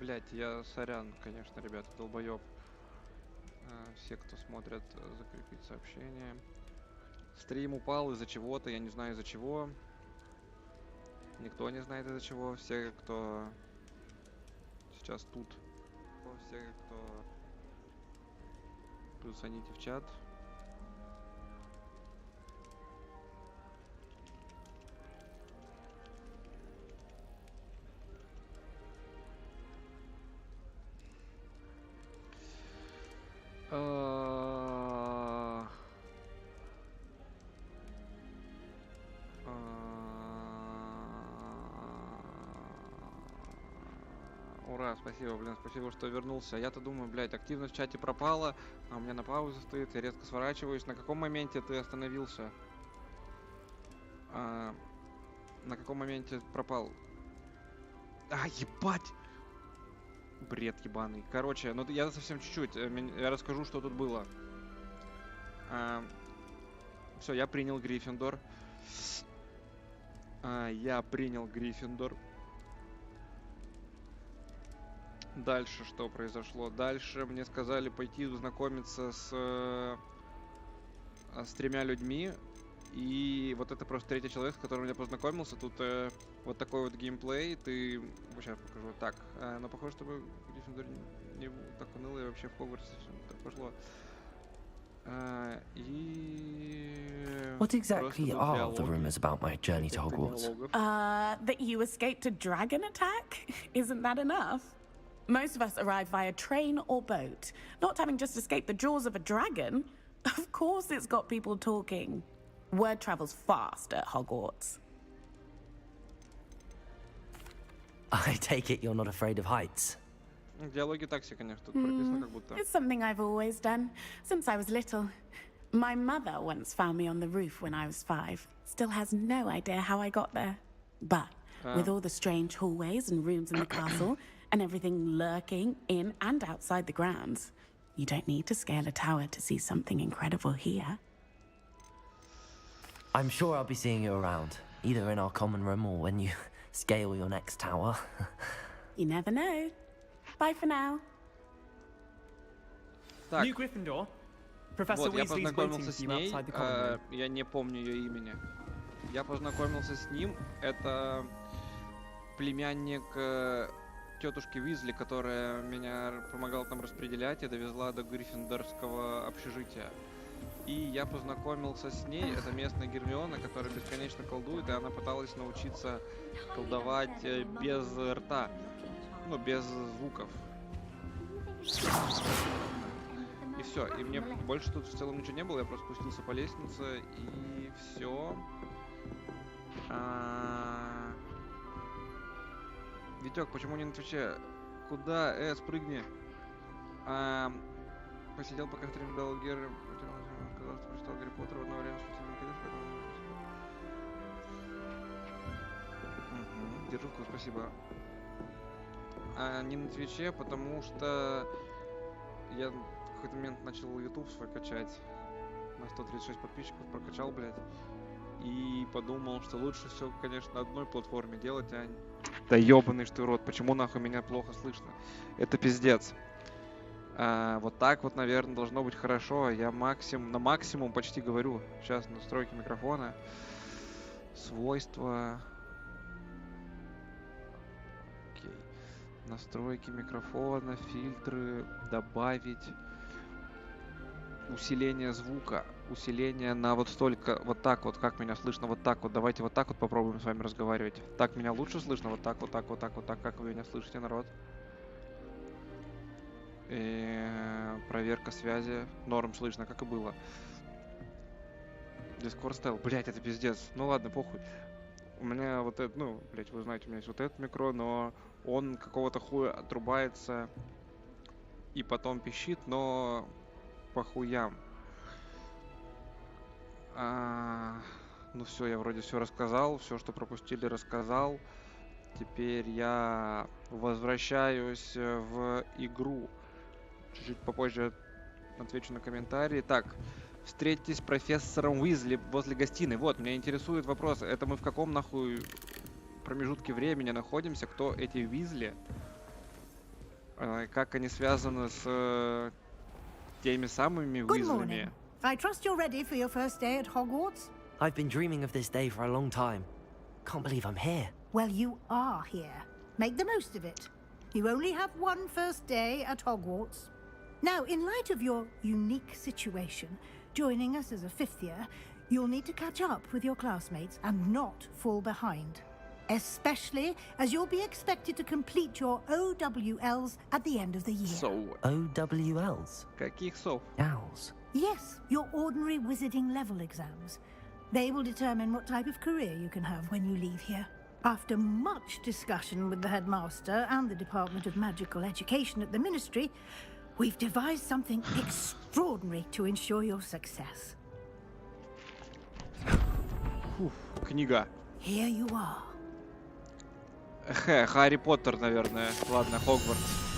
Блять, я сорян, конечно, ребята, долбоёб. Все, кто смотрят, закрепить сообщение. Стрим упал из-за чего-то, я не знаю из-за чего. Никто не знает из-за чего. Все, кто сейчас тут, все, кто плюсаните в чат. Ура, спасибо, блин, спасибо, что вернулся. Я-то думаю, блядь, активность в чате пропала, а у меня на паузе стоит, я резко сворачиваюсь. На каком моменте ты остановился? На каком моменте пропал? Ебать! Бред ебаный. Короче, ну я совсем чуть-чуть. Я расскажу, что тут было. Все, я принял Гриффиндор. Я принял Гриффиндор. Дальше что произошло? Дальше мне сказали пойти знакомиться с 3 людьми. И вот это просто третий человек, с которым я познакомился. Тут вот такой вот геймплей. Ты... Сейчас покажу. Так, но похоже, чтобы Гриффиндор не так уныло и вообще в Хогвартсе так пошло. What exactly are the rumors about my journey to Hogwarts? That you escaped a dragon attack? Isn't that enough? Most of us arrive via train or boat, not having just escaped the jaws of a dragon. Of course it's got people talking. Word travels fast at Hogwarts. I take it you're not afraid of heights. Диалоги такси, конечно, тут прописано как будто. It's something I've always done, since I was little. My mother once found me on the roof when I was 5. Still has no idea how I got there. But with all the strange hallways and rooms in the castle, and everything lurking in and outside the grounds, you don't need to scale a tower to see something incredible here. I'm sure I'll be seeing you around, either in our common room or when you scale your next tower. You never know. Bye for now. Так, New Gryffindor. Professor вот, я Weasley's waiting познакомился for с you ней. outside the common room. Я не помню ее имени. Я познакомился с ним. Это племянник тетушки Уизли, которая меня помогала там распределять и довезла до гриффиндорского общежития. И я познакомился с ней. Это местная Гермиона, которая бесконечно колдует, и она пыталась научиться колдовать без рта. Ну, без звуков. И все. И мне больше тут в целом ничего не было. Я просто спустился по лестнице, и все. Витек, почему не на Твиче? Куда? Спрыгни. Посидел, пока стрим дал Гарри. Оказалось, прочитал Гарри Поттера в одно время. Держу вкус, спасибо. Не на Твиче, потому что я в какой-то момент начал YouTube свой качать. На 136 подписчиков прокачал, блядь. И подумал, что лучше все, конечно, на одной платформе делать, а... Да ёбаный ж ты рот, почему нахуй меня плохо слышно? Это пиздец. Вот так вот, наверное, должно быть хорошо. Я на максимум почти говорю. Сейчас настройки микрофона. Свойства... Настройки микрофона, фильтры, добавить, усиление звука, усиление на вот столько, вот так вот, как меня слышно, вот так вот. Давайте вот так вот попробуем с вами разговаривать. Так меня лучше слышно, вот так, вот так, вот так, вот так, как вы меня слышите, народ. Проверка связи, норм слышно, как и было. Discord стайл, блять, это пиздец. Ну ладно, похуй. У меня вот это, ну, блять, вы знаете, у меня есть вот этот микро, но он какого-то хуя отрубается и потом пищит, но по хуям. Ну все, я вроде все рассказал, все, что пропустили, рассказал. Теперь я возвращаюсь в игру. Чуть-чуть попозже отвечу на комментарии. Так, встретитесь с профессором Уизли возле гостиной. Вот, меня интересует вопрос, это мы в каком нахуй промежутке времени находимся? Кто эти Уизли? Как они связаны с теми самыми Good morning. Уизлями? I trust you're ready for your first day at Hogwarts? I've been dreaming of this day for a long time. Can't believe I'm here. Well, you are here. Make the most of it. You only have one first day at Hogwarts. Now, in light of your unique situation, joining us as a fifth year, you'll need to catch up with your classmates and not fall behind. Especially as you'll be expected to complete your OWLs at the end of the year. Сов. OWLs? Каких сов? Owls. Yes, your ordinary wizarding level exams. They will determine what type of career you can have when you leave here. After much discussion with the headmaster and the Department of Magical Education at the Ministry, we've devised something extraordinary to ensure your success. Книга. Here you are. Гарри Поттер, наверное. Ладно, Хогвартс.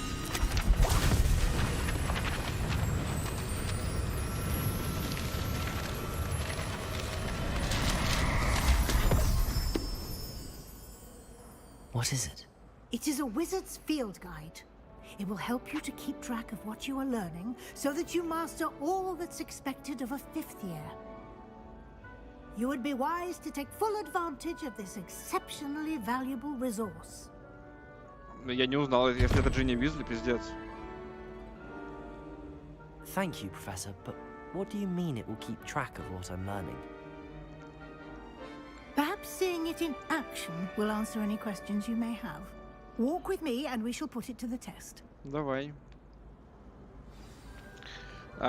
What is it? It is a wizard's field guide. It will help you to keep track of what you are learning so that you master all that's expected of a fifth year. You would be wise to take full advantage of this exceptionally valuable resource. Я не узнал, если это Джинни Уизли, пиздец. Thank you, Professor, but what do you mean it will keep track of what I'm learning? Perhaps seeing it in action will answer any questions you may have. Walk with me and we shall put it to the test. Давай.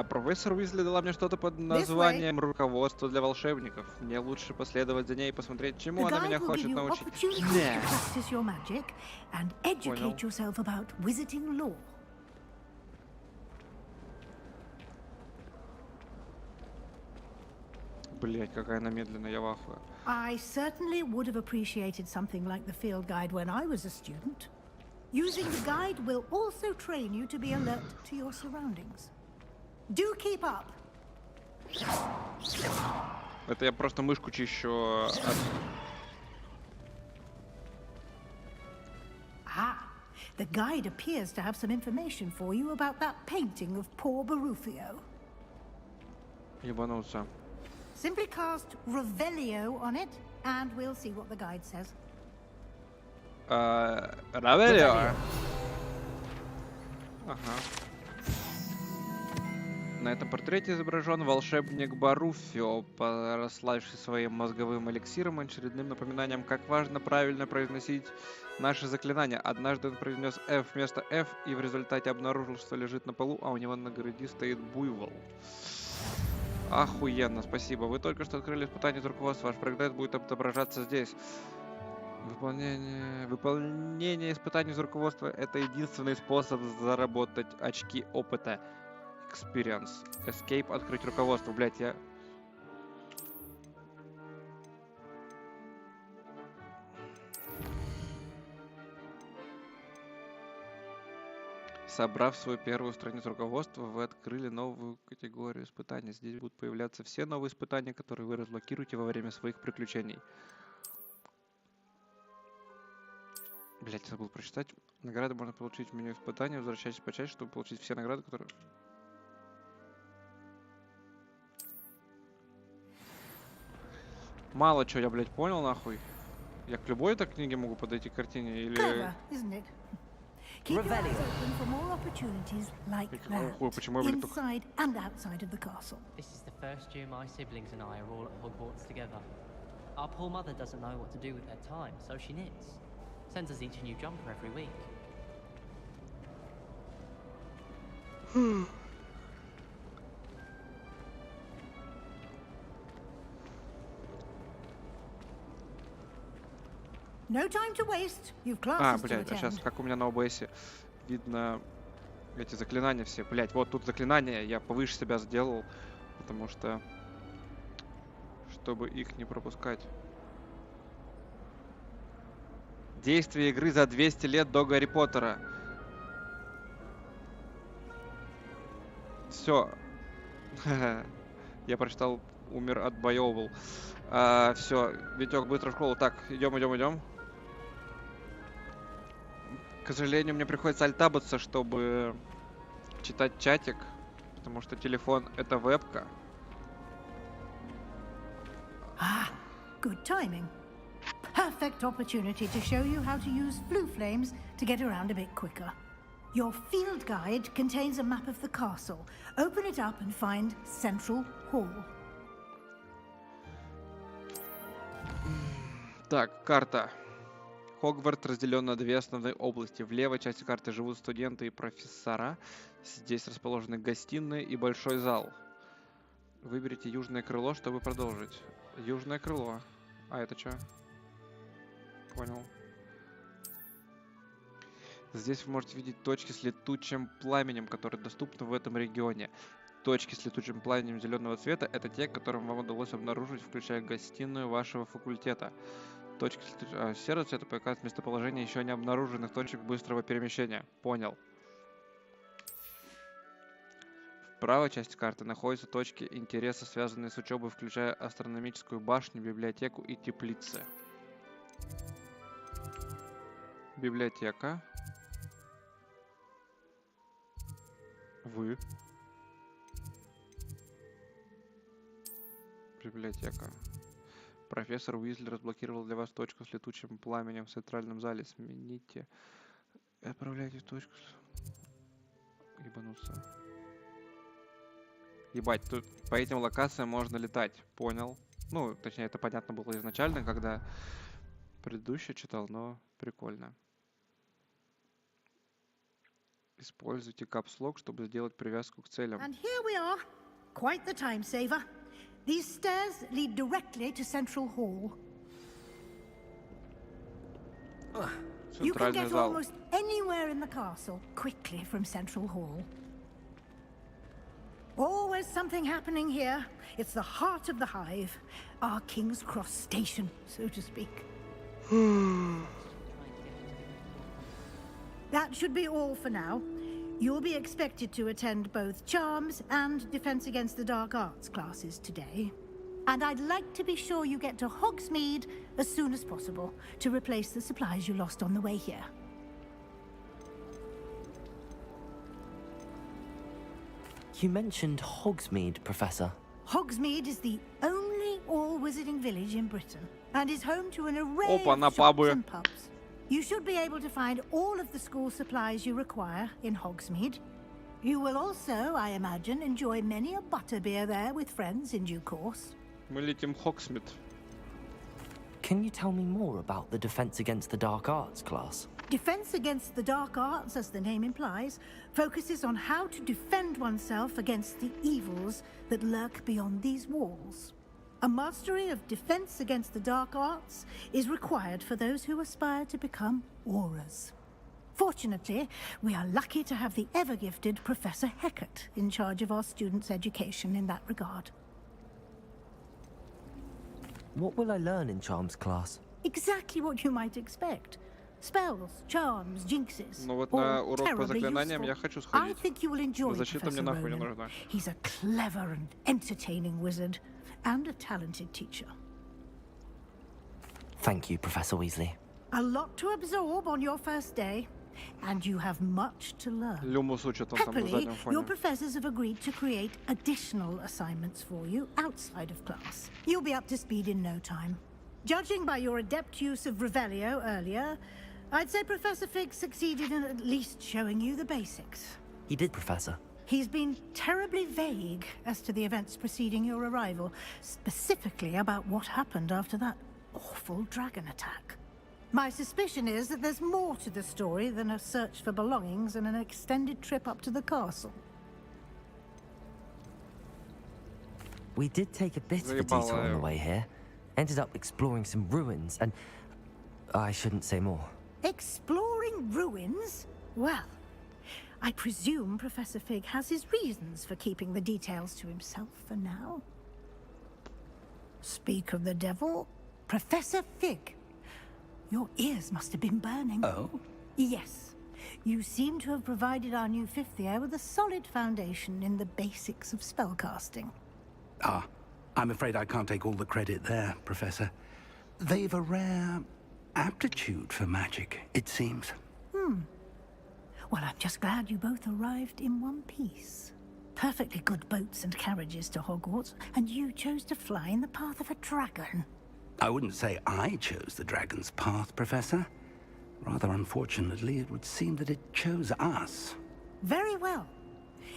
Профессор Уизли дала мне что-то под названием «Руководство для волшебников». Мне лучше последовать за ней и посмотреть, чему она меня хочет научить. Блять, какая она медленная, я в ахуе. I certainly would have appreciated something like the field guide when I was a student. Using the guide will also train you to be alert to your surroundings. Do keep up. Это я просто мышку чищу. The guide appears to have some information for you about that painting of poor Barufio. Ебанулся. Simply cast Revelio on it, and we'll see what the guide says. Revelio. Ага. На этом портрете изображен волшебник Баруфио, прославивший своим мозговым эликсиром и очередным напоминанием, как важно правильно произносить наши заклинания. Однажды он произнес F вместо F и в результате обнаружил, что лежит на полу, а у него на груди стоит буйвол. Охуенно, спасибо. Вы только что открыли испытание из руководства. Ваш прогресс будет отображаться здесь. Выполнение испытаний из руководства — это единственный способ заработать очки опыта. Experience. Escape. Открыть руководство. Блять, я... Собрав свою первую страницу руководства, вы открыли новую категорию испытаний. Здесь будут появляться все новые испытания, которые вы разблокируете во время своих приключений. Блять, забыл прочитать. Награды можно получить в меню испытания. Возвращайтесь по части, чтобы получить все награды, которые... Мало чего я, блядь, понял, нахуй. Я к любой этой книге могу подойти к картине, или... Keep your eyes open for more opportunities like that, inside and outside of the castle. This is the first year my siblings and I are all at Hogwarts together. Our poor mother doesn't know what to do with her time, so she knits. Sends us each a new jumper every week. No time to waste. You've classes to attend. Блядь, а сейчас как у меня на ОБСе видно эти заклинания все. Блядь, вот тут заклинания я повыше себя сделал, потому что чтобы их не пропускать. Действие игры за 200 лет до Гарри Поттера. Все. Я прочитал, умер от боёвал. Все, Витек, быстро в школу. Так, идем. сожалению, мне приходится альтабаться, чтобы читать чатик, потому что телефон — это вебка. Ah, good timing. Perfect opportunity to show you how to use flue flames to get around a bit quicker. Your field guide contains a map of the castle. Open it up and find Central Hall. Так, карта. Хогвартс разделен на две основные области. В левой части карты живут студенты и профессора. Здесь расположены гостиные и большой зал. Выберите южное крыло, чтобы продолжить. Южное крыло. А это что? Понял. Здесь вы можете видеть точки с летучим пламенем, которые доступны в этом регионе. Точки с летучим пламенем зеленого цвета — это те, которым вам удалось обнаружить, включая гостиную вашего факультета. Точки серого цвета показывают местоположение еще не обнаруженных точек быстрого перемещения. Понял. В правой части карты находятся точки интереса, связанные с учебой, включая астрономическую башню, библиотеку и теплицы. Библиотека. Вы. Библиотека. Профессор Уизли разблокировал для вас точку с летучим пламенем в центральном зале. Смените. Отправляйте в точку. Ебануться. Ебать, тут по этим локациям можно летать. Понял. Ну, точнее, это понятно было изначально, когда предыдущий читал, но прикольно. Используйте капслок, чтобы сделать привязку к целям. And here we are. Quite the time saver. These stairs lead directly to Central Hall. You can Центральный get зал. almost anywhere in the castle quickly from Central Hall. Always something happening here. It's the heart of the hive. Our King's Cross station, so to speak. That should be all for now. You'll be expected to attend both Charms and Defense Against the Dark Arts classes today. And I'd like to be sure you get to Hogsmeade as soon as possible to replace the supplies you lost on the way here. You mentioned Hogsmeade, Professor. Hogsmeade is the only all-wizarding village in Britain and is home to an array Опа, на of shops пабы. and pubs. You should be able to find all of the school supplies you require in Hogsmeade. You will also, I imagine, enjoy many a butterbeer there with friends in due course. Мы летим в Хоксмит. Can you tell me more about the Defense Against the Dark Arts class? Defense Against the Dark Arts, as the name implies, focuses on how to defend oneself against the evils that lurk beyond these walls. A mastery of Defense Against the Dark Arts is required for those who aspire to become Aurors. Fortunately, we are lucky to have the ever-gifted Professor Hecat in charge of our students' education in that regard. What will I learn in Charms class? Exactly what you might expect. Spells, charms, jinxes. Ну вот all на урок по terribly заклинаниям useful. я хочу I сходить. think you will enjoy Но защита мне Professor нахуй не Rowan. нужна. He's a clever and entertaining wizard, and a talented teacher. Thank you, Professor Weasley. A lot to absorb on your first day, and you have much to learn. Люмус учат, он там на Happily, заднем your фоне. professors have agreed to create additional assignments for you outside of class. You'll be up to speed in no time. Judging by your adept use of Revelio earlier, I'd say Professor Fig succeeded in at least showing you the basics. He did, Professor. He's been terribly vague as to the events preceding your arrival, specifically about what happened after that awful dragon attack. My suspicion is that there's more to the story than a search for belongings and an extended trip up to the castle. We did take a bit of a Заебало detour on the его. way here. Ended up exploring some ruins and... I shouldn't say more. Exploring ruins? Well, I presume Professor Fig has his reasons for keeping the details to himself for now. Speak of the devil, Professor Fig. Your ears must have been burning. Oh? Yes. You seem to have provided our new fifth year with a solid foundation in the basics of spellcasting. Ah, I'm afraid I can't take all the credit there, Professor. They've a rare aptitude for magic, it seems. Well, I'm just glad you both arrived in one piece. Perfectly good boats and carriages to Hogwarts, and you chose to fly in the path of a dragon. I wouldn't say I chose the dragon's path, Professor. Rather unfortunately, it would seem that it chose us. Very well.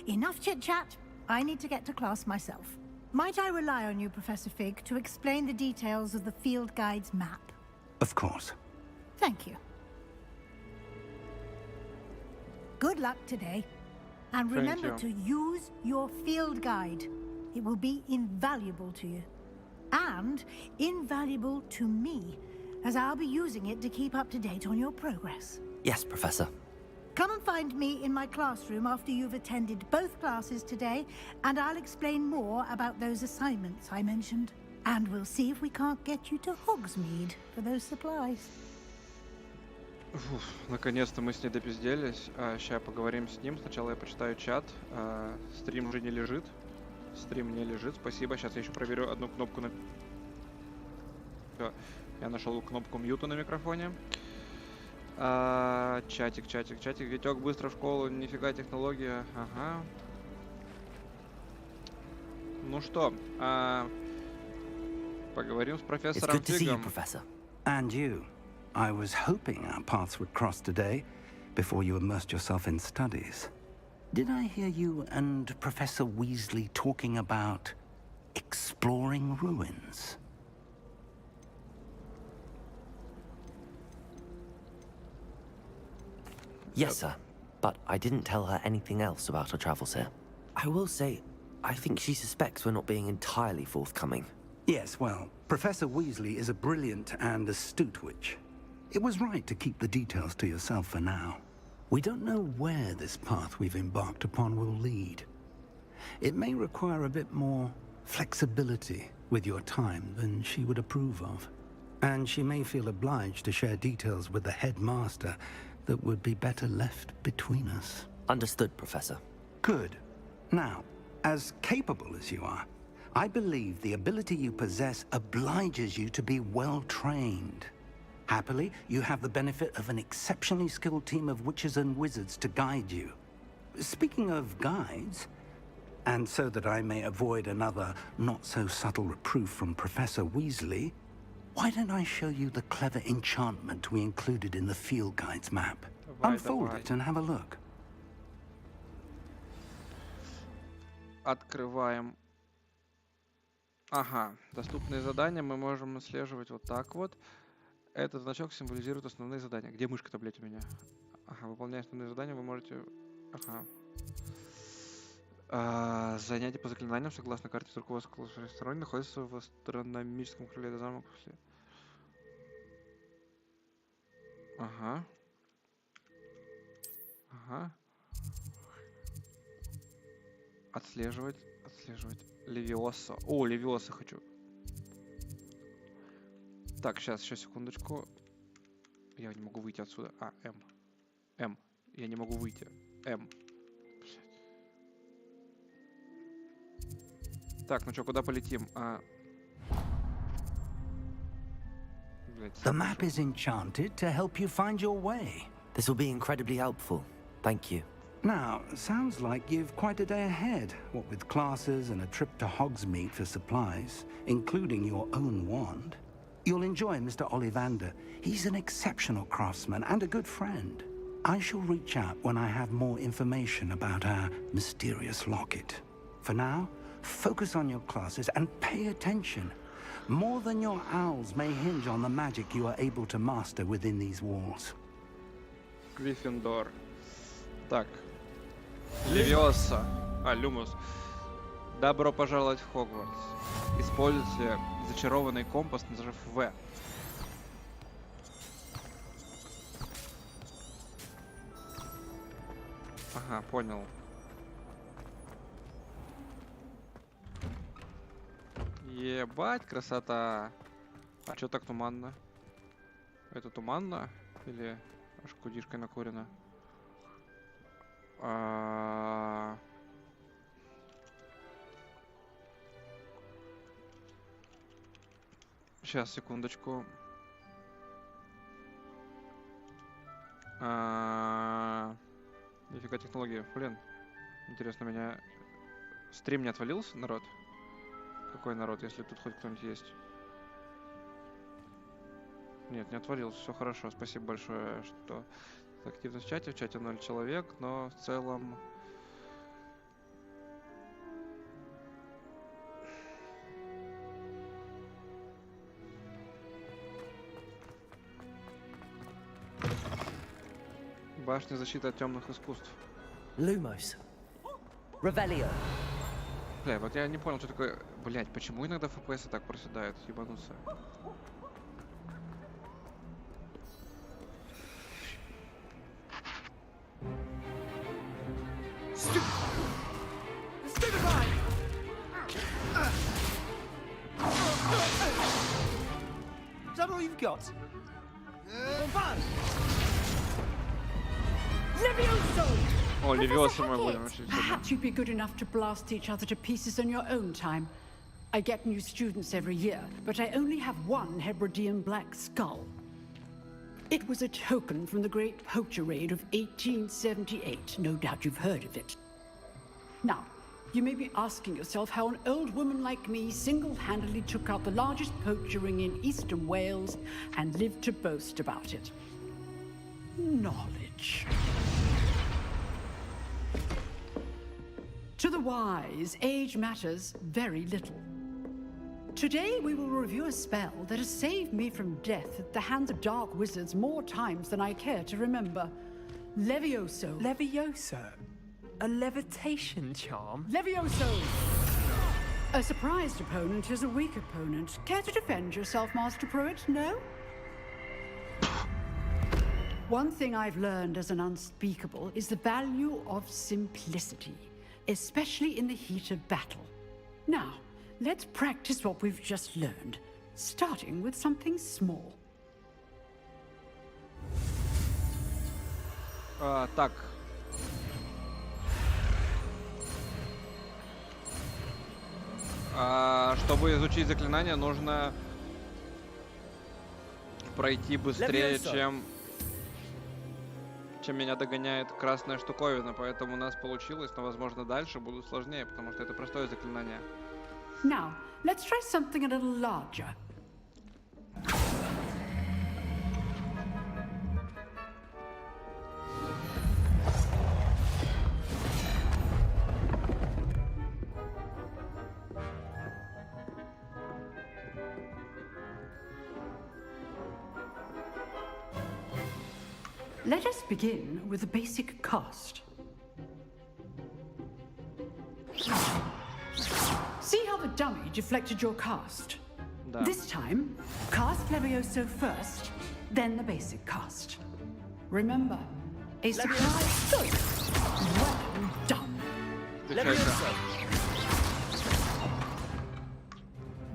Enough chit-chat. I need to get to class myself. Might I rely on you, Professor Fig, to explain the details of the field guide's map? Of course. Thank you. Good luck today. And Thank remember you. to use your field guide. It will be invaluable to you. And invaluable to me, as I'll be using it to keep up to date on your progress. Yes, Professor. Come and find me in my classroom after you've attended both classes today, and I'll explain more about those assignments I mentioned. And we'll see if we can't get you to Hogsmeade for those supplies. Фух, наконец-то мы с ней допизделись. Сейчас поговорим с ним. Сначала я почитаю чат. Стрим уже не лежит. Стрим не лежит. Спасибо. Сейчас я еще проверю одну кнопку на... Всё. Я нашел кнопку мьюта на микрофоне. Чатик. Витек, быстро в школу. Нифига технология. Ага. Ну что, поговорим с It's профессором good to see you, Фигом. Professor. And you. I was hoping our paths would cross today, before you immersed yourself in studies. Did I hear you and Professor Weasley talking about exploring ruins? Yes, sir. But I didn't tell her anything else about our travels here. I will say, I think she suspects we're not being entirely forthcoming. Yes, well, Professor Weasley is a brilliant and astute witch. It was right to keep the details to yourself for now. We don't know where this path we've embarked upon will lead. It may require a bit more flexibility with your time than she would approve of. And she may feel obliged to share details with the headmaster that would be better left between us. Understood, Professor. Good. Now, as capable as you are, I believe the ability you possess obliges you to be well trained. Happily, you have the benefit of an exceptionally skilled team of witches and wizards to guide you. Speaking of guides, and so that I may avoid another not-so-subtle reproof from Professor Weasley, why don't I show you the clever enchantment we included in the field guide's map? Unfold it and have a look. Открываем. Ага, доступные задания мы можем отслеживать вот так вот. Этот значок символизирует основные задания. Где мышка-то, блядь, у меня? Ага, выполняя основные задания, вы можете... Ага. Занятие по заклинаниям, согласно карте руководства сторон, находится в астрономическом крыле до замка. Ага. Ага. Отслеживать. Левиоса. О, Левиоса хочу. Так, сейчас, еще секундочку. Я не могу выйти отсюда. М. Я не могу выйти. М. Так, ну что, куда полетим? The map is enchanted to help you find your way. This will be incredibly helpful. Thank you. Now, sounds like you've quite a day ahead, what with classes and a trip to Hogsmeade for supplies, including your own wand. You'll enjoy Mr. Ollivander. He's an exceptional craftsman and a good friend. I shall reach out when I have more information about our mysterious locket. For now, focus on your classes and pay attention. More than your owls may hinge on the magic you are able to master within these walls. Гриффиндор. Так. Левиоса. Люмус. Добро пожаловать в Хогвартс. Используйте зачарованный компас, нажав В. Ага, понял. Ебать, красота. А чё так туманно? Это туманно? Или аж кудишкой накурено? Сейчас, секундочку. Нифига технологии. Блин. Интересно, меня... Стрим не отвалился, народ? Какой народ, если тут хоть кто-нибудь есть? Нет, не отвалился, все хорошо. Спасибо большое, что активность в чате. В чате 0 человек, но в целом... Башня защиты от темных искусств. Lumos. Revelio. Бля, вот я не понял, что такое... Блять, почему иногда FPS так проседают? Ебануться. Is that all you've got? О, Левиоса мы будем учить. Perhaps you'd be good enough to blast each other to pieces in your own time. I get new students every year, but I only have one Hebridean black skull. It was a token from the Great Poacher Raid of 1878. No doubt you've heard of it. Now, you may be asking yourself how an old woman like me single-handedly took out the largest poacher ring in eastern Wales and lived to boast about it. Knowledge. To the wise, age matters very little. Today we will review a spell that has saved me from death at the hands of dark wizards more times than I care to remember. Levioso. Levioso? A levitation charm? Levioso! A surprised opponent is a weak opponent. Care to defend yourself, Master Pruitt? No? One thing I've learned as an unspeakable is the value of simplicity, especially in the heat of battle. Now, let's practice what we've just learned, starting with something small. Так. Чтобы изучить заклинание, нужно пройти быстрее, чем меня догоняет красная штуковина. Поэтому у нас получилось, но, возможно, дальше будут сложнее, потому что это простое заклинание. Now, let's try something a little larger. Let us begin with the basic cast. See how the dummy deflected your cast? Да. This time, cast Levioso first, then the basic cast. Remember, a surprise. Well done.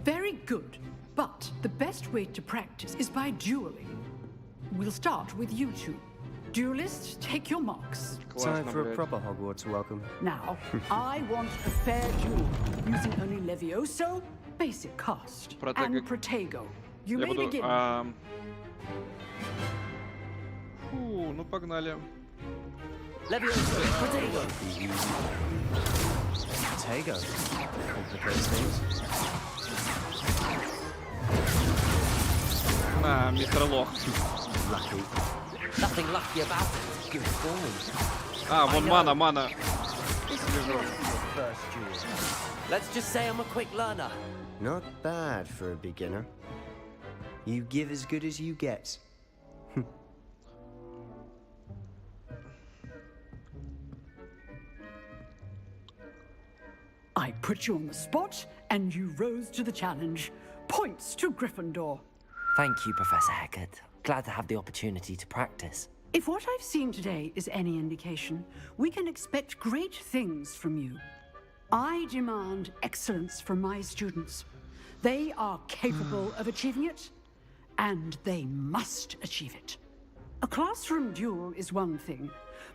Very good, but the best way to practice is by dueling. We'll start with you two. Duelists, take your marks. Time for a proper Hogwarts welcome. Now, I want a fair duel, using only Levioso, basic cast, and Protego. You may begin. Фу, ну погнали. Levioso, Protego. Protego. Complicates things. На, мистер Лох. Lucky. Nothing lucky about it. Good form. Вон мана. First duel. Let's just say I'm a quick learner. Not bad for a beginner. You give as good as you get. I put you on the spot, and you rose to the challenge. Points to Gryffindor. Thank you, Professor Hecat. Glad to have the opportunity to practice. If what I've seen today is any indication, we can expect great things from you. I demand excellence from my students. They are capable of achieving it, and they must achieve it. A classroom duel is one thing,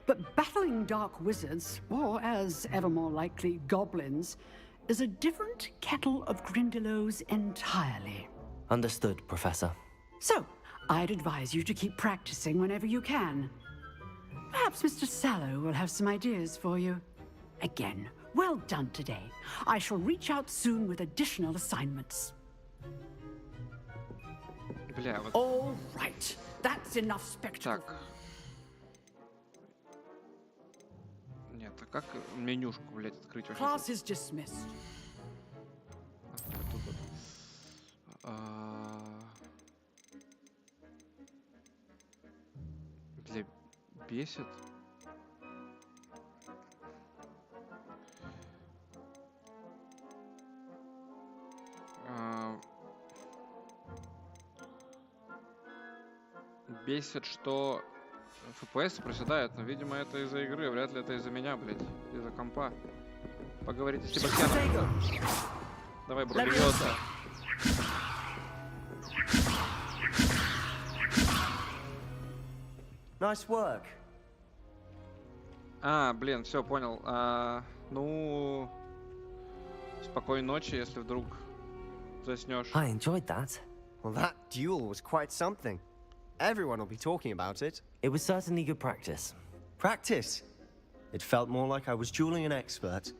but battling dark wizards, or as ever more likely, goblins, is a different kettle of Grindylows entirely. Understood, Professor. So, I'd advise you to keep practicing whenever you can. Perhaps Mr. Sallow will have some ideas for you. Again, well done today. I shall reach out soon with additional assignments. Бля, вот All right, that's enough spectacle. так. Нет, а как менюшку, блядь, открыть вообще? Class is dismissed. Вот тут вот. Бля, бесит. Бесит, что FPS проседают, но, видимо, это из-за игры, вряд ли это из-за меня, блядь, из-за компа. Поговорите с Себастьяном. Давай, Брулиоса. Nice work. Блин, все, понял. Ну, спокойной ночи, если вдруг заснешь. I enjoyed that. Well, that duel was quite something. Everyone will be talking about it. It was certainly good practice. Practice. It felt more like I was dueling an expert.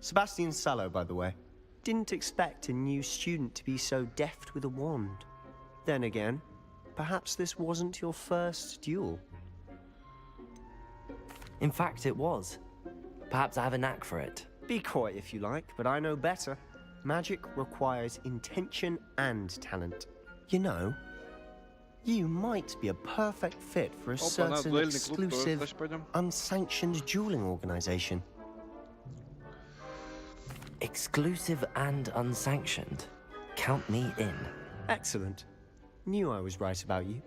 Sebastian Sallow, by the way. Didn't expect a new student to be so deft with a wand. Then again, perhaps this wasn't your first duel. In fact, it was. Perhaps I have a knack for it. Be coy if you like, but I know better. Magic requires intention and talent. You know, you might be a perfect fit for a certain exclusive, unsanctioned dueling organization. Exclusive and unsanctioned. Count me in. Excellent. Knew I was right about you.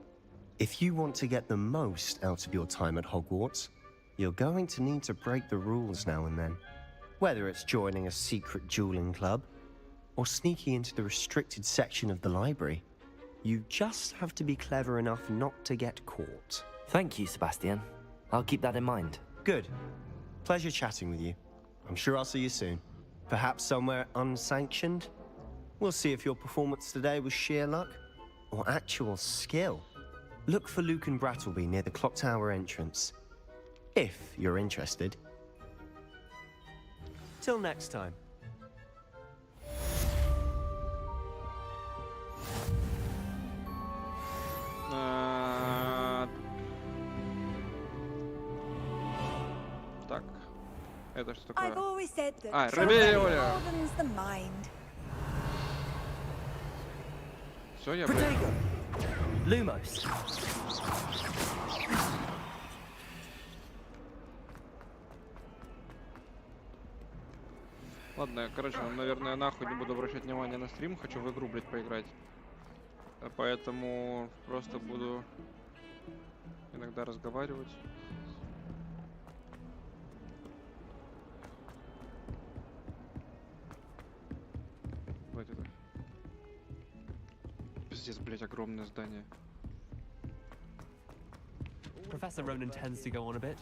If you want to get the most out of your time at Hogwarts, you're going to need to break the rules now and then. Whether it's joining a secret dueling club, or sneaking into the restricted section of the library, you just have to be clever enough not to get caught. Thank you, Sebastian. I'll keep that in mind. Good. Pleasure chatting with you. I'm sure I'll see you soon. Perhaps somewhere unsanctioned? We'll see if your performance today was sheer luck or actual skill. Look for Luke and Brattleby near the clock tower entrance, if you're interested. Till next time. Так, это что I've такое? always said that Rebellia. broadens the mind. Все, я, блядь. Lumos. Ладно, короче, наверное, нахуй не буду обращать внимание на стрим, хочу в игру, блядь, поиграть. Поэтому просто буду иногда разговаривать. Вот это. Пиздец, блядь, огромное здание. Professor Ronan tends to go on a bit.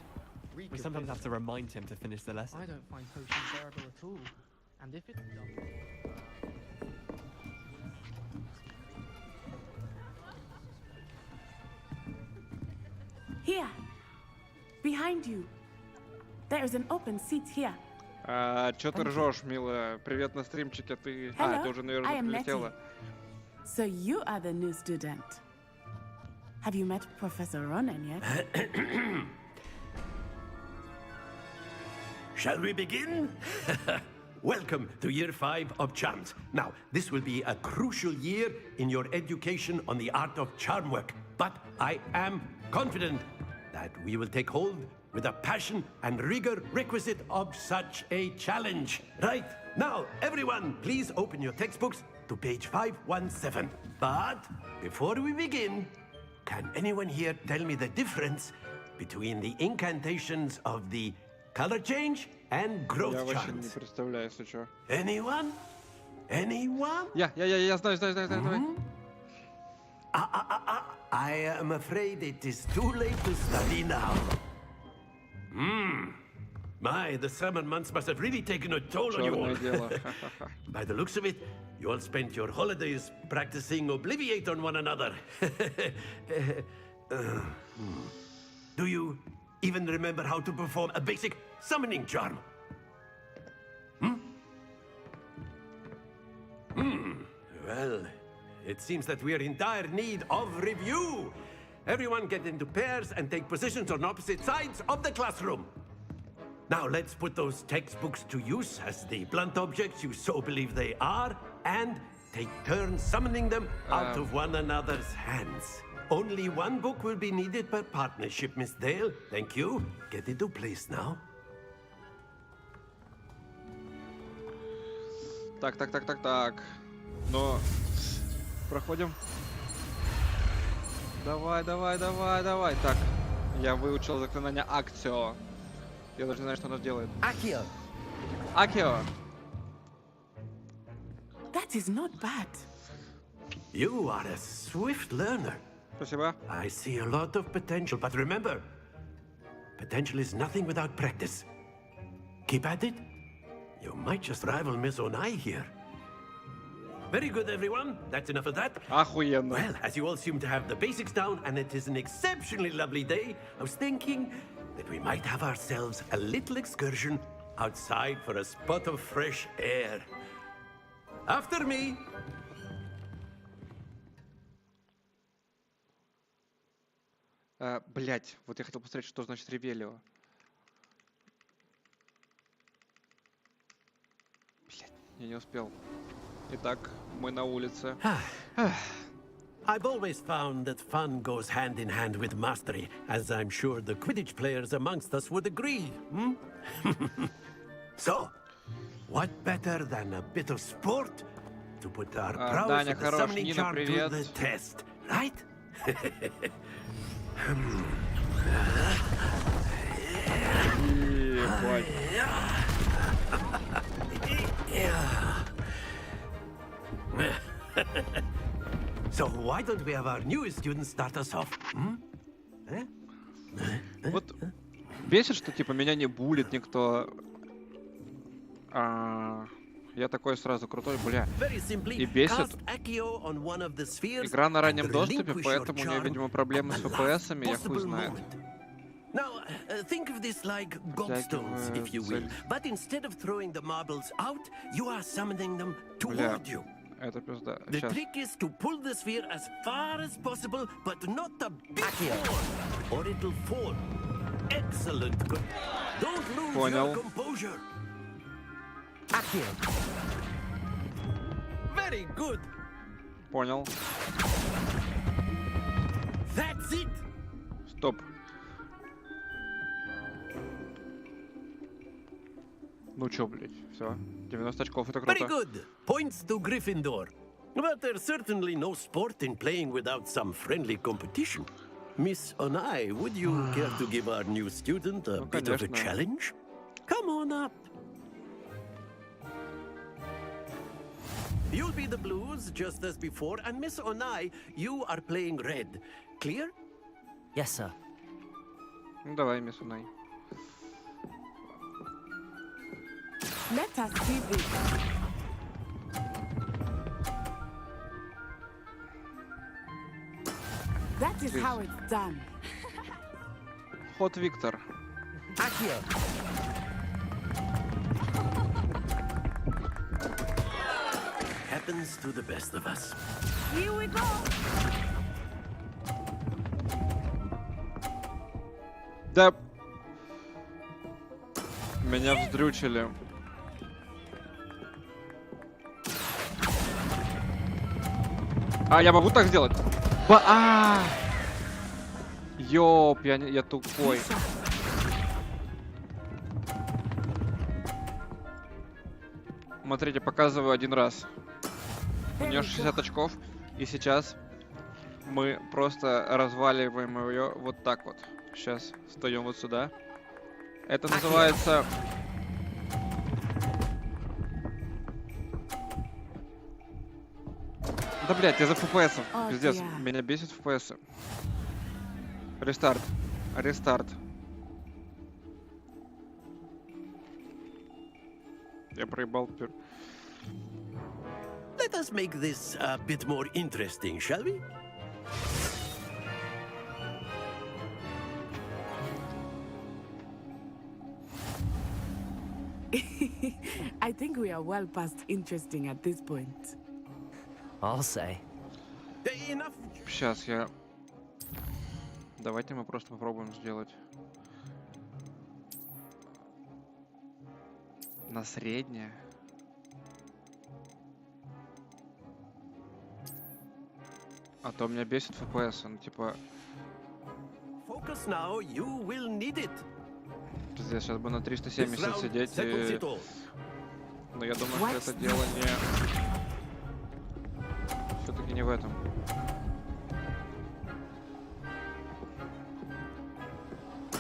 We sometimes have to remind him to finish the lesson. I don't find potions bearable at all. And if it's done... Here. Behind you. There is an open seat here. Чё ты ржёшь, милая? Привет на стримчике, ты... Hello, ты уже, I наверное, am прилетела. So you are the new student. Have you met Professor Ronan yet? Shall we begin? Welcome to Year 5 of Charms. Now, this will be a crucial year in your education on the art of charm work. But I am confident that we will take hold with the passion and rigor requisite of such a challenge. Right, now, everyone, please open your textbooks to page 517. But before we begin, can anyone here tell me the difference between the incantations of the color change and growth Я вообще не charms? представляю, если чё. Anyone? Anyone? Я знаю, давай. I am afraid it is too late to study now. My, the summer months must have really taken a toll on you all. Чёрное дело. By the looks of it, you all spent your holidays practicing Obliviate on one another. Do you even remember how to perform a basic summoning charm? Well, it seems that we are in dire need of review. Everyone get into pairs and take positions on opposite sides of the classroom. Now let's put those textbooks to use as the blunt objects you so believe they are, and take turns summoning them out of one another's hands. Only one book will be needed per partnership, Miss Dale. Thank you. Get into place now. Так. Но проходим. Давай. Так, я выучил заклинание Акцио. Я даже не знаю, что оно делает. Accio! Акио! That is not bad. You are a swift learner. Спасибо. I see a lot of potential, but remember, potential is nothing without practice. Keep at it. You might just rival Miss Onai here. Very good, everyone. That's enough of that. Охуенно. Well, as you all seem to have the basics down, and it is an exceptionally lovely day, I was thinking that we might have ourselves a little excursion outside for a spot of fresh air. After me. Блять, вот я хотел посмотреть, что значит Ревелио. Блять, я не успел. Итак, мы на улице. I've always found that fun goes hand in hand with mastery, as I'm sure the Quidditch players amongst us would agree. So, what better than a bit of sport to put our prowess Даня, of the хорош, summoning Нина, charm to привет. the test, right? Ебать. So why don't we have our newest student start us off? Вот бесит, что типа меня не булит никто. Я такой сразу крутой, бля. И бесит. Игра на раннем доступе, поэтому у меня, видимо, проблемы с FPS-ами, я хуй знает. Now, think of this like gobstones, if you will. But instead of throwing the marbles out, you are summoning them toward you. Это пизда. The trick is to pull the sphere as far as possible, but not a bit more, or it'll fall. Excellent. Good. Don't lose your composure. Accio. Very good. Понял. That's it. Стоп. Ну чё, блядь, все. 90 очков, это круто. Very good. Points to Gryffindor. But there's certainly no sport in playing without some friendly competition. Miss Onai, would you care to give our new student a bit of a challenge? Come on up. You'll be the blues, just as before, and Miss Onai, you are playing red. Clear? Yes, sir. Ну давай, мисс Унай. Let us do this. That is how it's done. Ход Виктор. Accio! Happens to the best of us. Here we go. Да. Меня вздрючили. Я могу так сделать? Ёп, я тупой. Смотрите, показываю один раз. У нее 60 очков, и сейчас мы просто разваливаем ее вот так вот. Сейчас встаем вот сюда. Это называется... Да, блядь, из-за FPS. Пиздец, меня бесит FPS. Рестарт. Рестарт. Я проебал теперь. Let us make this a bit more interesting, shall we? I think we are well past interesting at this point. I'll say. Enough. Сейчас я... Давайте мы просто попробуем сделать. На среднее. А то меня бесит FPS, он типа... Focus now, you will need it. Здесь сейчас бы на 370 сидеть и... Но я думаю, что это дело не... Все-таки не в этом.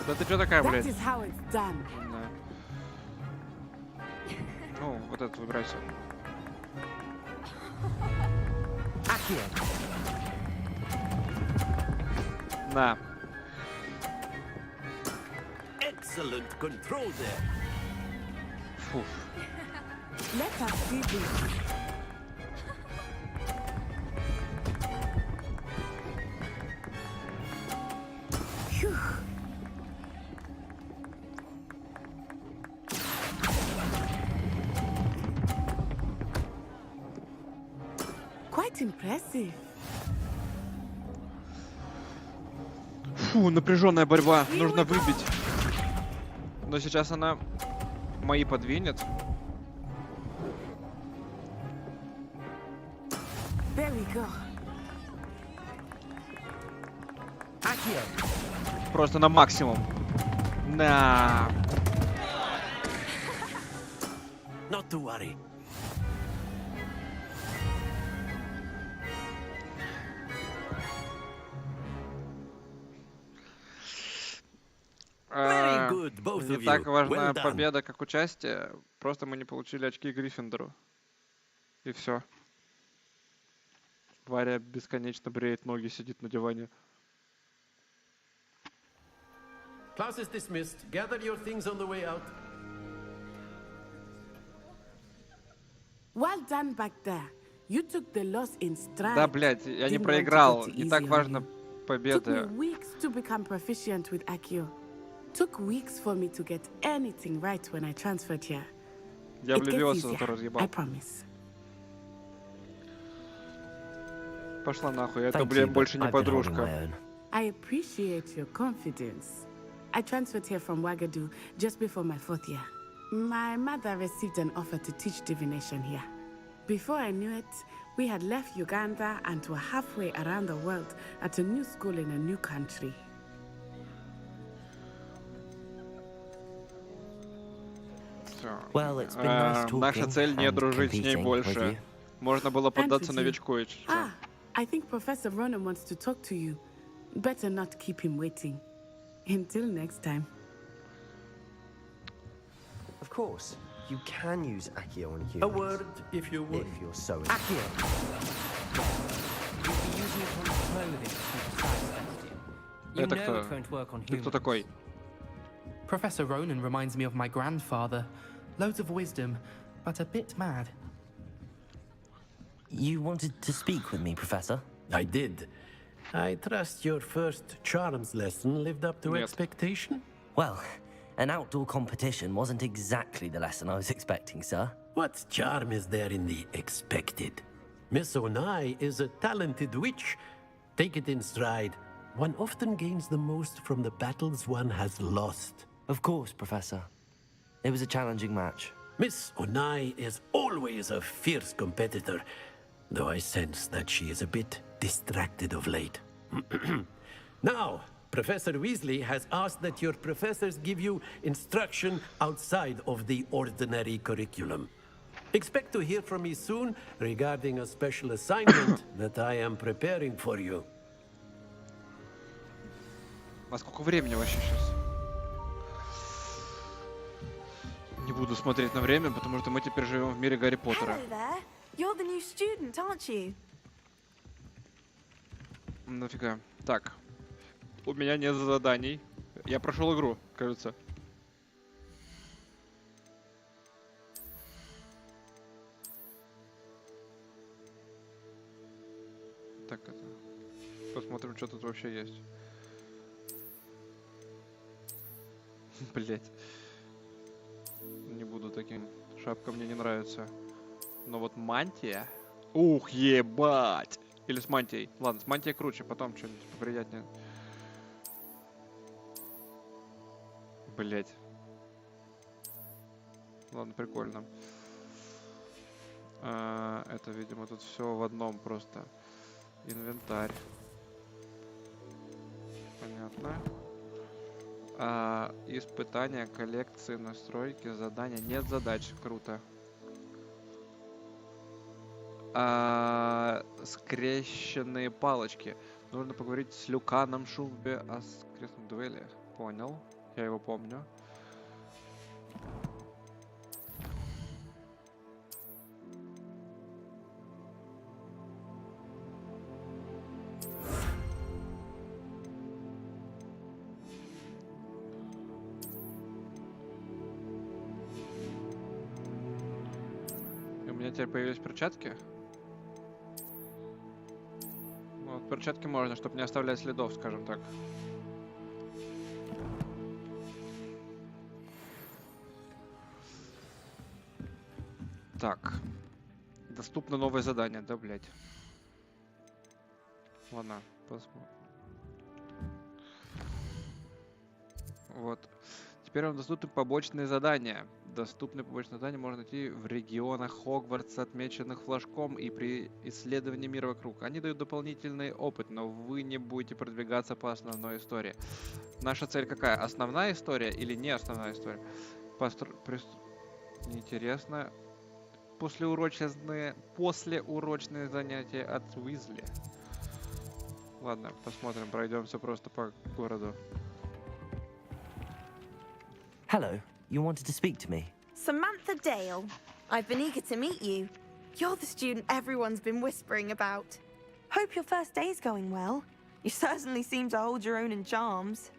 Да ты что такая, блядь? Да. Ну, вот этот выбирайся. На. Excellent control there. Фу. Let us see this. Phew. Quite impressive. Фу, напряженная борьба. Нужно выбить. Но сейчас она мои подвинет. There we go. Просто на максимум. На. Not to worry. Very good, both Не of так you. важна Well done. победа, как участие. Просто мы не получили очки Гриффиндору. И все. Варя бесконечно бреет ноги, сидит на диване. Class is dismissed. Gather your things on the way out. Well done back there. You took the loss in stride. Да, блядь, я не Didn't want to проиграл. get Не так easy on важно you. Took me победа. weeks to become proficient with Accio. Took weeks for me to get anything right when I transferred here. Я It gets влюбился, easier, зато I разъебал. promise. Пошла нахуй, это, Thank блин, you, больше but не I've been holding подружка. my own. I appreciate your confidence. I transferred here from Wagadu just before my 4th year. My mother received an offer to teach divination here. Before I knew it, we had left Uganda and were halfway around the world at a new school in a new country. Всё. Well, it's been nice talking Наша цель не and дружить с ней competing with больше. you. Можно было поддаться with you. новичку и всё. Ah, I think Professor Ronan wants to talk to you. Better not keep him waiting. Until next time. Of course, you can use Accio on humans. A word, if you would. If you're so Accio! You'll be using it on clothing to be precise, Celestial. You Это know кто? it won't work on Ты кто humans. такой? Professor Ronan reminds me of my grandfather. Loads of wisdom, but a bit mad. You wanted to speak with me, Professor? I did. I trust your first charms lesson lived up to Нет. expectation? Well, an outdoor competition wasn't exactly the lesson I was expecting, sir. What charm is there in the expected? Miss Onai is a talented witch. Take it in stride. One often gains the most from the battles one has lost. Of course, Professor. It was a challenging match. Miss Onai is always a fierce competitor, though I sense that she is a bit distracted of late. Now, Professor Weasley has asked that your professors give you instruction outside of the ordinary curriculum. Expect to hear from me soon regarding a special assignment that I am preparing for you. А сколько времени вообще сейчас? Не буду смотреть на время, потому что мы теперь живем в мире Гарри Поттера. Hello there. You're the new student, aren't you? Нафига. Так. У меня нет заданий. Я прошел игру, кажется. Так, это... Посмотрим, что тут вообще есть. Блять. Не буду таким. Шапка мне не нравится. Но вот мантия... Ух, ебать! Или с мантией. Ладно, с мантией круче, потом что-нибудь поприятнее. Блять. Ладно, прикольно. Это, видимо, тут все в одном просто. Инвентарь. Понятно. Испытания, коллекции, настройки, задания. Нет задач. Круто. Скрещенные палочки. Нужно поговорить с Люканом Шулби о скрестном дуэли. Понял. Я его помню. И у меня теперь появились перчатки. Вот, перчатки можно, чтобы не оставлять следов, скажем так. Так. Доступно новое задание, да, блядь? Ладно, посмотрим. Вот. Теперь вам доступны побочные задания. Доступные побочные задания можно найти в регионах Хогвартса, отмеченных флажком, и при исследовании мира вокруг. Они дают дополнительный опыт, но вы не будете продвигаться по основной истории. Наша цель какая? Основная история или не основная история? Интересно. Послеурочные занятия от Уизли. Ладно, посмотрим, пройдемся просто по городу. Hello, you wanted to speak to me? Samantha Dale. I've been eager to meet you. You're the student everyone's been whispering about. Hope your first day's going well. You certainly seem to hold your own in charms.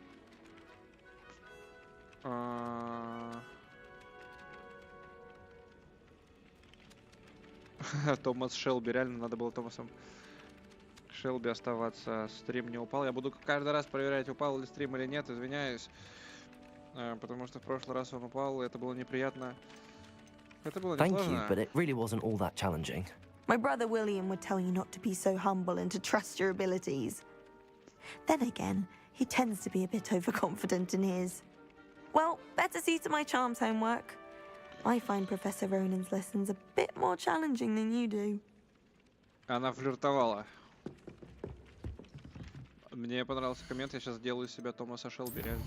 Томас Шелби, реально надо было Томасом Шелби оставаться. Стрим не упал. Я буду каждый раз проверять, упал ли стрим или нет, извиняюсь. Потому что в прошлый раз он упал, и это было неприятно. Это было Thank несложно. you, but it really wasn't all that challenging. My brother William would tell you not to be so humble and to trust your abilities. Then again, he tends to be a bit overconfident in his. Well, better see to my charms homework. I find Professor Ronan's lessons a bit more challenging than you do. Она флиртовала. Мне понравился коммент, я сейчас делаю из себя Томаса Шелби, реально.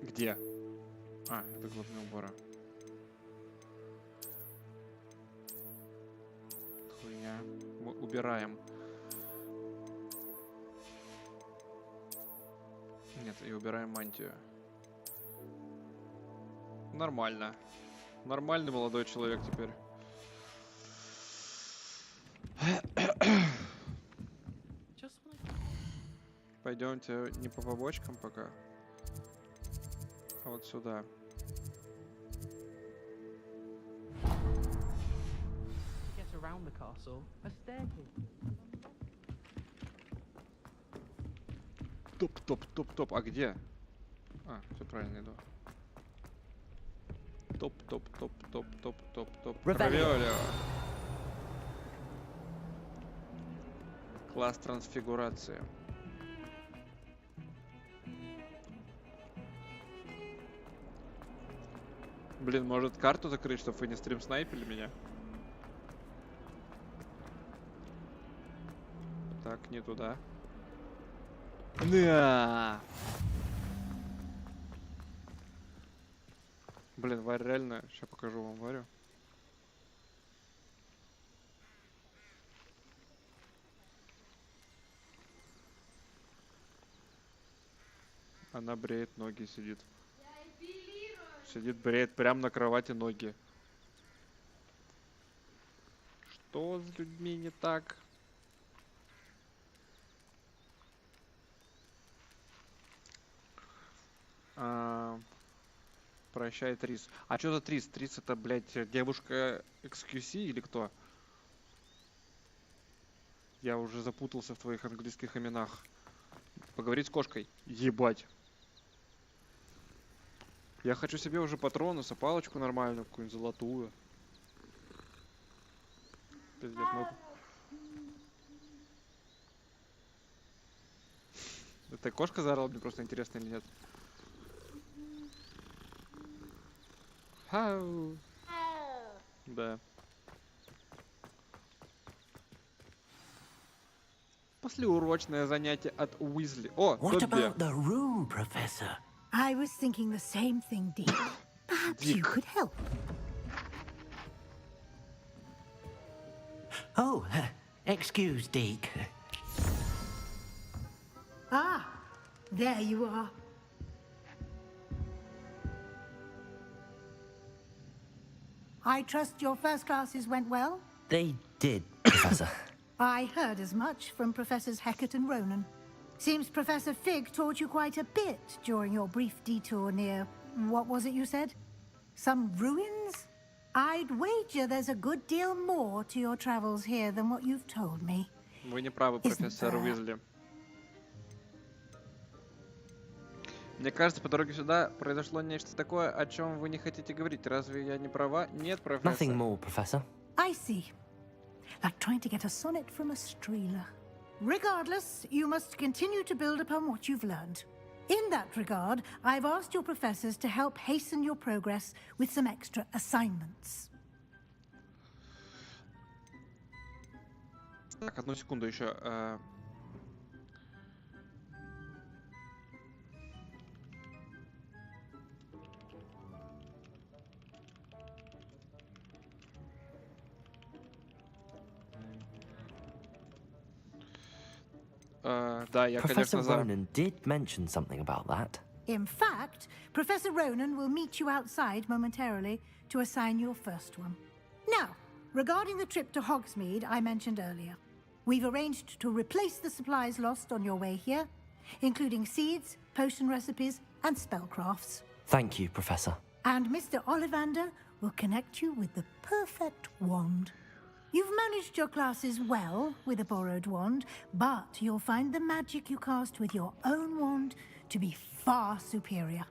Где? Это главный убора. Хуйня. Мы убираем. Нет, и убираем мантию. Нормально. Нормальный молодой человек теперь. Пойдемте не по побочкам пока. А вот сюда. Get around the castle, a staircase. Топ. А где? Все правильно иду. Топ. Равиолио. Класс трансфигурации. Блин, может карту закрыть, чтобы вы не стрим снайпили меня? Так, не туда. Да. Блин, Варь реально. Сейчас покажу вам Варю. Она бреет ноги, сидит. Сидит, бреет прямо на кровати ноги. Что с людьми не так? Прощай, Трис. А что за Трис? Трис это, блядь, девушка XQC или кто? Я уже запутался в твоих английских именах. Поговорить с кошкой. Ебать. Я хочу себе уже патронуса, палочку нормальную, какую-нибудь золотую. Пиздец, мы... Это кошка заорала, мне просто интересно или нет. Хау. Да. Послеурочное занятие от Уизли. О, What Добби. about the room, Professor? I was thinking the same thing, Dean. Perhaps you Dick. could help. Oh, excuse, Deke. Ah, there you are. I trust your first classes went well? They did, Professor. I heard as much from Professors Hecat and Ronan. Seems Professor Fig taught you quite a bit during your brief detour near... what was it you said? Some ruins? I'd wager there's a good deal more to your travels here than what you've told me. Вы не правы, профессор Уизли. Мне кажется, по дороге сюда произошло нечто такое, о чем вы не хотите говорить. Разве я не права? Нет, профессор. Nothing more, Professor. I see. Like trying to get a sonnet from a streeler. Regardless, you must continue to build upon what you've learned. In that regard, I've asked your professors to help hasten your progress with some extra assignments. Так, одну секунду еще. Да, я, Professor конечно, за. Ronan did mention something about that. In fact, Professor Ronan will meet you outside momentarily to assign your first one. Now, regarding the trip to Hogsmeade I mentioned earlier, we've arranged to replace the supplies lost on your way here, including seeds, potion recipes, and spellcrafts. Thank you, Professor. And Mr. Ollivander will connect you with the perfect wand. You've managed your classes well with a borrowed wand, but you'll find the magic you cast with your own wand to be far superior.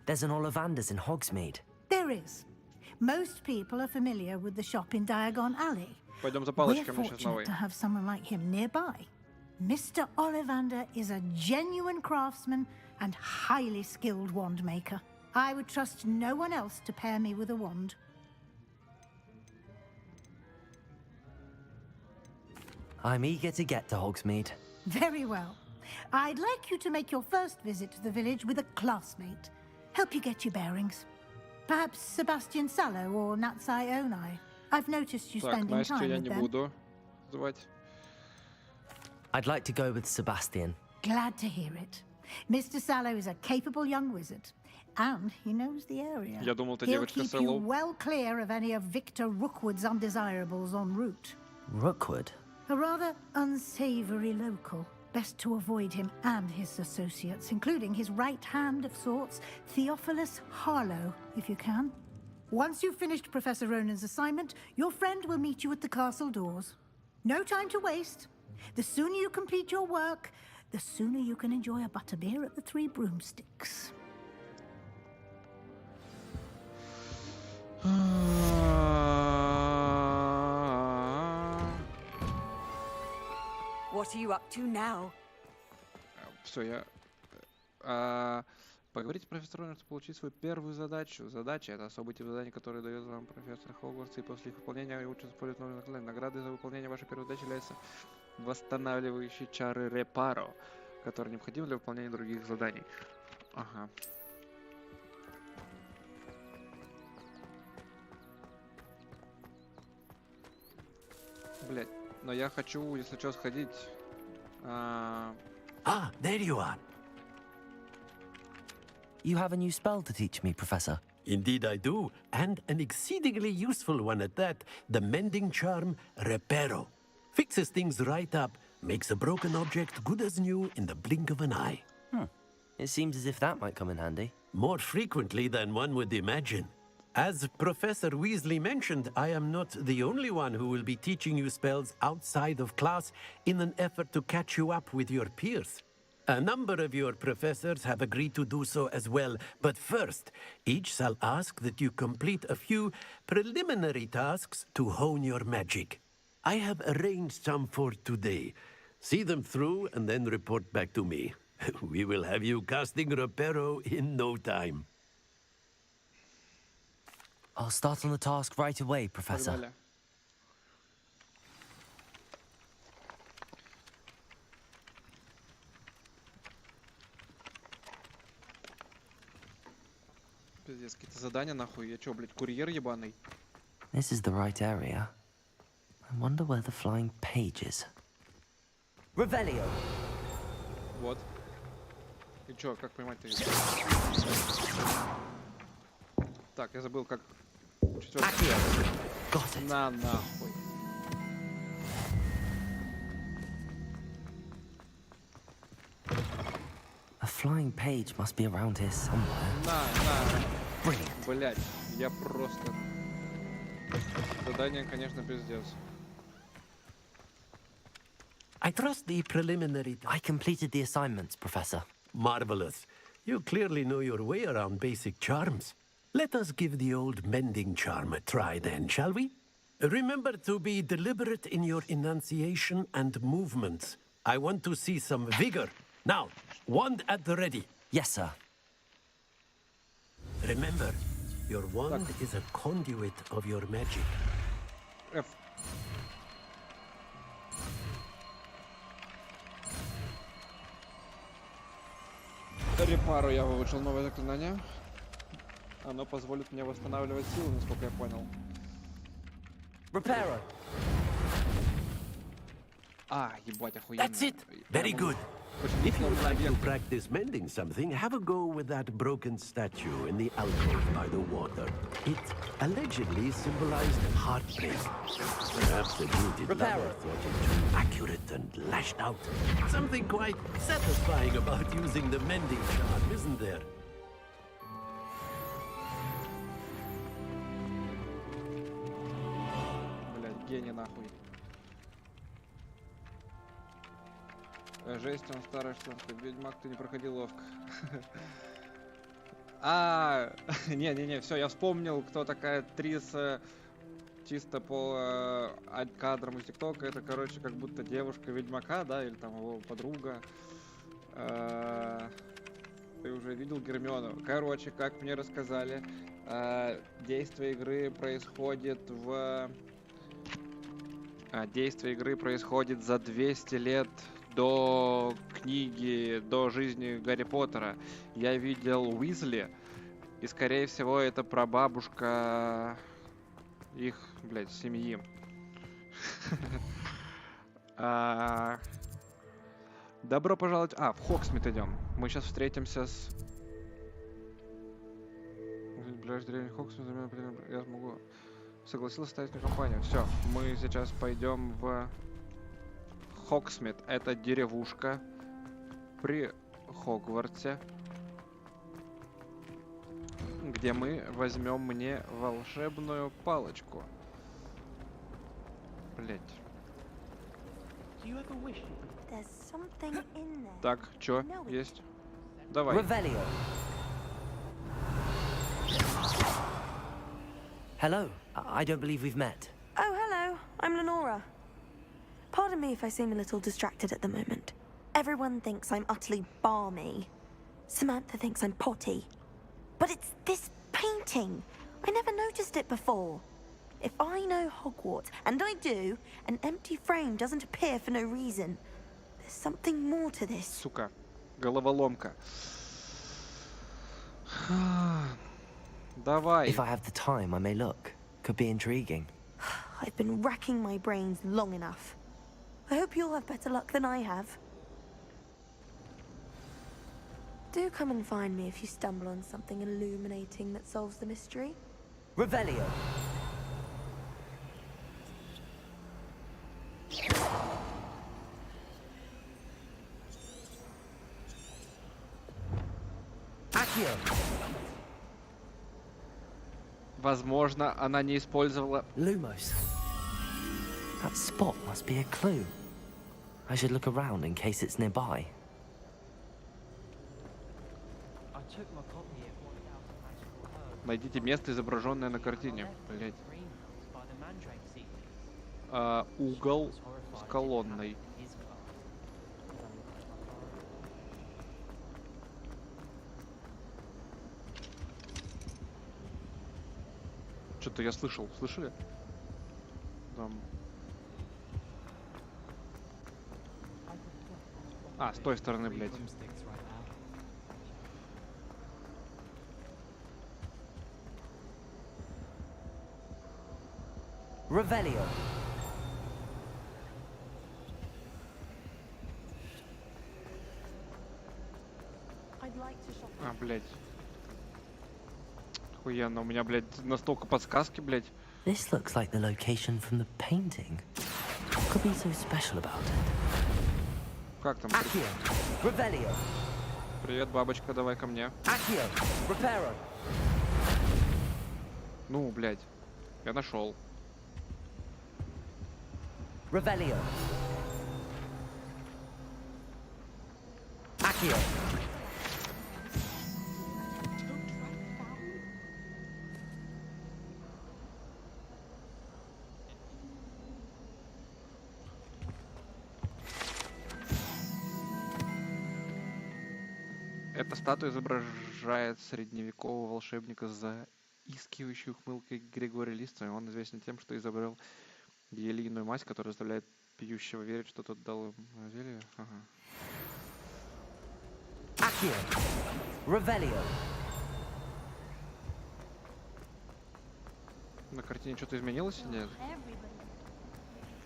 There's an Ollivander's in Hogsmeade. There is. Most people are familiar with the shop in Diagon Alley. Пойдем за We're палочками сейчас fortunate новый. to have someone like him nearby. Mr. Ollivander is a genuine craftsman and highly skilled wand maker. I would trust no one else to pair me with a wand. I'm eager to get to Hogsmeade. Very well. I'd like you to make your first visit to the village with a classmate. Help you get your bearings. Perhaps Sebastian Sallow or Natsai Onai. I've noticed you Так, spending Настю time я with не them. буду звать. I'd like to go with Sebastian. Glad to hear it. Mr. Sallow is a capable young wizard, and he knows the area. Я думал, это He'll девочка keep с you Эллоу. well clear of any of Victor Rookwood's undesirables en route. Rookwood? A rather unsavory local. Best to avoid him and his associates, including his right hand of sorts, Theophilus Harlow, if you can. Once you've finished Professor Ronan's assignment, your friend will meet you at the castle doors. No time to waste. The sooner you complete your work, the sooner you can enjoy a butterbeer at the Three Broomsticks. What are you up to now? Все, я... Поговорите с профессором, чтобы получить свою первую задачу. Задача — это особый тип заданий, который дает вам профессор Хогвартса, и после их выполнения вы учитесь использовать новые заклинания. Наградой за выполнение вашей первой задачи является восстанавливающие чары Репаро, которые необходимы для выполнения других заданий. Ага. Блять, но я хочу, если что, сходить... Ah, there you are. You have a new spell to teach me, Professor. Indeed I do, and an exceedingly useful one at that. The mending charm, Reparo. Fixes things right up, makes a broken object good as new in the blink of an eye. It seems as if that might come in handy. More frequently than one would imagine. As Professor Weasley mentioned, I am not the only one who will be teaching you spells outside of class in an effort to catch you up with your peers. A number of your professors have agreed to do so as well, but first, each shall ask that you complete a few preliminary tasks to hone your magic. I have arranged some for today. See them through and then report back to me. We will have you casting Reparo in no time. I'll start on the task right away, Professor. Погнали. Пиздец, какие-то задания нахуй. Я чё, блядь, курьер ебаный? This is the right area. I wonder where the flying page is. Revelio! Вот. И чё, как поймать-то? Так, я забыл, как... Got it. На нахуй. A flying page must be around here somewhere. На. Brilliant. Блять, я просто... Задание, конечно, пиздец. I trust the preliminary... I completed the assignments, Professor. Marvelous. You clearly know your way around basic charms. Let us give the old mending charm a try then, shall we? Remember to be deliberate in your enunciation and movements. I want to see some vigor. Now, wand at the ready. Yes, sir. Remember, your wand is a conduit of your magic. F. Репару я выучил новое заклинание. Оно позволит мне восстанавливать силу, насколько я понял. Reparo. А, ебать, охуенно. That's it. Very good. If you would like to practice mending something, have a go with that broken statue in the alcove by the water. It allegedly symbolized heartbreak. Perhaps the jilted lover thought it too accurate and lashed out. Something quite satisfying about using the mending charm, isn't there? Блядь, гений нахуй. Жесть, он старый что-то. Ведьмак, ты не проходил ловко. Не, все, я вспомнил, кто такая Триса, чисто по кадрам из ТикТока. Это, короче, как будто девушка Ведьмака, да, или там его подруга. Ты уже видел Гермиону? Короче, как мне рассказали, действие игры происходит за 200 лет до книги, до жизни Гарри Поттера. Я видел Уизли, и, скорее всего, это прабабушка их, блядь, семьи. Добро пожаловать... в Хоксмит идем. Мы сейчас встретимся с... Блядь, древний Хоксмит, я смогу... Согласился ставить на компанию. Все, мы сейчас пойдем в... Хоксмит — это деревушка при Хогвартсе, где мы возьмем мне волшебную палочку. Блять. Так, чё есть? Давай. Revelio. Hello. I don't believe we've met. Oh, hello. I'm Lenora. Pardon me if I seem a little distracted at the moment. Everyone thinks I'm utterly balmy. Samantha thinks I'm potty. But it's this painting. I never noticed it before. If I know Hogwarts, and I do, an empty frame doesn't appear for no reason. There's something more to this. Сука, головоломка. Давай. If I have the time, I may look. Could be intriguing. I've been racking my brains long enough. I hope you'll have better luck than I have. Do come and find me if you stumble on something illuminating that solves the mystery. Revelio. Accio. Возможно, она не использовала... Lumos. That spot must be a clue. I should look around in case it's nearby. I took my copy of 1000 magical herbs. Найдите место, изображенное на картине. Блять. By the mandrake seeds. Угол с колонной. His class. Что-то я слышал. Слышали? Там... А, с той стороны, блядь. Revelio. А, блядь. Охуенно, у меня, блядь, настолько подсказки, блядь. This looks like the location from the painting. What could be so special about it? Как там? Accio. Revelio. Привет, бабочка, давай ко мне. Accio. Reparo. Ну, блядь. Я нашел. Revelio. Accio. Эта статуя изображает средневекового волшебника с заискивающей ухмылкой Григория Листца. Он известен тем, что изобрел елейную мазь, которая заставляет пьющего верить, что тот дал им зелье. Ага. Accio. Revelio. На картине что-то изменилось или нет?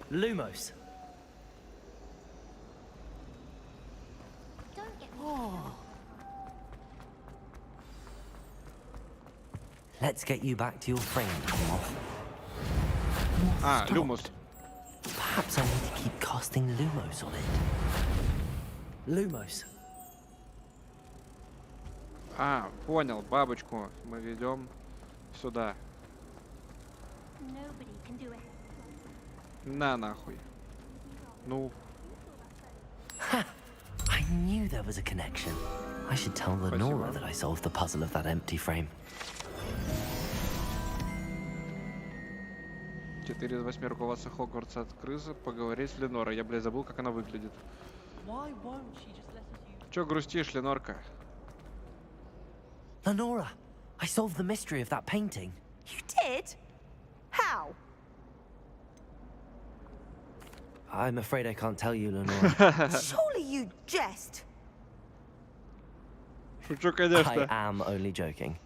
Lumos. Let's get you back to your frame, Moth. А, Люмус. Perhaps I need to keep casting Lumos on it. Lumos. А, понял, бабочку мы ведем сюда. На нахуй. Ну. Ha! I knew there was a connection. I should tell Lenora that I solved the puzzle of that empty frame. 4 из 8 руководства Хогвартса от крысы. Поговорить с Ленорой. Я, блядь, забыл, как она выглядит. Чё грустишь, Ленорка? Lenora, I solved the mystery of that painting. You did? How? I'm afraid I can't tell you, Lenora. Surely you jest. Шучу, I конечно. am only joking.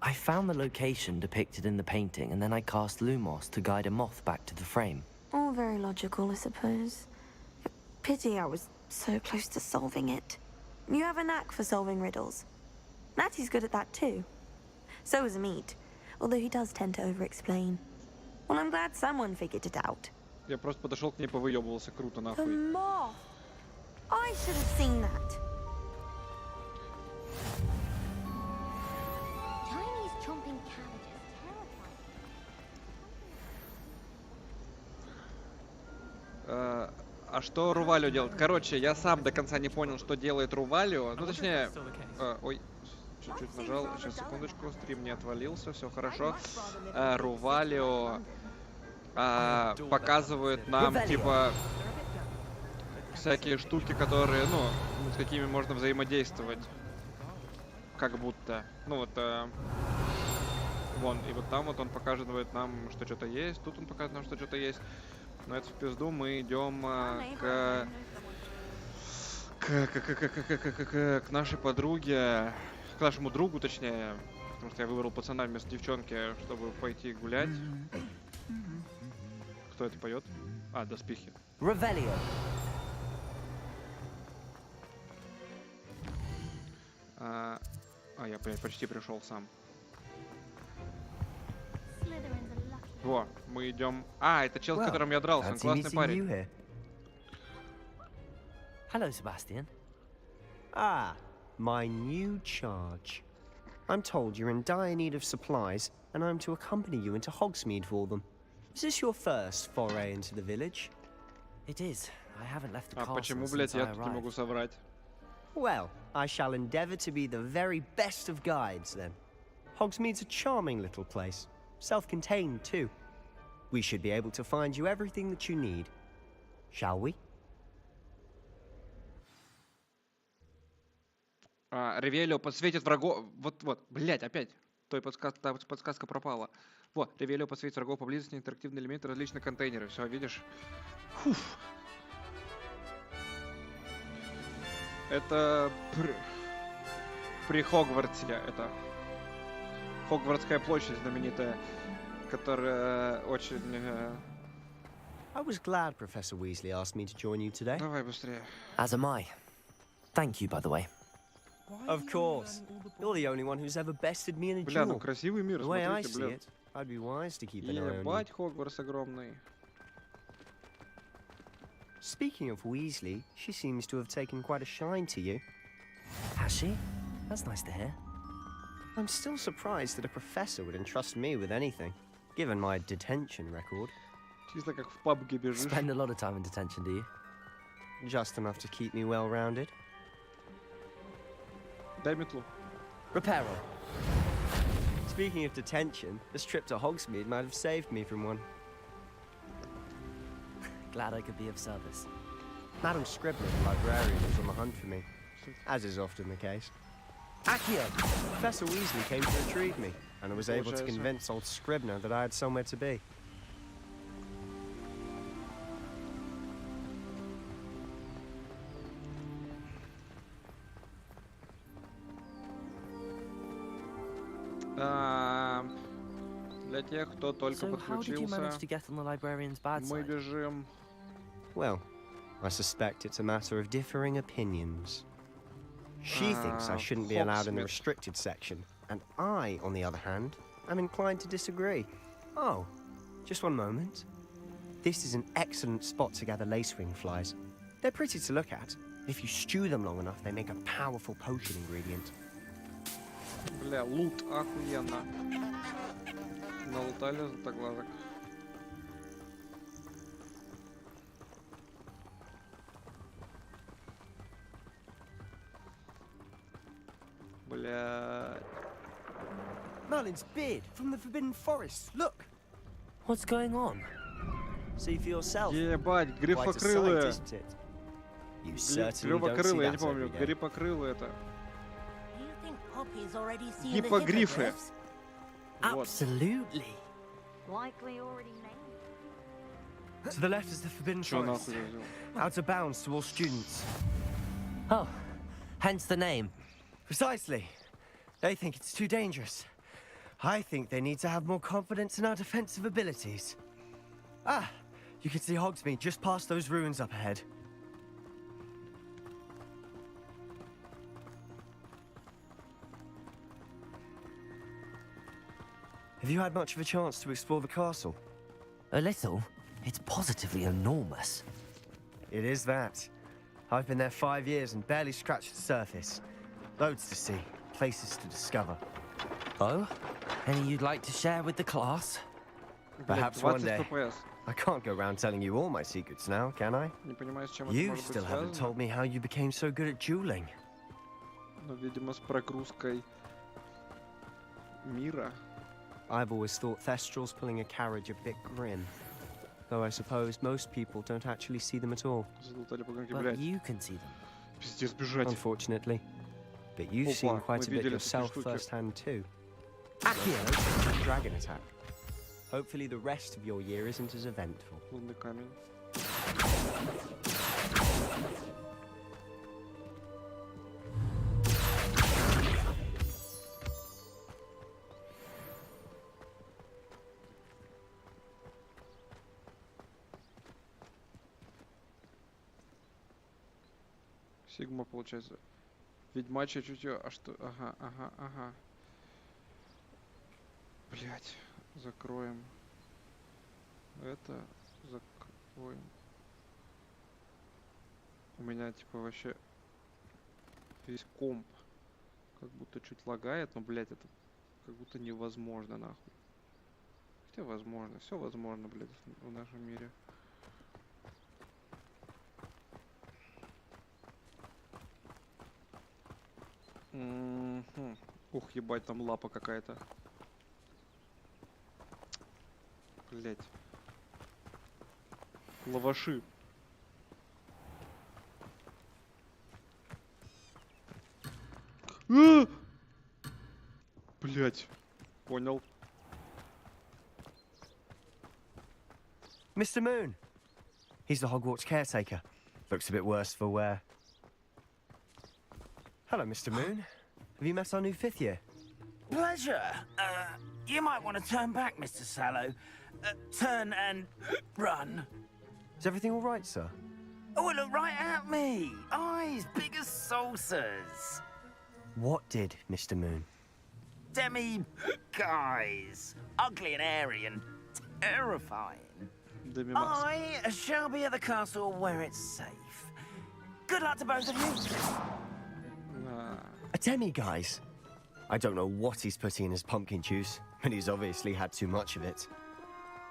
I found the location depicted in the painting, and then I cast Lumos to guide a moth back to the frame. All very logical, I suppose. Pity I was so close to solving it. You have a knack for solving riddles. Natty's good at that too. So is Amit, although he does tend to over-explain. Well, I'm glad someone figured it out. Я просто подошел к ней, повыебывался. Круто, The нахуй. moth! I should have seen that. Chinese chomping cabbages, terrifying. А что Рувалио делает? Короче, я сам до конца не понял, что делает Рувалио. Ну, точнее... ой, чуть-чуть нажал. Сейчас, секундочку. Стрим не отвалился, все хорошо. Рувалио показывает нам, типа, всякие штуки, которые, ну, с какими можно взаимодействовать. Как будто. Ну, вот... вон, и вот там вот он показывает нам, что что-то есть. Тут он показывает нам, что что-то есть. Но это в пизду, мы идем к нашей подруге, к нашему другу, точнее, потому что я выбрал пацана вместо девчонки, чтобы пойти гулять. Кто это поет? А, доспехи. Revelio. Я, блядь, почти пришел сам. Slytherin's a lucky. Во, мы идем. А, это чел, с которым я дрался, он fancy классный meeting парень. you here. Hello, Sebastian. Ah, my new charge. I'm told you're in dire need of supplies, and I'm to accompany you into Hogsmeade for them. Is this your first foray into the village? It is. I haven't left the А castle почему, since блядь, I я тут не arrived. могу соврать? Well, I shall endeavour to be the very best of guides, then. Hogsmeade's a charming little place. Self-contained, too. We should be able to find you everything that you need. Shall we? Ревелио подсветит врагов... Вот, блядь, опять. Та подсказка пропала. Вот, Ревелио подсветит врагов поблизости, интерактивные элементы, различные контейнеры. Все, видишь? Фуф. Это при Хогвартсе. Это Хогвартская площадь знаменитая, которая очень... I was glad Professor Weasley asked me to join you today. Давай быстрее. As am I. Thank you, by the way. Of course. You're the only one who's ever bested me in a Бля, ну duel. красивый мир, The way I смотрите, see блядь. it, I'd be wise to keep an eye on you. Ебать, Хогвартс огромный. Speaking of Weasley, she seems to have taken quite a shine to you. Has she? That's nice to hear. I'm still surprised that a professor would entrust me with anything, given my detention record. Чисто как в пабге бежишь. Spend a lot of time in detention, do you? Just enough to keep me well-rounded. Дай метлу. Reparo. Speaking of detention, this trip to Hogsmeade might have saved me from one. Glad I could be of service. Madam Scribner, the librarian, was on the hunt for me, as is often the case. Accio! Professor Weasley came to retrieve me, and I was able to convince old Scribner that I had somewhere to be. Для тех, кто только So how did you manage подключился, to get on the librarian's bad мы side? бежим. Well, I suspect it's a matter of differing opinions. She thinks I shouldn't be allowed in the Hogsmeade. restricted section, and I, on the other hand, am inclined to disagree. Oh, just one moment. This is an excellent spot to gather lacewing flies. They're pretty to look at. If you stew them long enough, they make a powerful potion ingredient. Бля, лут охуенно. Налутали златоглазок. Блядь. Merlin's beard from the Forbidden Forest. Look! What's going on? See for yourself. Ебать, Quite a sight, грифокрылые. isn't it? You certainly don't see Грифокрылые, я не that помню. every day. Гриппокрылые это. You think Poppy's already seen the Гиппогрифы. hippogriffs? Вот. Absolutely. Likely already named. To the left is the Forbidden Чё Forest. нахуй я взял? Out of bounds to all students. Oh, hence the name. Precisely. They think it's too dangerous. I think they need to have more confidence in our defensive abilities. Ah, you can see Hogsmeade just past those ruins up ahead. Have you had much of a chance to explore the castle? A little. It's positively enormous. It is that. I've been there 5 years and barely scratched the surface. Loads to see, places to discover. Oh? Any you'd like to share with the class? Perhaps Блядь, one 20 day. FPS. I can't go around telling you all my secrets now, can I? Не понимаю, с чем это You может быть still haven't связано. told me how you became so good at dueling. Но, видимо, с прогрузкой мира. I've always thought Thestrals pulling a carriage a bit grim. Though I suppose most people don't actually see them at all. Залутали погонки, But блядь. you can see them. Пиздец, бежать. Unfortunately. But you've Опа, seen quite мы a bit видели такие yourself штуки. firsthand too. Accio, dragon attack. Hopefully the rest of your year isn't as eventful. Лунный камень. Сигма, получается. Ведьмачье чутье. А что? Ага. Блять. Закроем. Это закроем. У меня типа вообще весь комп как будто чуть лагает, но, блядь, это как будто невозможно, нахуй. Хотя возможно, все возможно, блядь, в нашем мире. Ух, ебать, там лапа какая-то. Блять. Лаваши. Блять. Понял. Mr. Moon. He's the Hogwarts caretaker. Looks a bit worse for wear. Hello, Mr. Moon. Have you met our new 5th year? Pleasure. You might want to turn back, Mr. Sallow. Turn and run. Is everything all right, sir? Oh, look right at me. Eyes big as saucers. What did, Mr. Moon? Guys. Ugly and airy and terrifying. I shall be at the castle where it's safe. Good luck to both of you. A demi-guise? I don't know what he's putting in his pumpkin juice, but he's obviously had too much of it.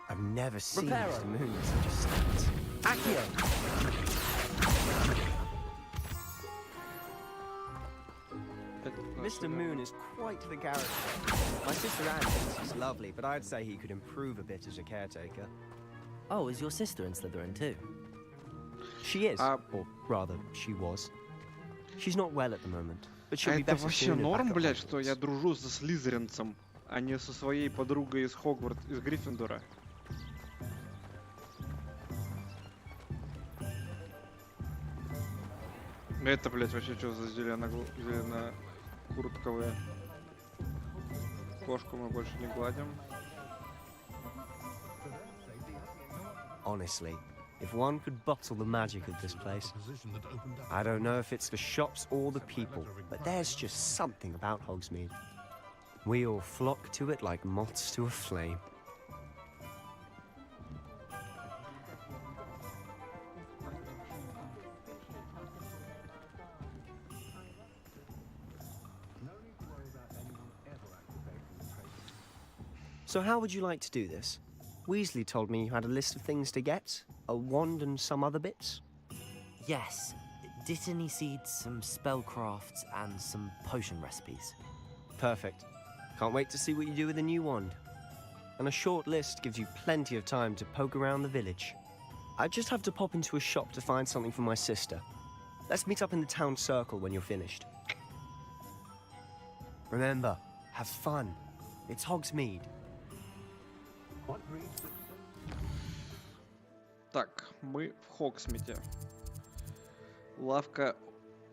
I've never seen Mr. Moon with such a stat. Accio. Mr. Moon is quite the character. My sister Anne thinks he's lovely, but I'd say he could improve a bit as a caretaker. Oh, is your sister in Slytherin too? She is, or rather, she was. She's not well at the moment, but she'll be better soon. Это вообще норм, блядь, что я дружу со слизеринцем, а не со своей подругой из Хогвартс, из Гриффиндора. Это, блядь, вообще что за зелено-куртковые? Кошку мы больше не гладим. Honestly, if one could bottle the magic of this place, I don't know if it's the shops or the people, but there's just something about Hogsmeade. We all flock to it like moths to a flame. So how would you like to do this? Weasley told me you had a list of things to get, a wand and some other bits. Yes. Dittany seeds, some spellcrafts, and some potion recipes. Perfect. Can't wait to see what you do with the new wand. And a short list gives you plenty of time to poke around the village. I just have to pop into a shop to find something for my sister. Let's meet up in the town circle when you're finished. Remember, have fun. It's Hogsmeade. Так, мы в Хогсмите. Лавка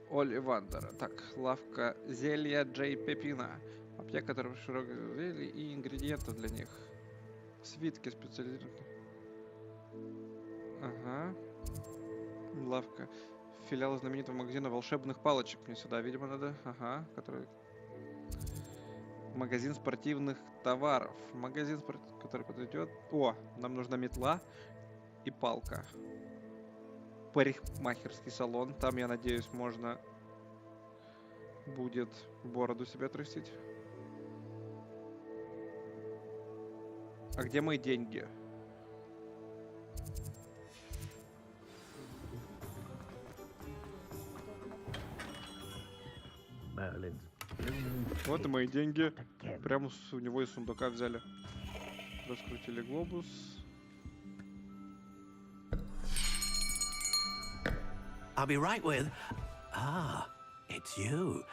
Оливандера. Так, лавка зелья Джей Пепина. Аптека, которая широкие зелья и ингредиенты для них. Свитки специализированные. Ага. Лавка. Филиал знаменитого магазина волшебных палочек. Мне сюда, видимо, надо. Ага, который... Магазин спортивных товаров. Магазин, который подойдет. О, нам нужна метла и палка. Парикмахерский салон. Там, я надеюсь, можно будет бороду себе отрастить. А где мои деньги? Вот и мои деньги. Прямо у него из сундука взяли. Раскрутили глобус. I'll be right with... Ah, it's you.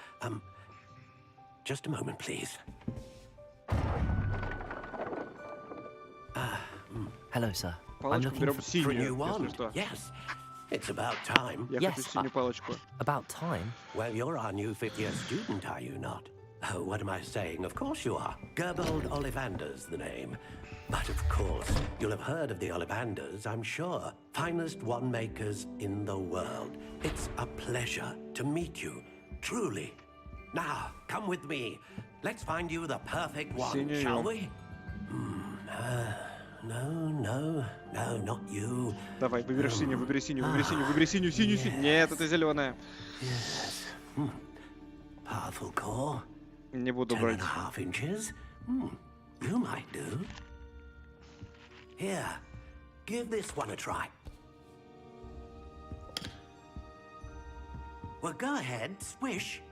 Just a moment, please. Hello, sir. I'm looking for a new one. Yes. It's about time. Yes, about time? Well, you're our new 5th year student, are you not? Oh, what am I saying? Of course you are. Gerbold Ollivander's the name. But of course, you'll have heard of the Ollivanders, I'm sure. Finest wand makers in the world. It's a pleasure to meet you, truly. Now, come with me. Let's find you the perfect one, shall we? No, not you. Давай, выбери синюю, выбери синюю, выбери синюю, выбери синюю, синюю, синюю. Нет, это зеленая. Powerful core. Не буду 10.5 inches. You might do. Here, give this one a try. Well, go ahead, swish.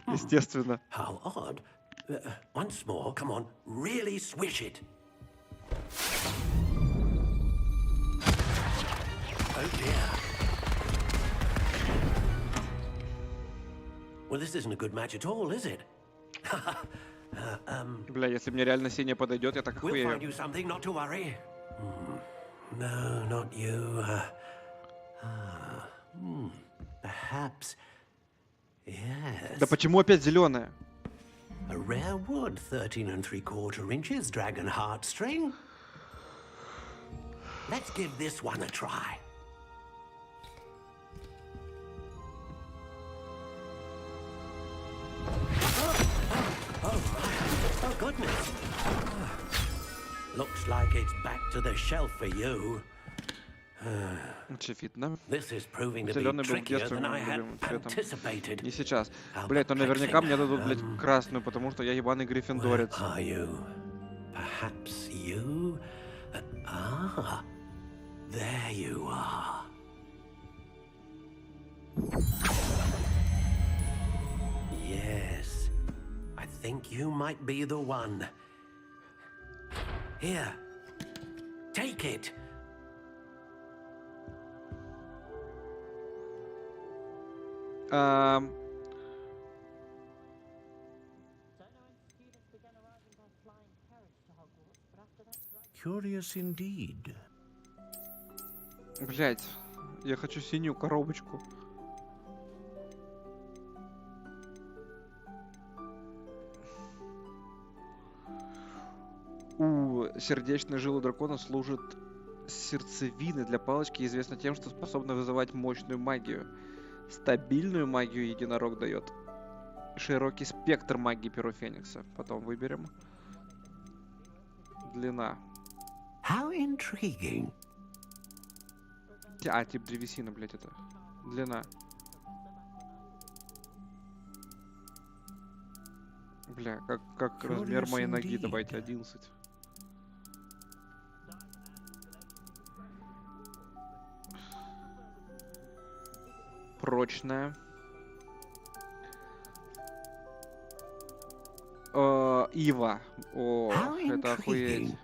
Естественно. How odd. Once more, come on, really swish it. Oh dear. Well, this isn't a good match at all, is it? Бля, если мне реально синяя подойдет, я так We'll охуею. find you something, not to worry. No, not you. Perhaps. Yes. Да почему опять зеленая? A rare wood, 13 3/4 inches, dragon heartstring. Let's give this one a try. Oh, goodness. Looks like it's back to the shelf for you. Очевидно. This is proving to be Зеленый был в trickier детстве than I моим had любимым цветом. anticipated. Не сейчас. Блять, но наверняка мне дадут, блять, красную, потому что я ебаный гриффиндорец. Are you? Perhaps you? There you are. Yes, I think you might be the one. Here, take it. Curious indeed. Блять, я хочу синюю коробочку. У сердечной жилы дракона служит сердцевины для палочки, известна тем, что способна вызывать мощную магию. Стабильную магию единорог дает. Широкий спектр магии перо Феникса. Потом выберем. Длина. How intriguing. Тип древесина, блять, это. Длина. Бля, как размер моей ноги, давайте 11. Прочная. Ива. О, это охуеть.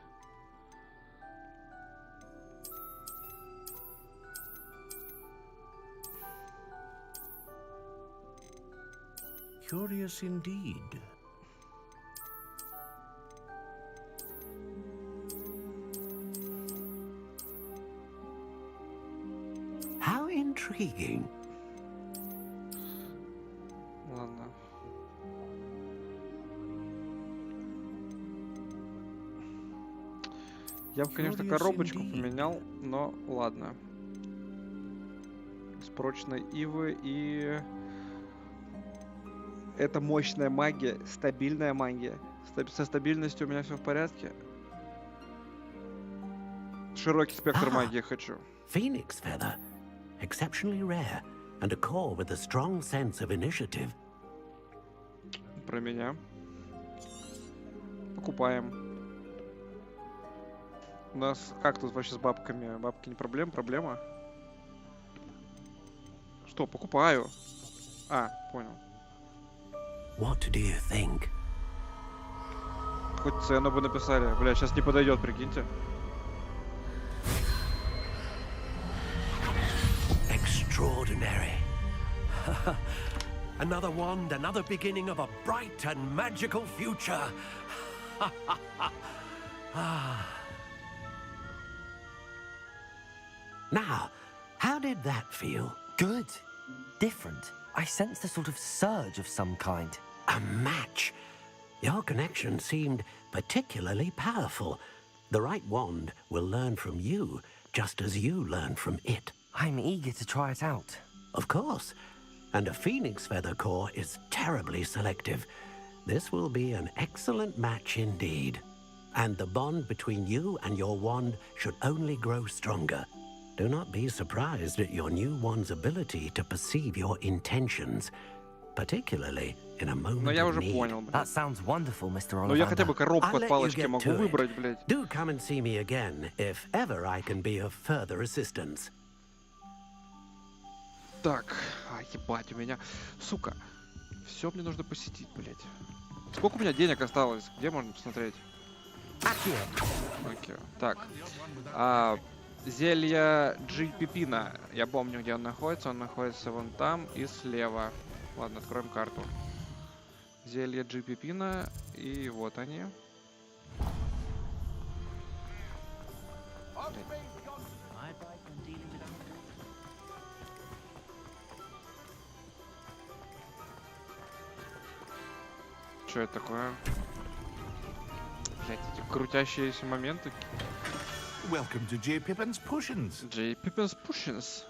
Curious indeed. How intriguing. Ладно. Я бы, конечно, коробочку поменял, но ладно. С прочной ивы и... Это мощная магия, стабильная магия. Со стабильностью у меня все в порядке. Широкий спектр магии хочу. Phoenix feather. Exceptionally rare. And a core with a strong sense of initiative. Про меня. Покупаем. У нас как тут вообще с бабками? Бабки не проблема? Что, покупаю? Понял. What do you think? Хоть цену бы написали. Бля, сейчас не подойдет, прикиньте. Extraordinary. Another wand, another beginning of a bright and magical future. Now, how did that feel? Good. Different. I sensed a sort of surge of some kind. A match. Your connection seemed particularly powerful. The right wand will learn from you, just as you learn from it. I'm eager to try it out. Of course. And a phoenix feather core is terribly selective. This will be an excellent match indeed. And the bond between you and your wand should only grow stronger. Do not be surprised at your new one's ability to perceive your intentions, particularly in a moment Но я of уже need. понял, блядь. That sounds wonderful, Mr. Ну я хотя бы Ollivander. коробку I'll от let you палочки get могу to it. выбрать, блядь. Do come and see me again if ever I can be of further assistance. Так, ебать, у меня... Сука, все мне нужно посетить, блядь. Сколько у меня денег осталось? Где можно посмотреть? Окей. Так. Зелье G Пипина. Я помню, где он находится. Он находится вон там и слева. Ладно, откроем карту. Зелье G Пипина. И вот они. Что это такое? Блять, эти крутящиеся моменты. Welcome to J. Pippin's Potions. J. Pippin's Potions.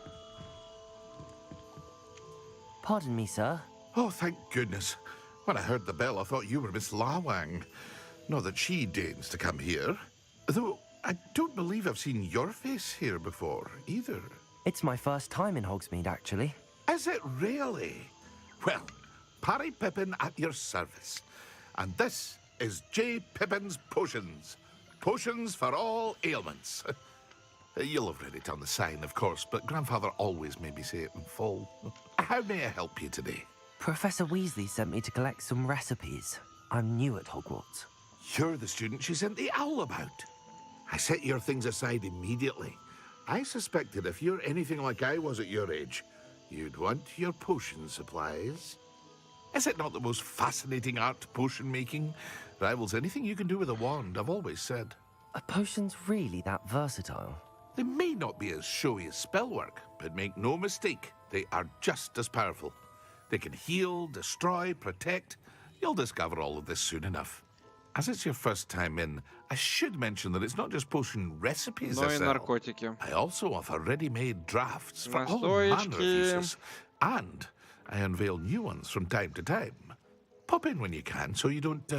Pardon me, sir. Oh, thank goodness. When I heard the bell, I thought you were Miss Lawang. Not that she deigns to come here. Though, I don't believe I've seen your face here before, either. It's my first time in Hogsmeade, actually. Is it really? Well, Parry Pippin at your service. And this is J. Pippin's Potions. Potions for all ailments. You'll have read it on the sign, of course, but Grandfather always made me say it in full. How may I help you today? Professor Weasley sent me to collect some recipes. I'm new at Hogwarts. You're the student she sent the owl about. I set your things aside immediately. I suspected if you're anything like I was at your age, you'd want your potion supplies. Is it not the most fascinating art, potion making? Rivals anything you can do with a wand, I've always said. Are potions really that versatile? They may not be as showy as spellwork, but make no mistake, they are just as powerful. They can heal, destroy, protect. You'll discover all of this soon enough. As it's your first time in, I should mention that it's not just potion recipes I Но и sell. наркотики. I also offer ready-made drafts for all manner of uses. And I unveil new ones from time to time. Pop in when you can so you don't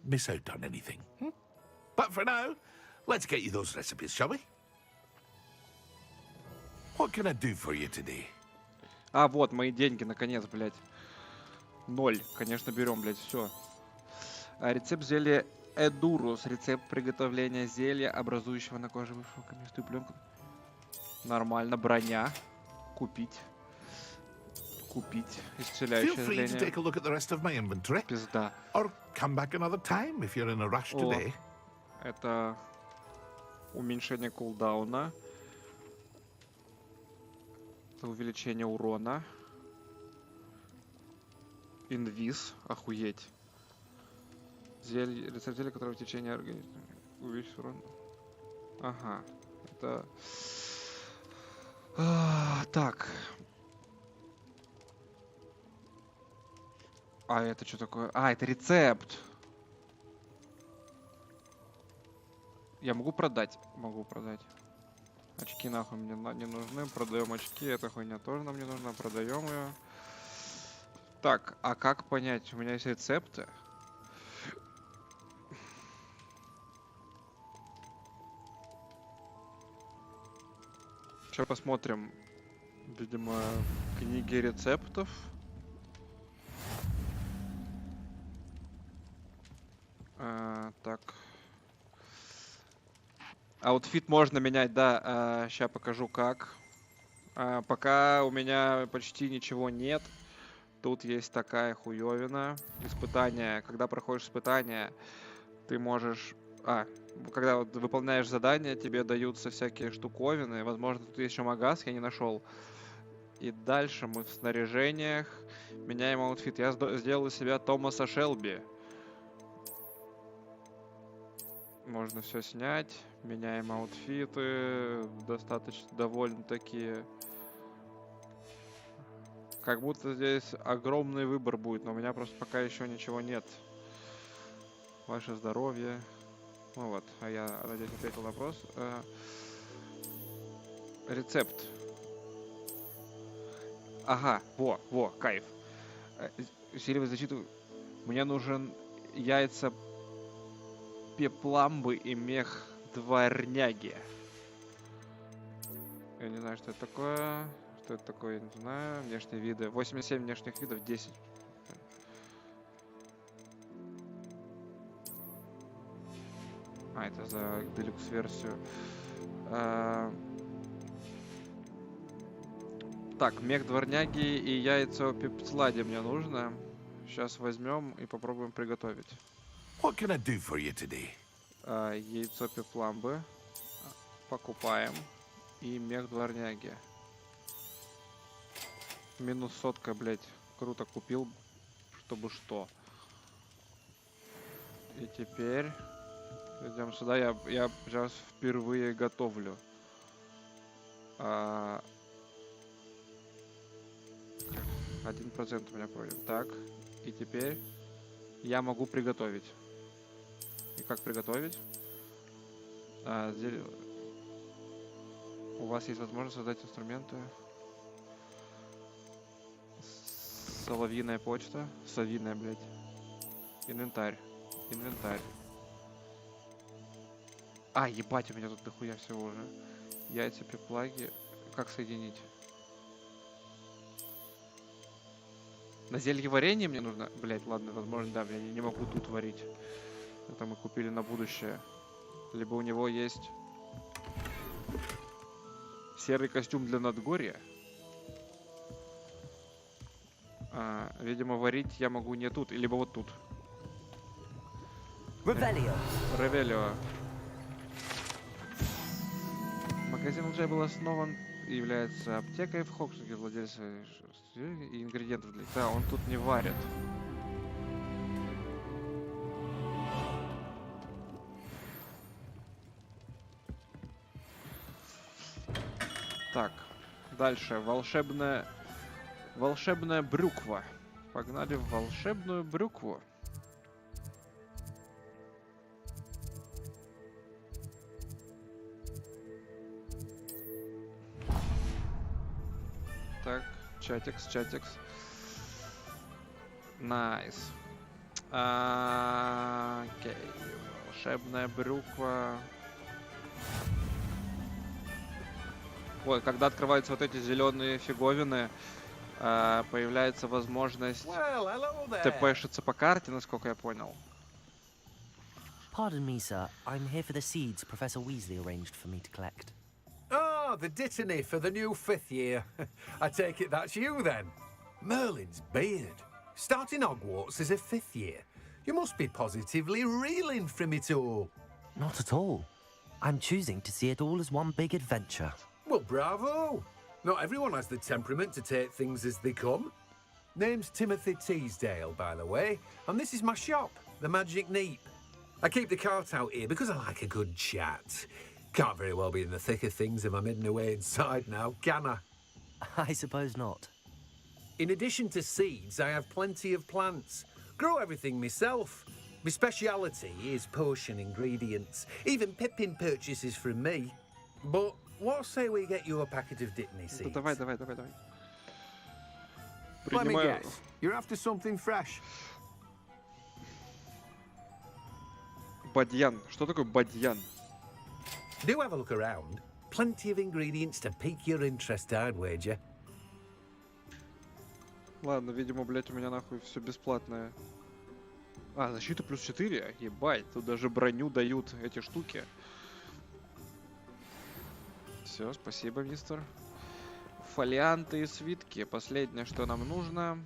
miss out on anything. But for now, let's get you those recipes, shall we? What can I do for you today? А, вот, мои деньги, наконец, блядь. 0. Конечно, берем, блядь, все. Рецепт зелья Эдурус. Рецепт приготовления зелья, образующего на коже высшую каменистую пленку. Нормально. Броня. Купить. Купить. Исцеляющее Feel free to зрение. take a look at the rest of my inventory. Пизда. Or come back another time if you're in a rush today. Это уменьшение кулдауна. Это увеличение урона. Инвиз. Охуеть. Зелье, рецепт зелья, которое в течение организма увеличит урон. Ага. Это... так. А это что такое? А, это рецепт. Я могу продать? Могу продать. Очки нахуй мне не нужны. Продаем очки. Эта хуйня тоже нам не нужна. Продаем ее. Так, а как понять? У меня есть рецепты. Сейчас посмотрим. Видимо, книги рецептов. Так. Аутфит можно менять, да. Сейчас покажу как. Пока у меня почти ничего нет. Тут есть такая хуёвина. Испытание. Когда проходишь испытание, ты можешь... когда вот выполняешь задание, тебе даются всякие штуковины. Возможно, тут есть еще магаз, я не нашел. И дальше мы в снаряжениях меняем аутфит. Я сделал из себя Томаса Шелби. Можно все снять. Меняем аутфиты. Достаточно довольно такие. Как будто здесь огромный выбор будет, но у меня просто пока еще ничего нет. Ваше здоровье. Ну вот, а я, надеюсь, ответил на вопрос. Рецепт. Ага, во, кайф. Усиливать защиту. Мне нужен яйца пепламбы и мех дворняги. Я не знаю, что это такое. Что это такое, я не знаю. Внешние виды. 87 внешних видов, 10. А, это за делюкс-версию. Так, мех дворняги и яйцо пепслади мне нужно. Сейчас возьмем и попробуем приготовить. What can I do for you today? Яйцо пепламбы покупаем. И мех дворняги. Минус сотка, блять. Круто купил, чтобы что. И теперь идем сюда. Я сейчас впервые готовлю. 1% у меня пройдет. Так. И теперь я могу приготовить. И как приготовить? У вас есть возможность создать инструменты. Соловьиная почта. Совиная, блядь. Инвентарь. Инвентарь. А, ебать, у меня тут дохуя всего уже. Яйца, пеплаги. Как соединить? На зелье варенье мне нужно... Блять, ладно, возможно, да, я не могу тут варить. Это мы купили на будущее. Либо у него есть... серый костюм для надгорья. Видимо, варить я могу не тут, либо вот тут. Ревелио. Магазин уже был основан и является аптекой в Хоксуге, владельца и ингредиентов для... Да, он тут не варит. Так, дальше. Волшебная брюква. Погнали в волшебную брюкву. Так, чатикс. Найс. Окей. Волшебная брюква. Вот, когда открываются вот эти зеленые фиговины, появляется возможность тпшиться по карте, насколько я понял. Pardon me, sir. I'm here for the seeds Professor Weasley arranged for me to collect. Oh, the dittany for the new 5th year. I take it that's you then. Merlin's beard. Starting Hogwarts as a 5th year. You must be positively reeling from it all. Not at all. I'm choosing to see it all as one big adventure. Well, bravo. Not everyone has the temperament to take things as they come. Name's Timothy Teasdale, by the way, and this is my shop, the Magic Neep. I keep the cart out here because I like a good chat. Can't very well be in the thick of things if I'm hidden away inside now, can I? I suppose not. In addition to seeds, I have plenty of plants. Grow everything myself. My speciality is potion ingredients. Even Pippin purchases from me. But what say we get you a packet of Dittany seeds? Давай. Let me guess. You're after something fresh. Бадьян. Что такое бадьян? Do have a look around. Plenty of ingredients to pique your interest, I'd wager. Ладно, видимо, блять, у меня нахуй все бесплатное. Защита плюс 4? Ебать, тут даже броню дают эти штуки. Все, спасибо, мистер. Фолианты и свитки. Последнее, что нам нужно.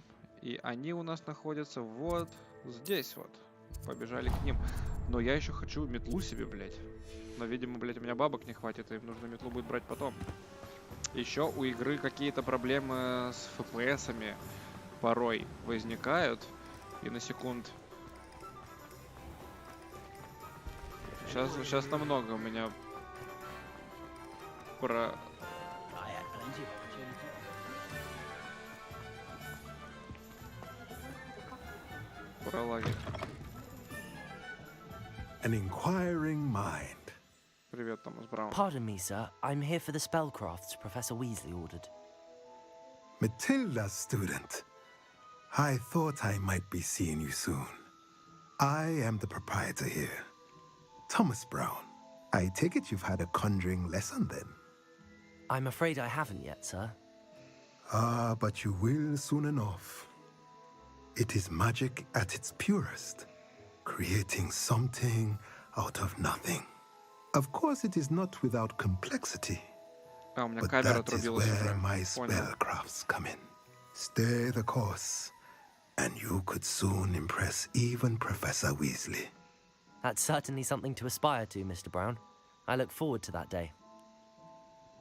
И они у нас находятся вот здесь вот. Побежали к ним. Но я еще хочу метлу себе, блять. Но, видимо, блять, у меня бабок не хватит, и нужно метлу будет брать потом. Еще у игры какие-то проблемы с FPS-ами порой возникают. И на секунд. Сейчас намного у меня пролаги. An inquiring mind. Привет, Томас Браун. Pardon me, sir. I'm here for the spellcrafts Professor Weasley ordered. Matilda's student. I thought I might be seeing you soon. I am the proprietor here, Thomas Brown. I take it you've had a conjuring lesson then? I'm afraid I haven't yet, sir. Ah, but you will soon enough. It is magic at its purest, creating something out of nothing. Of course, it is not without complexity. But that is where my spellcrafts come in. Stay the course, and you could soon impress even Professor Weasley. That's certainly something to aspire to, Mr. Brown. I look forward to that day.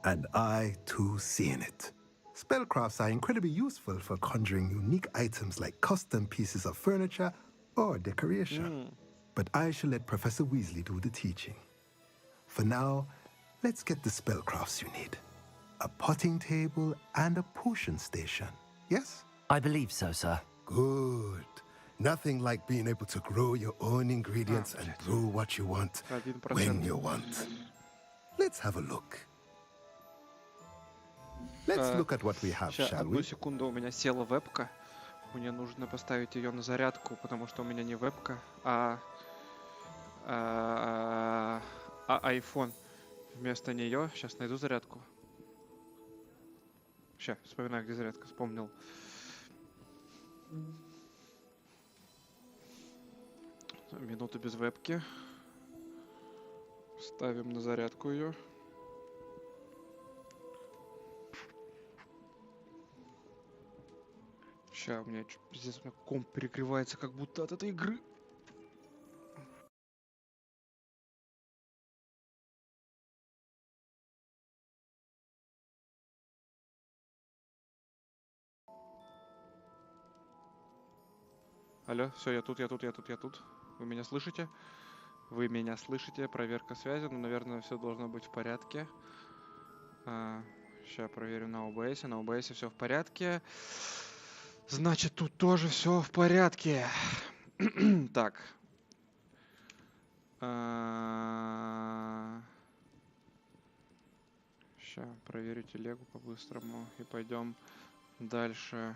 And I, too, see in it. Spellcrafts are incredibly useful for conjuring unique items like custom pieces of furniture or decoration. But I shall let Professor Weasley do the teaching. For now, let's get the spellcrafts you need. A potting table and a potion station, yes? I believe so, sir. Good. Nothing like being able to grow your own ingredients and brew what you want, when you want. Let's have a look. Let's look at what we have, shall Одну we? секунду, у меня села вебка. Мне нужно поставить ее на зарядку, потому что у меня не вебка, а iPhone. Вместо нее сейчас найду зарядку. Сейчас, вспоминаю, где зарядка, вспомнил. Минуту без вебки. Ставим на зарядку ее. Сейчас у меня пиздец, у меня комп перегревается, как будто от этой игры. Алло, все, я тут. Вы меня слышите? Вы меня слышите? Проверка связи. Ну, наверное, все должно быть в порядке. Сейчас проверю на OBS. На OBS все в порядке. Значит, тут тоже все в порядке. Так. Сейчас проверю телегу по-быстрому и пойдем дальше.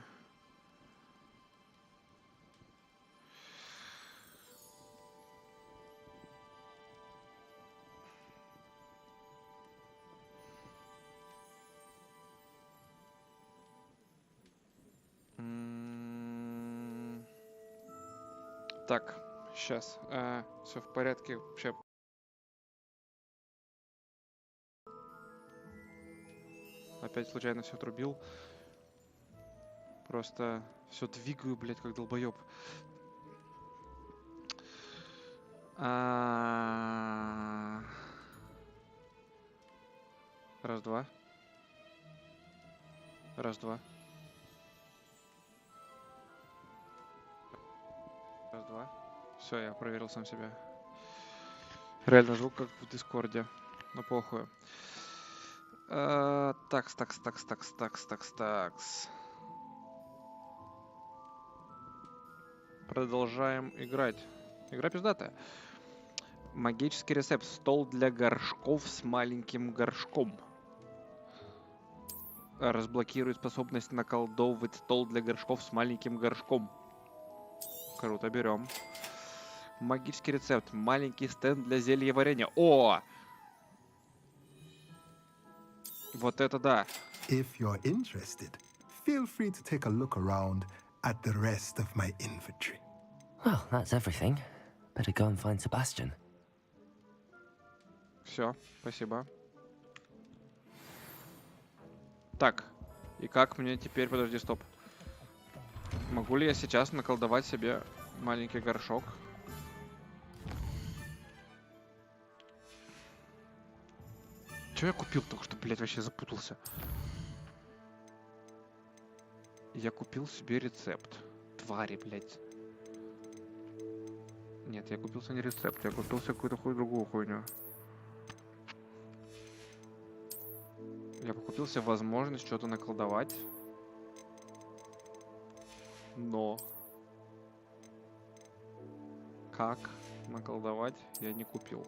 Так, сейчас. Все в порядке. Вообще. Опять случайно все отрубил. Просто все двигаю, блядь, как долбоеб. Раз-два. Раз-два. Раз-два. Все, я проверил сам себя. Реально звук как в Дискорде. Но похуй. Такс. Продолжаем играть. Игра пиздатая. Магический рецепт. Стол для горшков с маленьким горшком. Разблокирует способность наколдовывать стол для горшков с маленьким горшком. Круто, берем. Магический рецепт. Маленький стенд для зелья варенья. О! Вот это да. If you're interested, feel free to take a look around at the rest of my inventory. Well, that's everything. Better go and find Sebastian. Все, спасибо. Так, и как мне теперь... Подожди, стоп. Могу ли я сейчас наколдовать себе маленький горшок? Че я купил только что, блядь, вообще запутался. Я купил себе рецепт. Твари, блядь. Нет, я купился не рецепт, я купился какую-то другую хуйню. Я покупился возможность что-то наколдовать. Но... Как наколдовать, я не купил.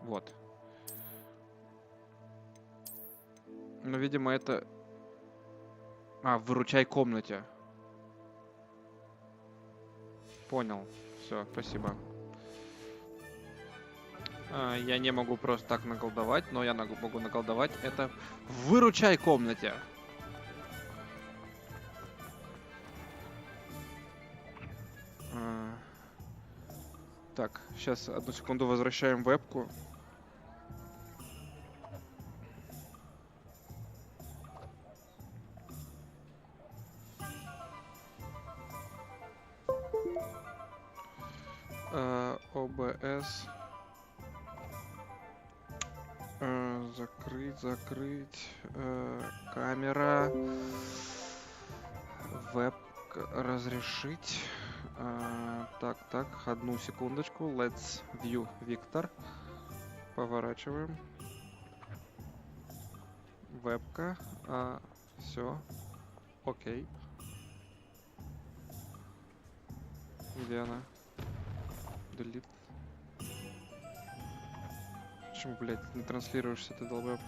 Вот. Ну, видимо, это... в выручай комнате. Понял. Все, спасибо. Я не могу просто так наколдовать, но я могу наколдовать это в выручай комнате. Так, сейчас одну секунду возвращаем вебку. ОБС. Закрыть. Камера. Веб разрешить. Так, одну секундочку. Let's view Виктор. Поворачиваем. Вебка. Все. Окей. Где она? Delete. Почему, блядь, не транслируешься, ты долбоеб?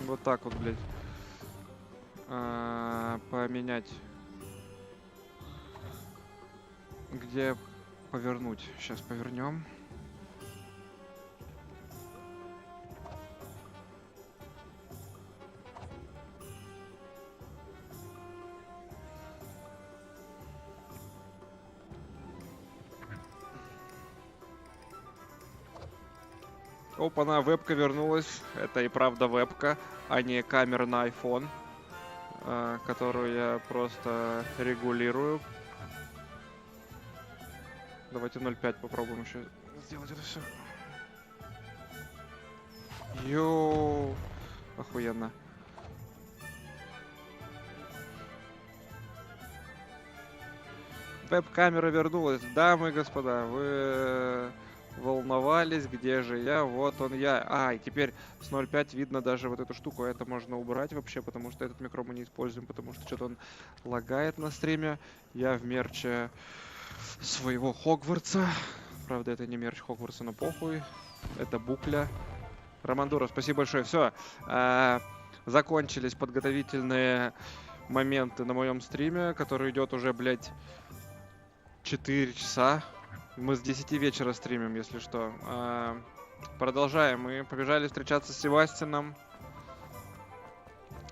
Вот так вот, блядь. Поменять. Где повернуть? Сейчас повернем. Опа-на, вебка вернулась. Это и правда вебка, а не камера на iPhone, которую я просто регулирую. Давайте 0.5 попробуем еще сделать это все. Йоу, охуенно. Веб-камера вернулась. Дамы и господа, вы волновались, где же я? Вот он я. И теперь с 0.5 видно даже вот эту штуку. Это можно убрать вообще, потому что этот микро мы не используем, потому что что-то он лагает на стриме. Я в мерче своего Хогвартса. Правда, это не мерч Хогвартса, но похуй. Это букля. Романдура, спасибо большое. Все. Закончились подготовительные моменты на моем стриме, который идет уже, блядь, 4 часа. Мы с 10 вечера стримим, если что. Продолжаем. Мы побежали встречаться с Себастьяном.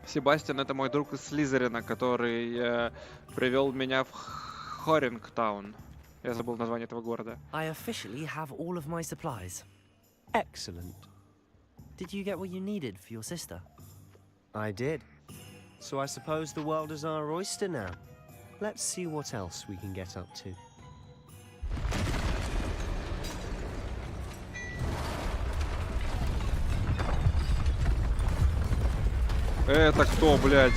Себастьян — это мой друг из Слизерина, который привел меня в Хорингтаун. Я забыл название этого города. I officially have all of my supplies. Excellent. Did you get what you needed for your sister? I did. So I suppose the world is our oyster now. Let's see what else we can get up to. Это кто, блядь?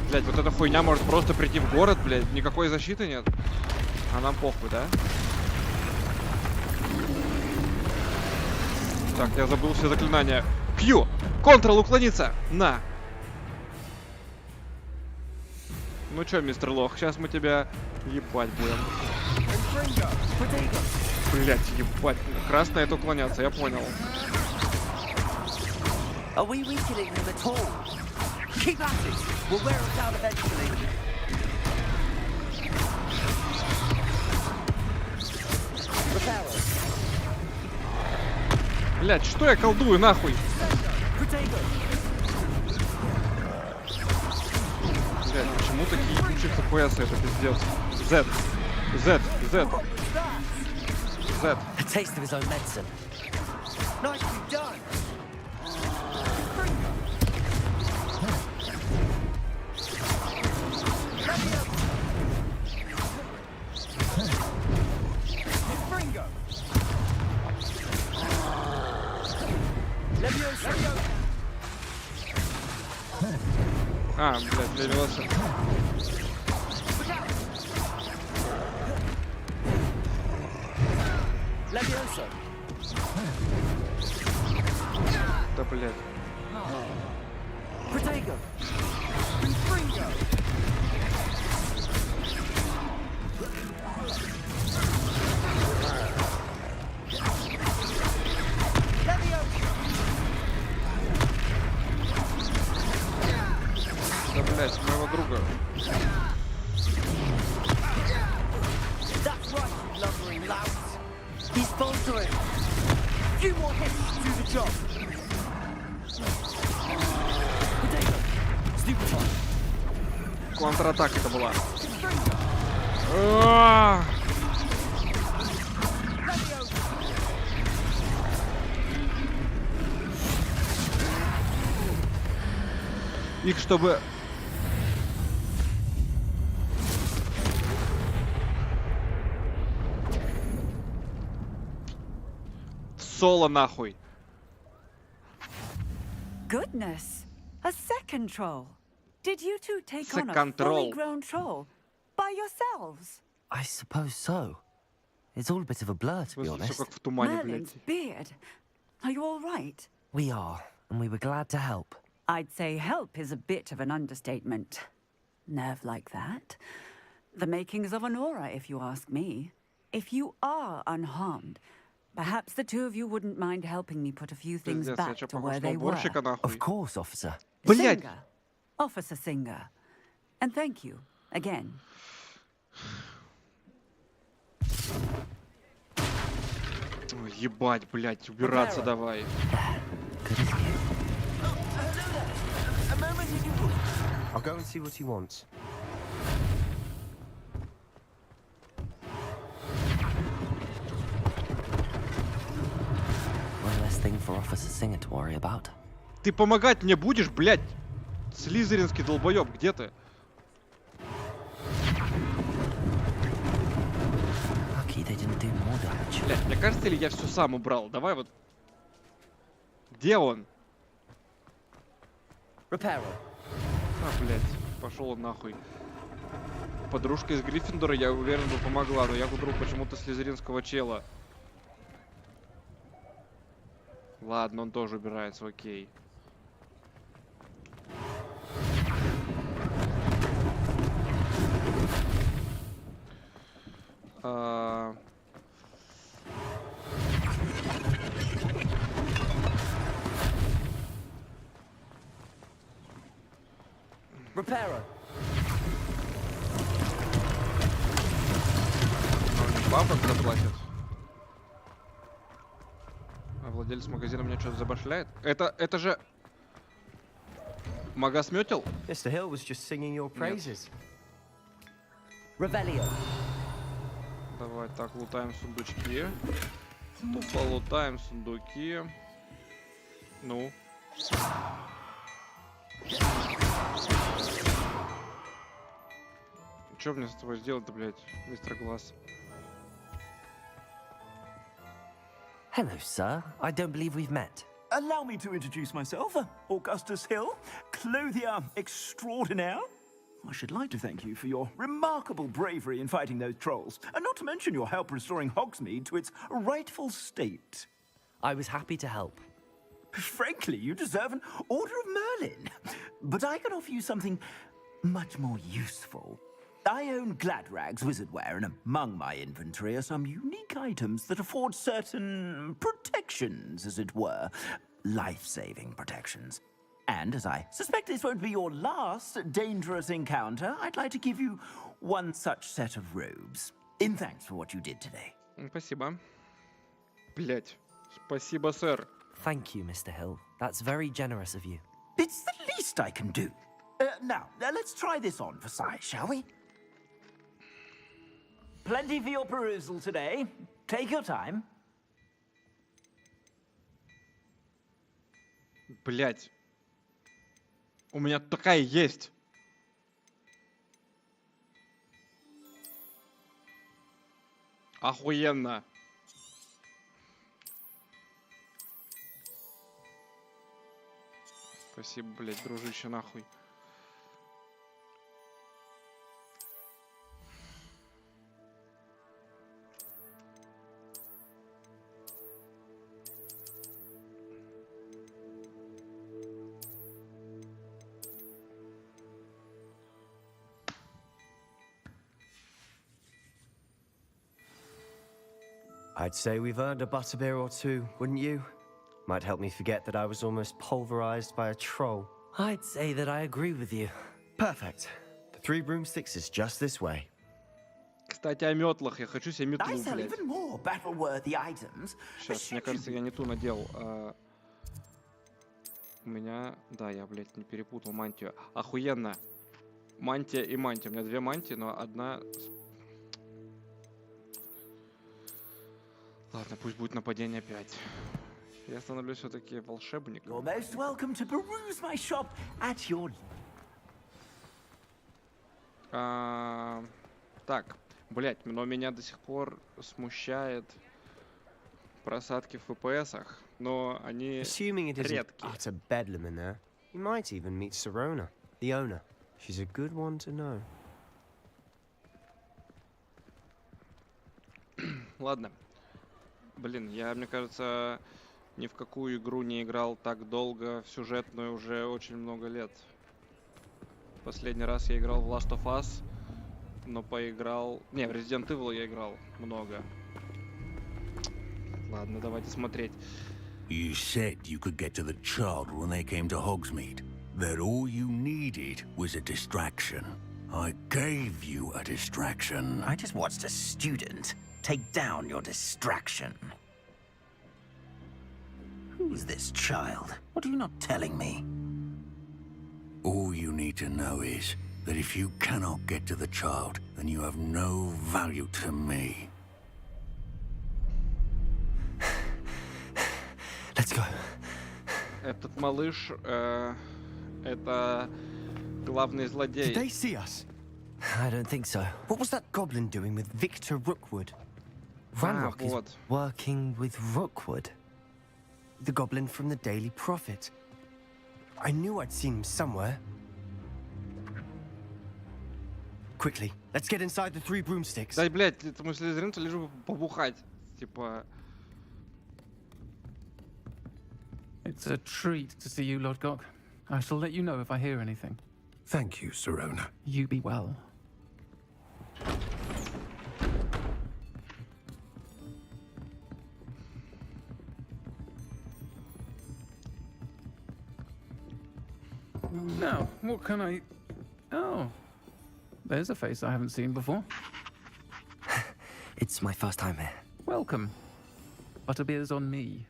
Блять, вот эта хуйня может просто прийти в город, блядь, никакой защиты нет. А нам похуй, да? Так, я забыл все заклинания. Q! Контрол, уклониться! На! Ну чё, мистер Лох, сейчас мы тебя ебать будем. Блять, ебать. Красное — это уклоняться, я понял. Are we weakening them at all? Keep at it. We'll wear them down eventually. Блять, что я колдую, нахуй? Блять, почему такие ебучие ХПС, это пиздец? Z. A taste of his own medicine. Nicely done. А, блядь, левелся. Да, блядь. Да, блядь, моего друга. Контратака это была. Их чтобы... Соло нахуй. Goodness, a second troll. Did you two take on a Second troll. fully grown troll by yourselves? I suppose so. It's all a bit of a blur, to be Всё honest. как в тумане, Merlin's блядь. beard. Are you all right? We are, and we were glad to help. I'd say help is a bit of an understatement. Nerve like that. The makings of an aura, if you ask me. If you are unharmed, perhaps the two of you wouldn't mind helping me put a few things Пиздец, я back чё, to похож where на they were. уборщика, нахуй? Of course, officer. Блядь! Singer. Officer Singer. And thank you, again. Ой, ебать, блядь, убираться давай. I'll go and see what he wants. One less thing for Officer Singer to worry about. Ты помогать мне будешь, блядь? Слизеринский долбоёб, где ты? Lucky they didn't do more damage. Блядь, мне кажется, или я все сам убрал? Давай вот. Где он? А, блядь, пошел он нахуй. Подружка из Гриффиндора, я уверен, бы помогла, но я выбрал почему-то слизеринского чела. Ладно, он тоже убирается, окей. Бабка когда платит. А владелец магазина мне что-то забашляет? Это же... Мага сметил? Mr. Hill was just singing your praises. Revelio. Давай так, лутаем сундучки. Тупо лутаем сундуки. Ну. Что мне с тобой сделать-то, блядь, мистер Глаз? Hello, sir. I don't believe we've met. Allow me to introduce myself, Augustus Hill, clothier extraordinaire. I should like to thank you for your remarkable bravery in fighting those trolls, and not to mention your help restoring Hogsmeade to its rightful state. I was happy to help. Frankly, you deserve an Order of Merlin. But I can offer you something much more useful. I own Gladrag's wizardware, and among my inventory are some unique items that afford certain protections, as it were. Life-saving protections. And as I suspect this won't be your last dangerous encounter, I'd like to give you one such set of robes. In thanks for what you did today. Спасибо. Блять. Спасибо, сэр. Thank you, Mr. Hill. That's very generous of you. It's the least I can do. Now, let's try this on for size, shall we? Plenty for your perusal today. Take your time. Блять. У меня такая есть. Охуенно. Спасибо, блять, дружище, нахуй. I'd say we've earned a butterbeer or two, wouldn't you? Might help me forget that I was almost pulverized by a troll. I'd say that I agree with you. Perfect. The 3 broomsticks is just this way. Кстати, о метлах. Я хочу себе метлу, I sell блядь. even more battle-worthy items. Сейчас, мне кажется, я не ту надел. У меня... Да, я, блядь, не перепутал мантию. Охуенно. Мантия и мантия. У меня 2 мантии, но одна... Ладно, пусть будет нападение опять. Я становлюсь все-таки волшебником. You're most welcome to peruse my shop at your... Так, блять, но меня до сих пор смущает просадки в ФПСах, но они Assuming it isn't редкие. utter bedlam in there, you might even meet Sirona, the owner. She's a good one to know. Ладно. Блин, я, мне кажется, ни в какую игру не играл так долго в сюжетную уже очень много лет. Последний раз я играл в Last of Us, но поиграл... Не, в Resident Evil я играл много. Ладно, давайте смотреть. You said you could get to the child when they came to Hogsmeade. That all you needed was a distraction. I gave you a distraction. I just watched a student take down your distraction. Who's this child? What are you not telling me? All you need to know is that if you cannot get to the child, then you have no value to me. Let's go. Этот малыш, это главный злодей. Did they see us? I don't think so. What was that goblin doing with Victor Rookwood? Ranrock is вот. working with Rookwood. The goblin from the Daily Prophet. I knew I'd seen him somewhere. Quickly, let's get inside the 3 broomsticks. Да, блядь, этому слезеринцу лишь бы побухать. Типа... It's a treat to see you, Lodgok. I shall let you know if I hear anything. Thank you, Sirona. You be well. Now, what can I... Oh, there's a face I haven't seen before. It's my first time here. Welcome. Butterbeer's on me.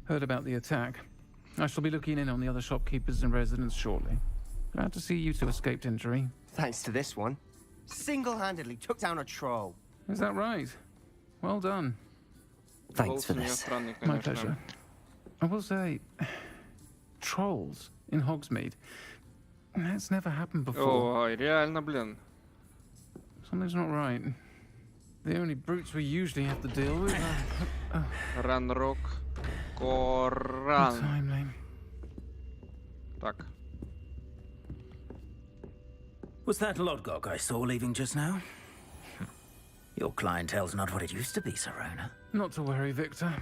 Heard about the attack. I shall be looking in on the other shopkeepers and residents shortly. Glad to see you two escaped injury. Thanks to this one. Single-handedly took down a troll. Is that right? Well done. Thanks for this. My pleasure. I will say, trolls in Hogsmeade. That's never happened before. Ой, реально, блин. Something's not right. The only brutes we usually have to deal with are... Ранрок, Коран. Timely. Так. Was that Lodgok I saw leaving just now? Your clientele's not what it used to be, Sirona. Not to worry, Victor.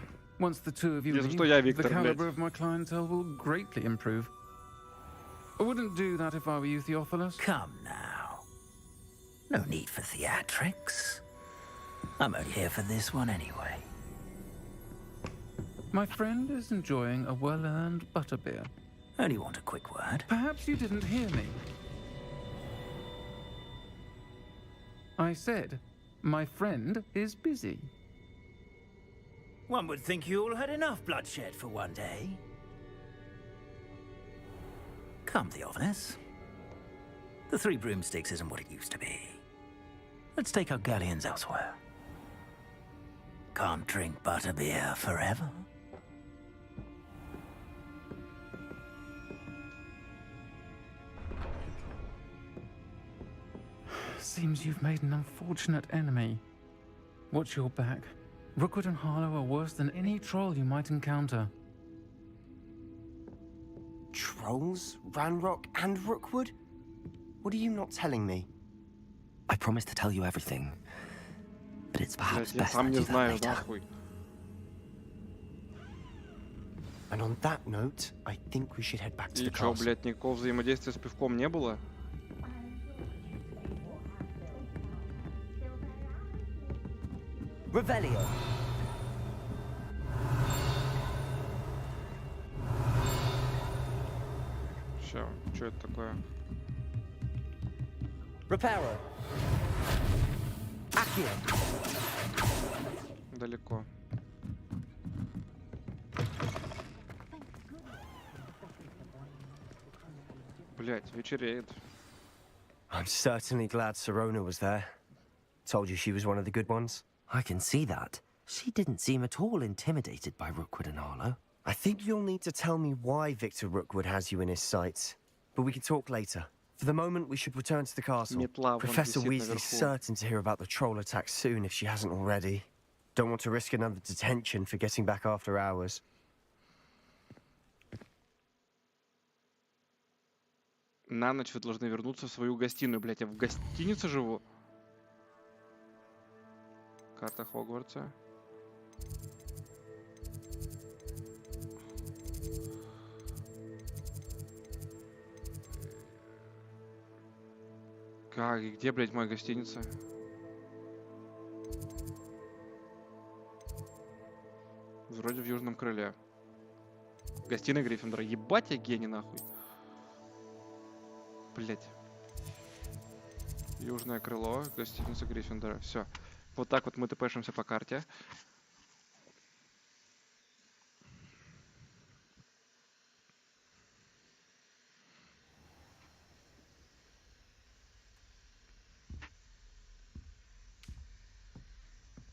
Once the two of you Если leave, что, я Виктор, the caliber блядь. of my clientele will greatly improve. I wouldn't do that if I were you, Theophilus. Come now. No need for theatrics. I'm only here for this one anyway. My friend is enjoying a well-earned butterbeer. Only want a quick word. Perhaps you didn't hear me. I said, my friend is busy. One would think you all had enough bloodshed for one day. Come, Theophilus. The 3 broomsticks isn't what it used to be. Let's take our galleons elsewhere. Can't drink butterbeer forever. Seems you've made an unfortunate enemy. Watch your back. Rookwood and Harlow are worse than any troll you might encounter. Trolls, Ranrock, and Rookwood? What are you not telling me? I promise to tell you everything, but it's perhaps Блядь, я best сам I не do that знаю, later. нахуй. And on that note, I think we should head back to И the чё, castle. блядь, никакого взаимодействия с пивком не было? Revelio. Все, что это такое? Reparo. Accio. Далеко. Блять, вечереет. I'm certainly glad Sirona was there. Told you she was one of the good ones. I can see that. She didn't seem at all intimidated by Rookwood and Arlo. I think you'll need to tell me why Victor Rookwood has you in his sights. But we can talk later. For the moment, we should return to the castle. Professor Weasley's certain to hear about the troll attack soon if she hasn't already. Don't want to risk another detention for getting back after hours. На ночь вы должны вернуться в свою гостиную. Блять, я в гостинице живу? Карта Хогвартса. Как? И где, блядь, моя гостиница? Вроде в Южном крыле. Гостиная Гриффиндора. Ебать я гений, нахуй. Блять. Южное крыло, гостиница Гриффиндора. Все. Вот так вот мы тпшимся по карте.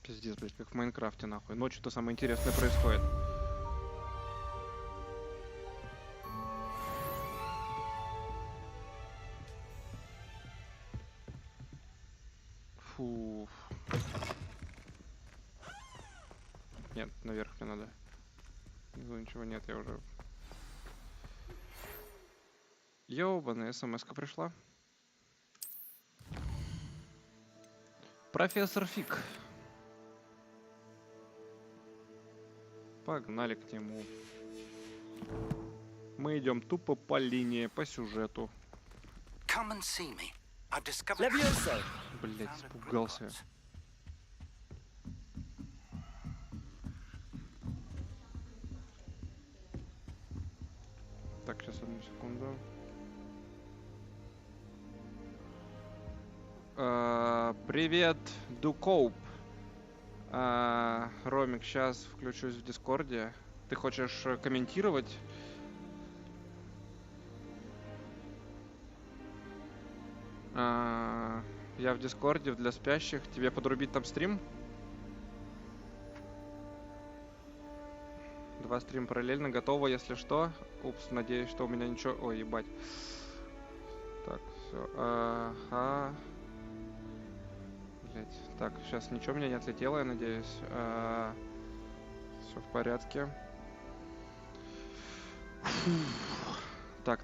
Пиздец, блядь, как в Майнкрафте, нахуй. Ночью-то самое интересное происходит. Фу. Нет, наверх мне надо. Внизу ничего нет, я уже... Ёбаная, смс-ка пришла. Профессор Фиг. Погнали к нему. Мы идем тупо по линии, по сюжету. Блять, испугался. Так, сейчас одну секунду. Привет, Дукоуп. Ромик, сейчас включусь в Дискорде. Ты хочешь комментировать? Я в Дискорде для спящих. Тебе подрубить там стрим? 2 стрима параллельно. Готово, если что. Упс, надеюсь, что у меня ничего... Ой, ебать. Так, все. Ага. Блять. Так, сейчас ничего у меня не отлетело, я надеюсь. Все в порядке. Так,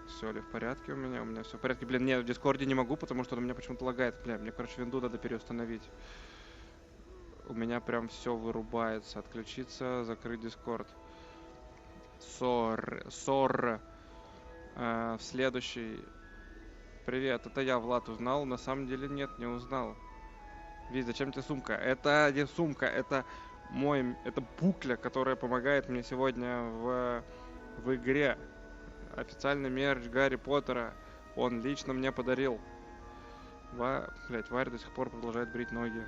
все ли в порядке у меня все в порядке. Блин, нет, в Дискорде не могу, потому что он у меня почему-то лагает. Бля, мне, короче, винду надо переустановить. У меня прям все вырубается. Отключиться, закрыть Дискорд. Сор. В следующий. Привет, это я, Влад, узнал? На самом деле нет, не узнал. Вить, зачем тебе сумка? Это не сумка, это это букля, которая помогает мне сегодня в игре. Официальный мерч Гарри Поттера. Он лично мне подарил. Блять, Варя до сих пор продолжает брить ноги.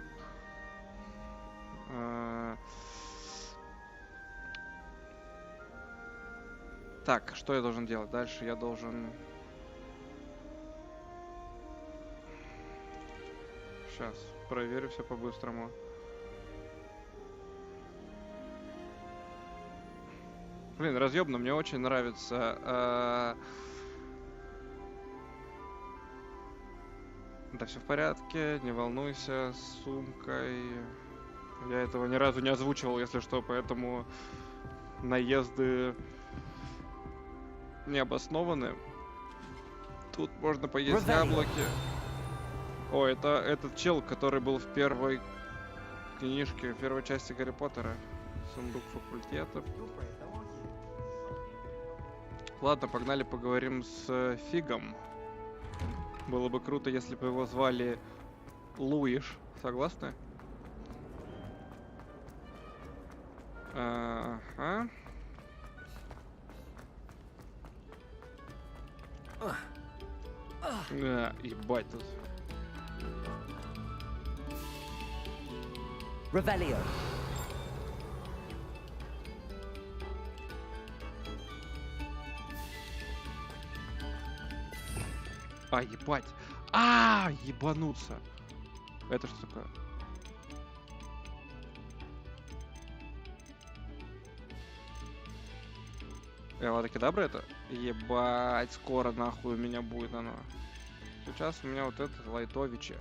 Так, что я должен делать? Дальше я должен... Сейчас, проверю все по-быстрому. Блин, разъебно, мне очень нравится. Да, все в порядке, не волнуйся, с сумкой. Я этого ни разу не озвучивал, если что, поэтому наезды не обоснованы. Тут можно поесть яблоки. О, это этот чел, который был в первой книжке, в первой части Гарри Поттера. Сундук факультета. Ладно, погнали поговорим с Фигом. Было бы круто, если бы его звали Луиш. Согласны? Ага. Ебать тут. Revelio. Ебать. Ебануться. Это что такое? Ладокедабра это? Ебать, скоро нахуй у меня будет оно. Сейчас у меня вот это лайтовичи.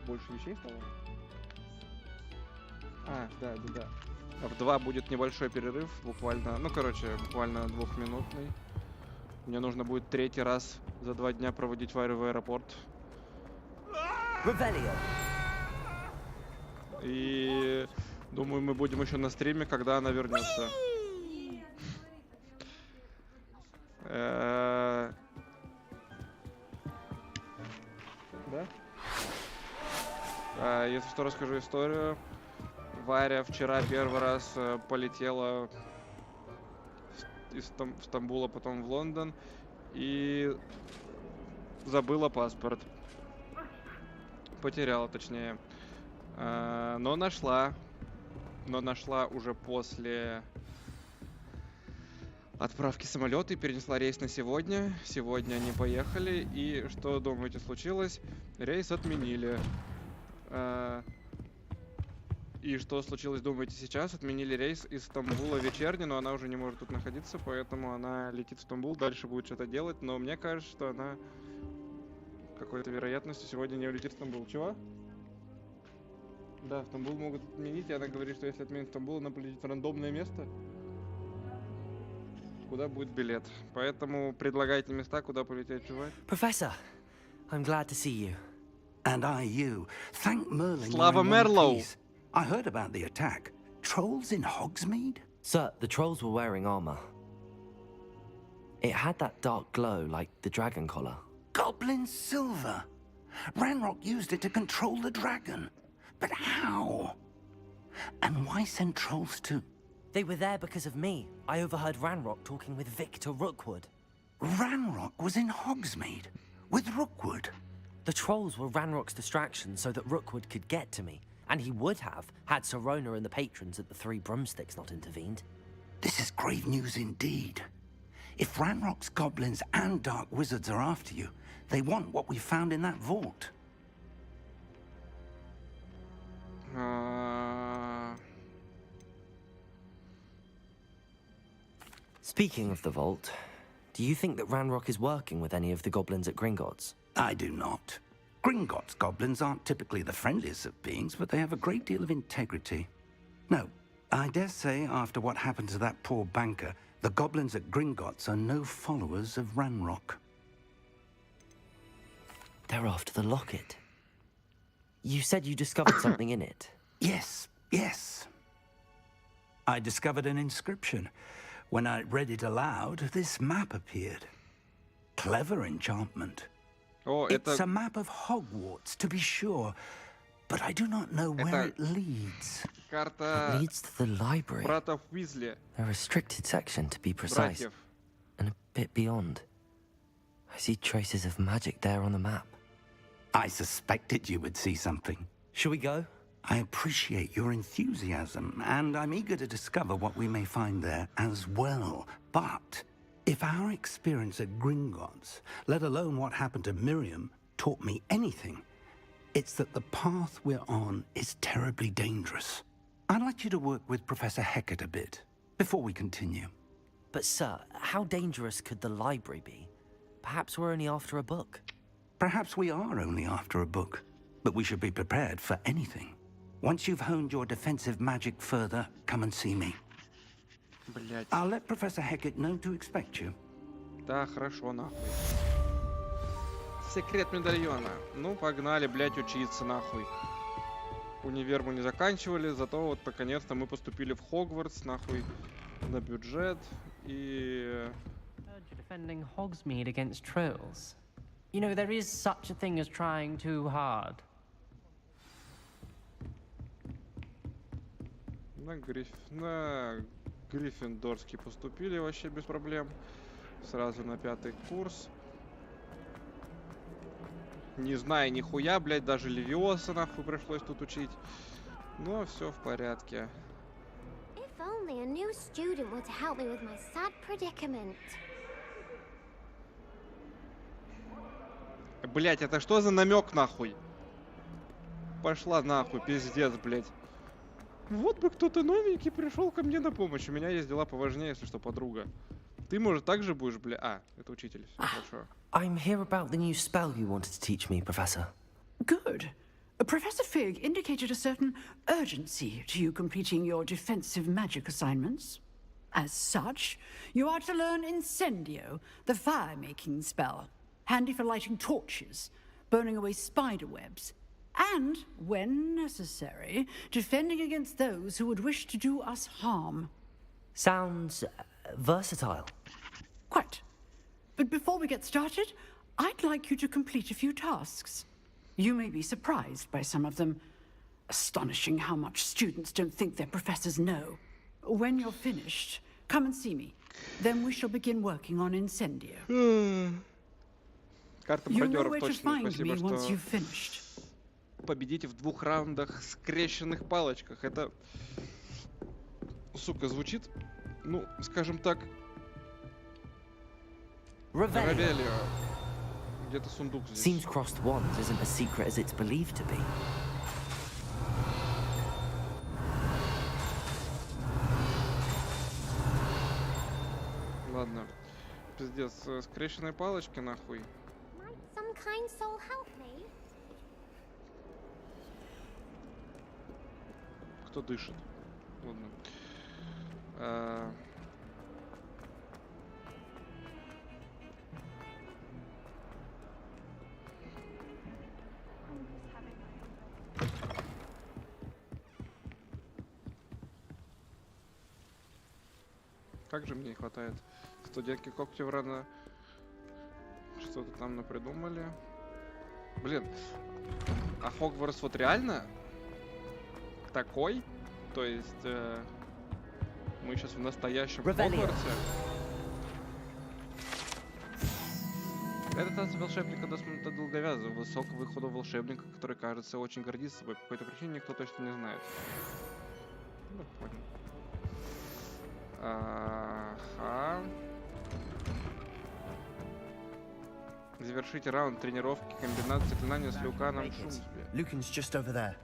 Больше вещей стало? Да. В 2 будет небольшой перерыв, буквально, буквально 2-минутный. Мне нужно будет 3-й раз за 2 дня проводить Варю в аэропорт. Revelio. И думаю, мы будем еще на стриме, когда она вернется. Да? Если что, расскажу историю. Варя вчера первый раз полетела из Стамбула, потом в Лондон и забыла паспорт. Потеряла, точнее. Но нашла уже после отправки самолета и перенесла рейс на сегодня. Сегодня они поехали, и что, думаете, случилось? Рейс отменили. И что случилось, думаете, сейчас? Отменили рейс из Стамбула вечерний, но она уже не может тут находиться, поэтому она летит в Стамбул, дальше будет что-то делать, но мне кажется, что она какой-то вероятностью сегодня не улетит в Стамбул. Чего? Да, в Стамбул могут отменить, и она говорит, что если отменить Стамбул, она полетит в рандомное место, куда будет билет. Поэтому предлагайте места, куда полететь, чувак. Professor, I'm glad to see you. And I you. Thank Merlin. Slava Merlo. I heard about the attack. Trolls in Hogsmeade? Sir, the trolls were wearing armor. It had that dark glow like the dragon collar. Goblin silver. Ranrock used it to control the dragon. But how? And why send trolls to? They were there because of me. I overheard Ranrock talking with Victor Rookwood. Ranrock was in Hogsmeade with Rookwood. The trolls were Ranrock's distraction so that Rookwood could get to me. And he would have, had Sirona and the patrons at the Three Broomsticks not intervened. This is grave news indeed. If Ranrock's goblins and dark wizards are after you, they want what we found in that vault. Speaking of the vault, do you think that Ranrock is working with any of the goblins at Gringotts? I do not. Gringotts goblins aren't typically the friendliest of beings, but they have a great deal of integrity. No, I dare say after what happened to that poor banker, the goblins at Gringotts are no followers of Ranrock. They're after the locket. You said you discovered something in it. Yes. I discovered an inscription. When I read it aloud, this map appeared. Clever enchantment. It's a map of Hogwarts, to be sure, but I do not know where it leads. It leads to the library. Братов Уизли. A restricted section, to be precise. Братьев. And a bit beyond. I see traces of magic there on the map. I suspected you would see something. Shall we go? I appreciate your enthusiasm, and I'm eager to discover what we may find there as well. But if our experience at Gringotts, let alone what happened to Miriam, taught me anything, it's that the path we're on is terribly dangerous. I'd like you to work with Professor Hecat a bit, before we continue. But sir, how dangerous could the library be? Perhaps we're only after a book. Perhaps we are only after a book, but we should be prepared for anything. Once you've honed your defensive magic further, come and see me. Блять. I'll let Professor Hecat know to expect you. Да, хорошо, нахуй. Секрет медальона. Ну, погнали, блять, учиться, нахуй. универ мы не заканчивали, зато вот наконец-то мы поступили в Хогвартс, нахуй, на бюджет, и... Defending Hogsmeade against trolls. You know, there is such a thing as trying too hard. На Гриффиндорский поступили вообще без проблем. Сразу на 5-й курс. Не знаю нихуя, блядь, даже Левиоса нахуй пришлось тут учить. Но все в порядке. If only a new student were to help me with my sad predicament. Блять, это что за намек нахуй? Пошла нахуй, пиздец, блять. Вот бы кто-то новенький пришел ко мне на помощь. У меня есть дела поважнее, если что, подруга. Ты, может, так же будешь, бля... А, это учитель. Хорошо. I'm here about the new spell you wanted to teach me, Professor. Good. Professor Fig indicated a certain urgency to you completing your defensive magic assignments. As such, you are to learn Incendio, the fire-making spell, handy for lighting torches, burning away spider webs, and, when necessary, defending against those who would wish to do us harm. Sounds versatile. Quite. But before we get started, I'd like you to complete a few tasks. You may be surprised by some of them. Astonishing how much students don't think their professors know. When you're finished, come and see me. Then we shall begin working on Incendio. Карта You know бродеров where to точно. find me Спасибо, once что you've finished. победите в 2 раундах скрещенных палочках. Это, сука, звучит, ну, скажем так, Равелио. Где-то сундук здесь. Seems crossed wands isn't as secret as it's believed to be. Ладно. Пиздец, скрещенные палочки нахуй. Might some kind soul help me? Кто дышит? Ладно. Как же мне не хватает студентки Когтеврана. Что-то там напридумали. Блин, а Хогвартс вот реально такой? То есть мы сейчас в настоящем Хогвартсе? Этот волшебника до долговязого, высокого худого волшебника, который, кажется, очень гордится собой. По какой-то причине никто точно не знает. Ну, понял. Ага. Завершите раунд тренировки комбинации заклинания с Люканом Шумсби. Lucan's just over there.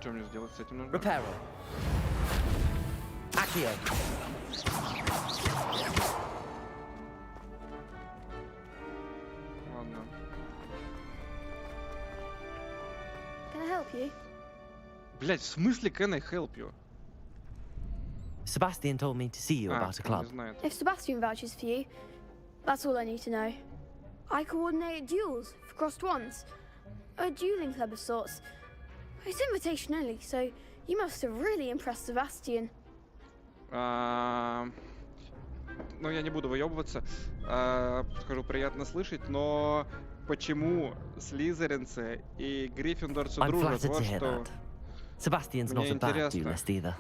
Что мне сделать с этим нужно? Reparo. Accio. Ладно. Can I help you? Блять, в смысле can I help you? Sebastian told me to see you about a club. If Sebastian vouches for you, that's all I need to know. I coordinate duels for crossed wands. A dueling club of sorts. It's invitation only, so you must have really impressed Sebastian. Ну, я не буду выебываться. Скажу, приятно слышать, но почему слизеринцы и гриффиндорцы I'm дружат? flattered Вот to hear что that. Sebastian's not мне a bad интересно. duelist either.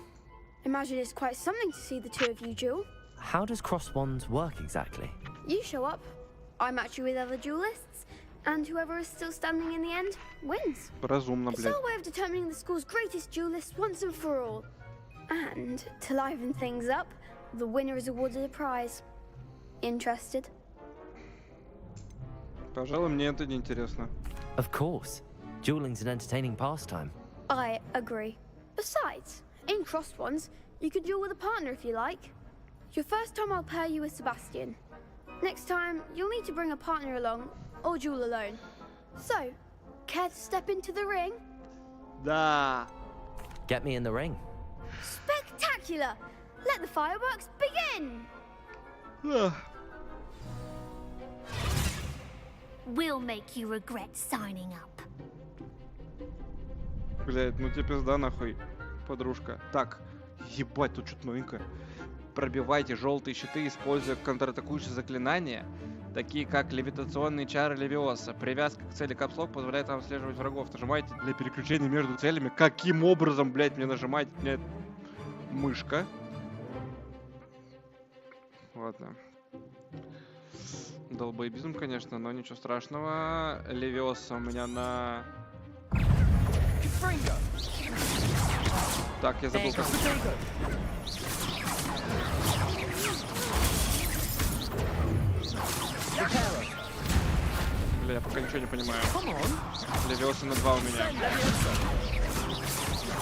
Imagine it's quite something to see the two of you duel. How does cross wands work exactly? You show up, I match you with other duelists, and whoever is still standing in the end wins. Разумно, It's блядь. our way of determining the school's greatest duelist once and for all. And to liven things up, the winner is awarded a prize. Interested? Пожалуй, мне это не интересно. Of course. Dueling's an entertaining pastime. I agree. Besides, in crossed ones, you could duel with a partner if you like. Your first time I'll pair you with Sebastian. Next time, you'll need to bring a partner along, or duel alone. So, care to step into the ring? Да. Get me in the ring. Spectacular! Let the fireworks begin! We'll make you regret signing up. Блять, ну тебе пизда нахуй, подружка. Так, ебать, тут что-то новенькое. Пробивайте желтые щиты, используя контратакующие заклинания, такие как левитационные чары Левиоса. Привязка к цели капслок позволяет вам отслеживать врагов. Нажимайте для переключения между целями. Каким образом, блять, мне нажимать? Блядь, мышка. Ладно. Долбоебизм, конечно, но ничего страшного. Левиоса у меня на... Так, я забыл как... Бля, я пока ничего не понимаю. Левиоса на 2 у меня.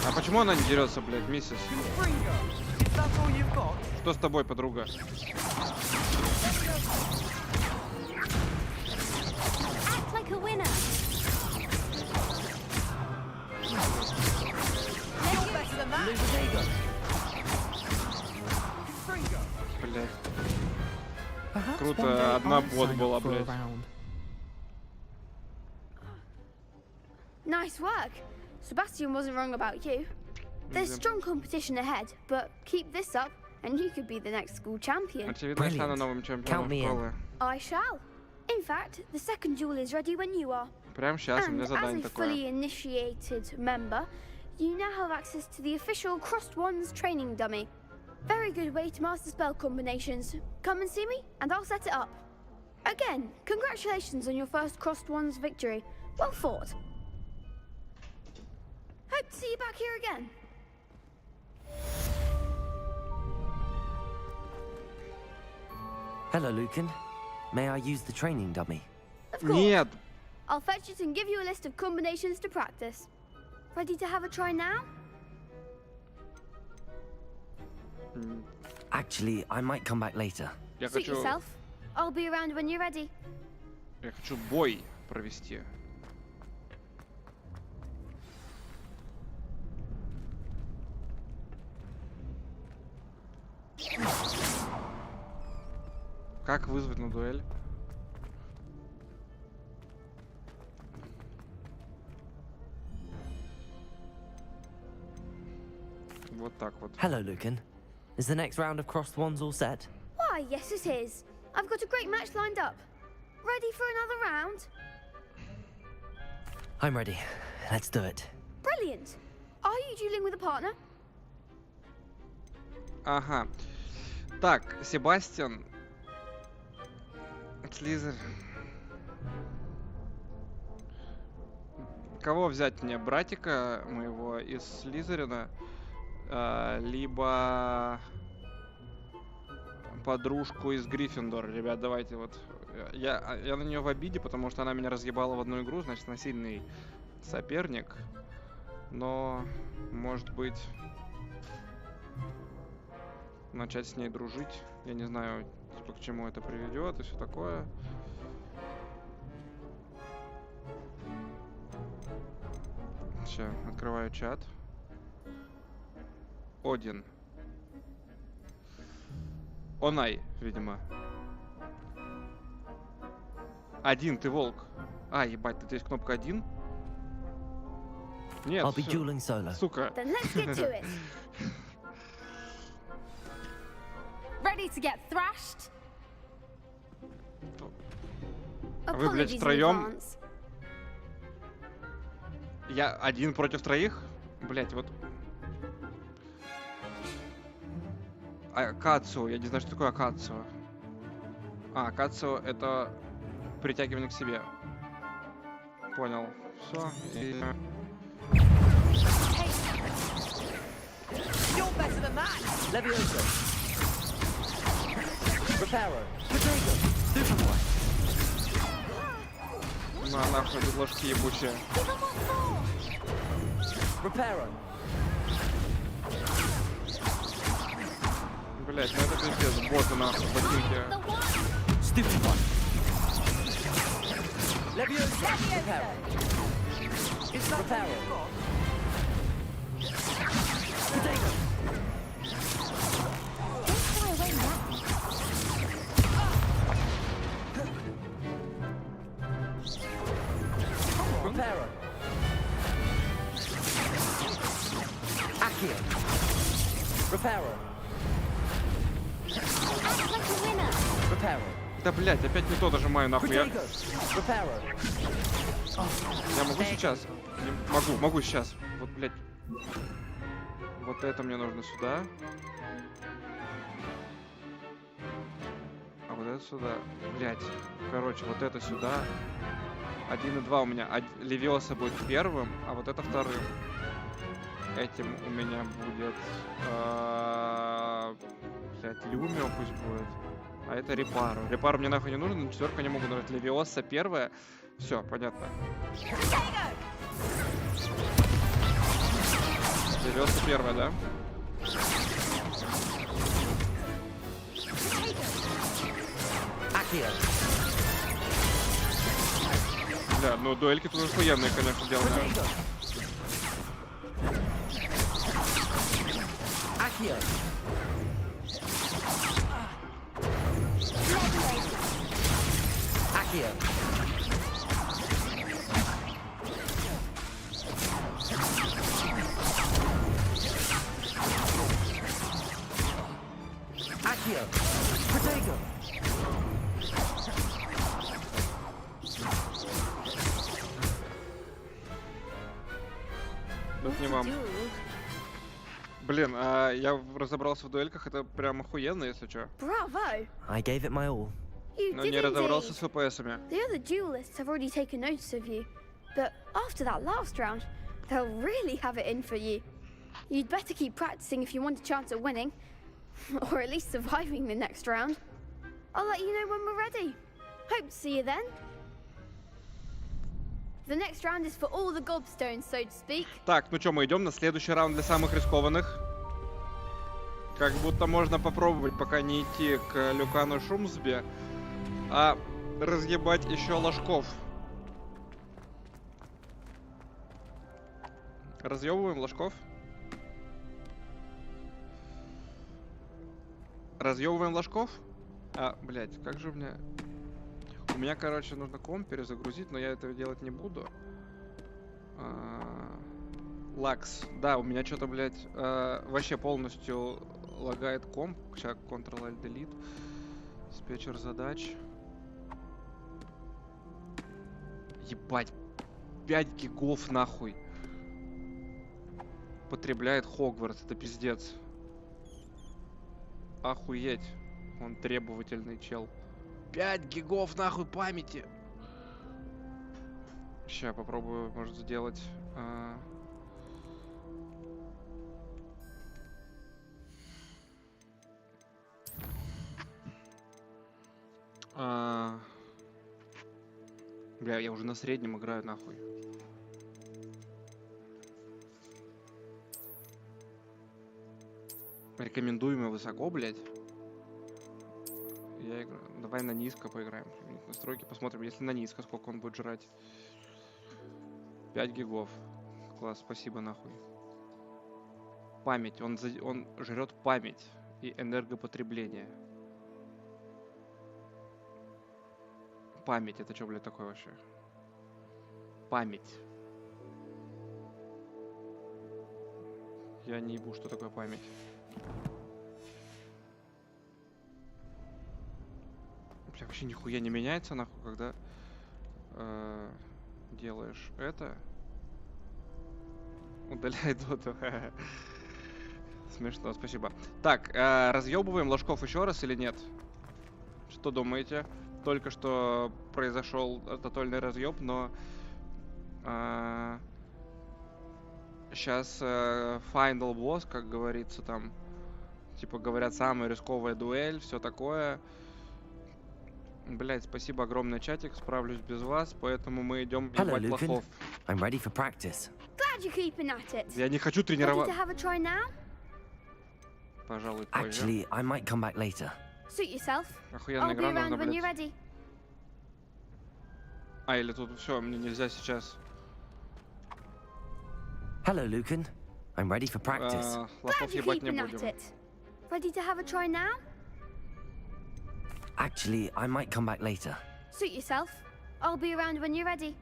А почему она не дерется, блядь, миссис? Что с тобой, подруга? Блядь. Круто, одна бот была, блядь. Nice work. Sebastian wasn't wrong about you. There's strong competition ahead, but keep this up and you could be the next school champion. Очевидно, я стану новым чемпионом школы. I shall. In fact, the second duel is ready when you are. Прямо сейчас у меня And задание as a такое. fully initiated member, you now have access to the official Crossed Wands training dummy. Very good way to master spell combinations. Come and see me, and I'll set it up. Again, congratulations on your first Crossed Wands victory. Well fought. Hope to see you back here again. Hello, Lucan. May I use the training dummy? Of course. Нет. I'll fetch it and give you a list of combinations to practice. Ready to have a try now? Actually, I might come back later. Я Suit хочу... yourself. I'll be around when you're ready. Я хочу бой провести. Как вызвать на дуэль? Вот так вот. Hello, Lucan. Is the next round of Crossed Wands all set? Why, yes it is. I've got a great match lined up. Ready for another round? I'm ready. Let's do it. Brilliant. Are you dueling with a partner? Ага. Так, Себастьян. Слизер. Кого взять мне? Братика моего из Слизерина, либо подружку из Гриффиндора. Ребят, давайте вот. Я на нее в обиде, потому что она меня разъебала в одну игру, значит, она сильный соперник. Но, может быть, начать с ней дружить. Я не знаю, типа, к чему это приведет и все такое. Сейчас, открываю чат. Один. Онай, видимо. Один, ты волк. А, ебать, тут есть кнопка 1. Нет, I'll be dueling solo. Сука. Then let's get to it. Ready to get thrashed? А вы, блядь, Apologies in втроем? advance. Я один против троих? Блять, вот. Акацу, я не знаю, что такое акацу. А, акацу это притягивание к себе. Понял. Все. И... You're better than that. Leviosa. Reparo. Potato. Superboy. На нахуй, ложки ебучие. Reparo. Блять, ну это пиздец, боты нахуй, ботинки. Superboy. Leviosa. Reparo. Reparo. Potato. Reparo. Accio. Reparo. Act like a winner. Reparo. Да, блядь, опять не то нажимаю, нахуй. Я Reparo. могу сейчас? Могу сейчас. Вот, блядь. Вот это мне нужно сюда. А вот это сюда. Блядь. Короче, вот это сюда. 1 и 2 у меня. Левиоса будет первым, а вот это вторым. Этим у меня будет... блядь, Люмио пусть будет. А это Репару. Репару мне нахуй не нужен, на 4 не могу нажать. Левиоса первая. Все, понятно. Левиоса первая, да? Бля, ну дуэльки тут охуенные, конечно, делают. Accio. Accio. Accio. Protego. Тут не вам. Блин, я разобрался в дуэльках, это прям охуенно, если чё. Bravo! I gave it my all. You Но did не разобрался indeed. с ФПСами. The other duelists have already taken notice of you, but after that last round, they'll really have it in for you. You'd better keep practicing if you want a chance at winning, or at least surviving the next round. I'll let you know when we're ready. Hope to see you then. The next round is for all the gobstones, so to speak. Так, ну чё, мы идем на следующий раунд для самых рискованных. Как будто можно попробовать, пока не идти к Люкану Шумсби, а разъебать еще ложков. Разъебываем ложков. Разъебываем ложков? А, блядь, как же у меня... У меня, короче, нужно комп перезагрузить, но я этого делать не буду. Лакс. Да, у меня что-то, блядь, вообще полностью лагает комп. Сейчас Ctrl-Alt-Delete. Диспетчер задач. Ебать. 5 гигов нахуй. Потребляет Хогвартс. Это пиздец. Охуеть. Он требовательный чел. 5 гигов нахуй памяти. Сейчас попробую, может, сделать. Бля, я уже на среднем играю нахуй. Рекомендуемый высоко, блядь. Я играю. Давай на низко поиграем. Настройки посмотрим, если на низко, сколько он будет жрать. 5 гигов. Класс, спасибо нахуй. Память. Он жрет память и энергопотребление. Память. Это что, блядь, такое вообще? Память. Я не ебу, что такое память. Бля, вообще нихуя не меняется, нахуй, когда делаешь это. Удаляй доту. Смешно, спасибо. Так, разъебываем ложков еще раз или нет? Что думаете? Только что произошел тотальный разъеб, но сейчас final boss, как говорится, там, типа говорят, самая рисковая дуэль, все такое. Блять, спасибо огромное, чатик, справлюсь без вас, поэтому мы идем ебать лохов. I'm ready for practice. Glad you're keeping at it. Я не хочу Ready тренироваться. to have a try now? Пожалуй, позже. Actually, I might come back later. Suit yourself. Охуенная I'll be игра, around нужно, when you're блядь. ready. А, или тут все, мне нельзя сейчас. Hello, Lucan. I'm ready for practice. Лохов Glad you're ебать не keeping at будем. it. Ready to have a try now? Actually, I might come back later. Suit yourself. I'll be around when you're ready.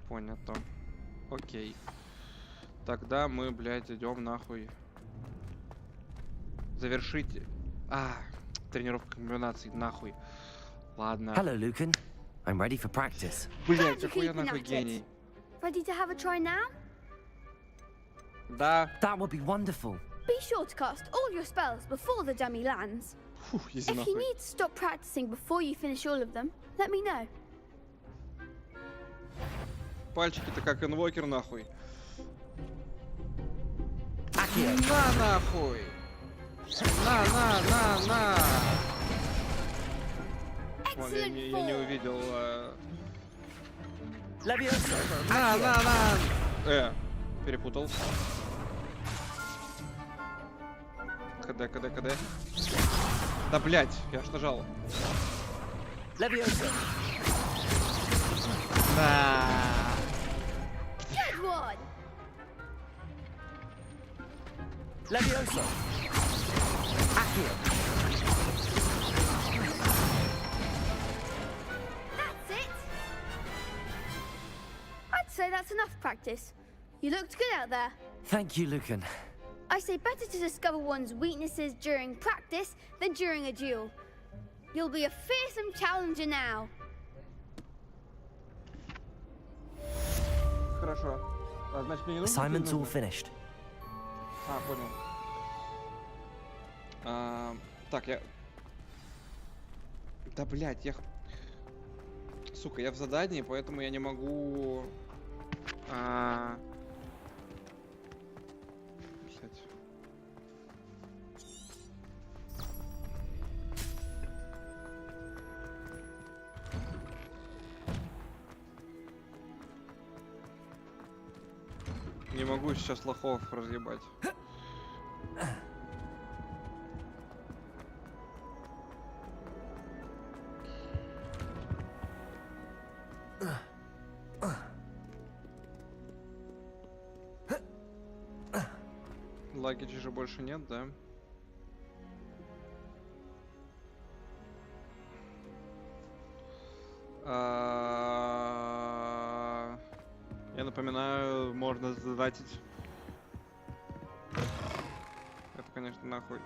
Понято. Окей. Тогда мы, блядь, идем нахуй. Завершить... тренировка комбинаций, нахуй. Ладно. Hello, Lucan. I'm ready for practice. Блядь, какой я нахуй гений. Ready to have a try now? Да. That would be wonderful. Be sure to cast all your spells before the dummy lands. Фух, изи If нахуй. you need to stop practicing before you finish all of them, let me know. Пальчики-то как инвокер, нахуй. Accio. На, нахуй. На. Вон, я не увидел. Leviosa. На. Перепутал. КД. Да, блять, я ж нажал. Leviosa. Да. Good one! Leviosa. Accio. That's it! I'd say that's enough practice. You looked good out there. Thank you, Lucan. I say better to discover one's weaknesses during practice than during a duel. You'll be a fearsome challenger now. Хорошо. Значит, мне не нужно... Assignment's all finished. Понял. Так, я... Да, блядь, я... Сука, я в задании, поэтому я не могу... Блядь. Не могу сейчас лохов разъебать. Лагичей же больше нет, да? Я напоминаю, можно задатить. Это, конечно, нахуй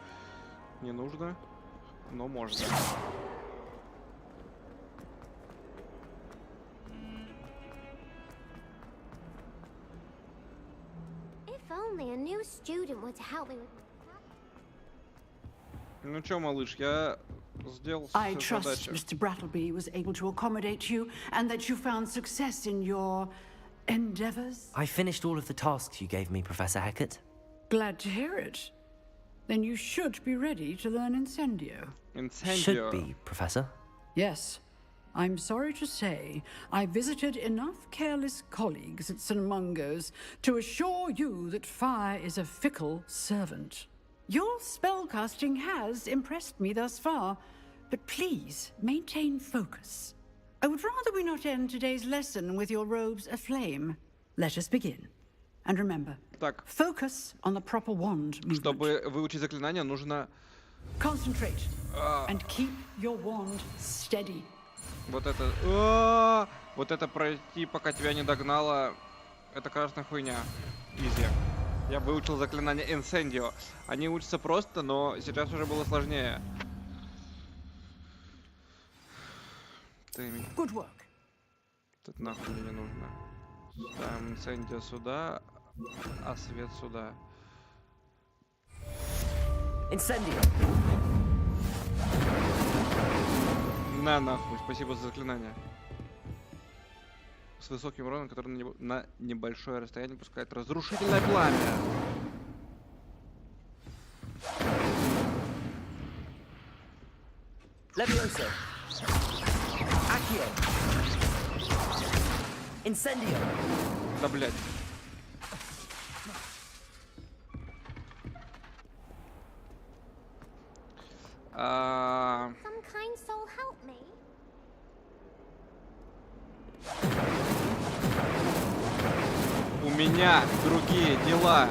не нужно, но можно. If only a new student were to help me with... Ну чё, малыш, я сделал I всю trust задачу. Mr. Brattleby was able to accommodate you and that you found success in your endeavors. I finished all of the tasks you gave me, Professor Hecat. Glad to hear it. Then you should be ready to learn Incendio. Should be, Professor. Yes. I'm sorry to say, I visited enough careless colleagues at St. Mungo's to assure you that fire is a fickle servant. Your spellcasting has impressed me thus far, but please maintain focus. I would rather we not end today's lesson with your robes aflame. Let us begin. And remember, focus on the proper wand movement. Чтобы выучить заклинание, нужно... Concentrate and keep your wand steady. Вот это... Вот это пройти, пока тебя не догнала... Это красная хуйня. Изи. Я выучил заклинание Incendio. Они учатся просто, но сейчас уже было сложнее. Good work. Тут нахуй мне не нужно. Ставим Incendio сюда, а свет сюда. Incendio. На нахуй, спасибо за заклинание. С высоким уроном, который на небольшое расстояние пускает разрушительное пламя. Leviosa. Accio. Incendio. Да, блядь. Some kind soul help me? У меня другие дела.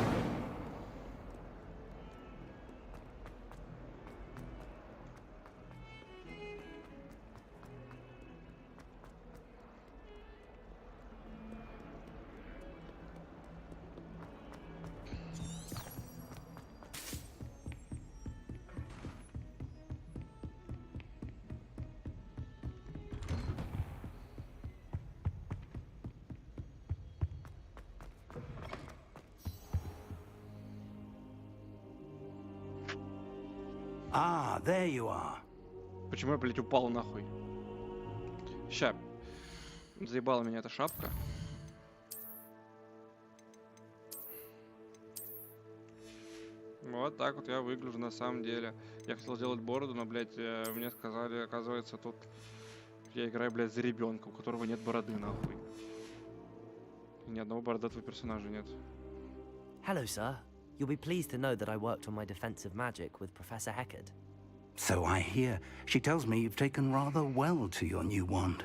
Ah, there you are. Почему я, блядь, упал нахуй? Ща. Заебала меня эта шапка. Вот так вот я выгляжу на самом деле. Я хотел сделать бороду, но, блядь, мне сказали, оказывается, тут я играю, блядь, за ребенка, у которого нет бороды, нахуй. И ни одного бородатого персонажа нет. Hello, sir. You'll be pleased to know that I worked on my defensive magic with Professor Heckard. So I hear. She tells me you've taken rather well to your new wand.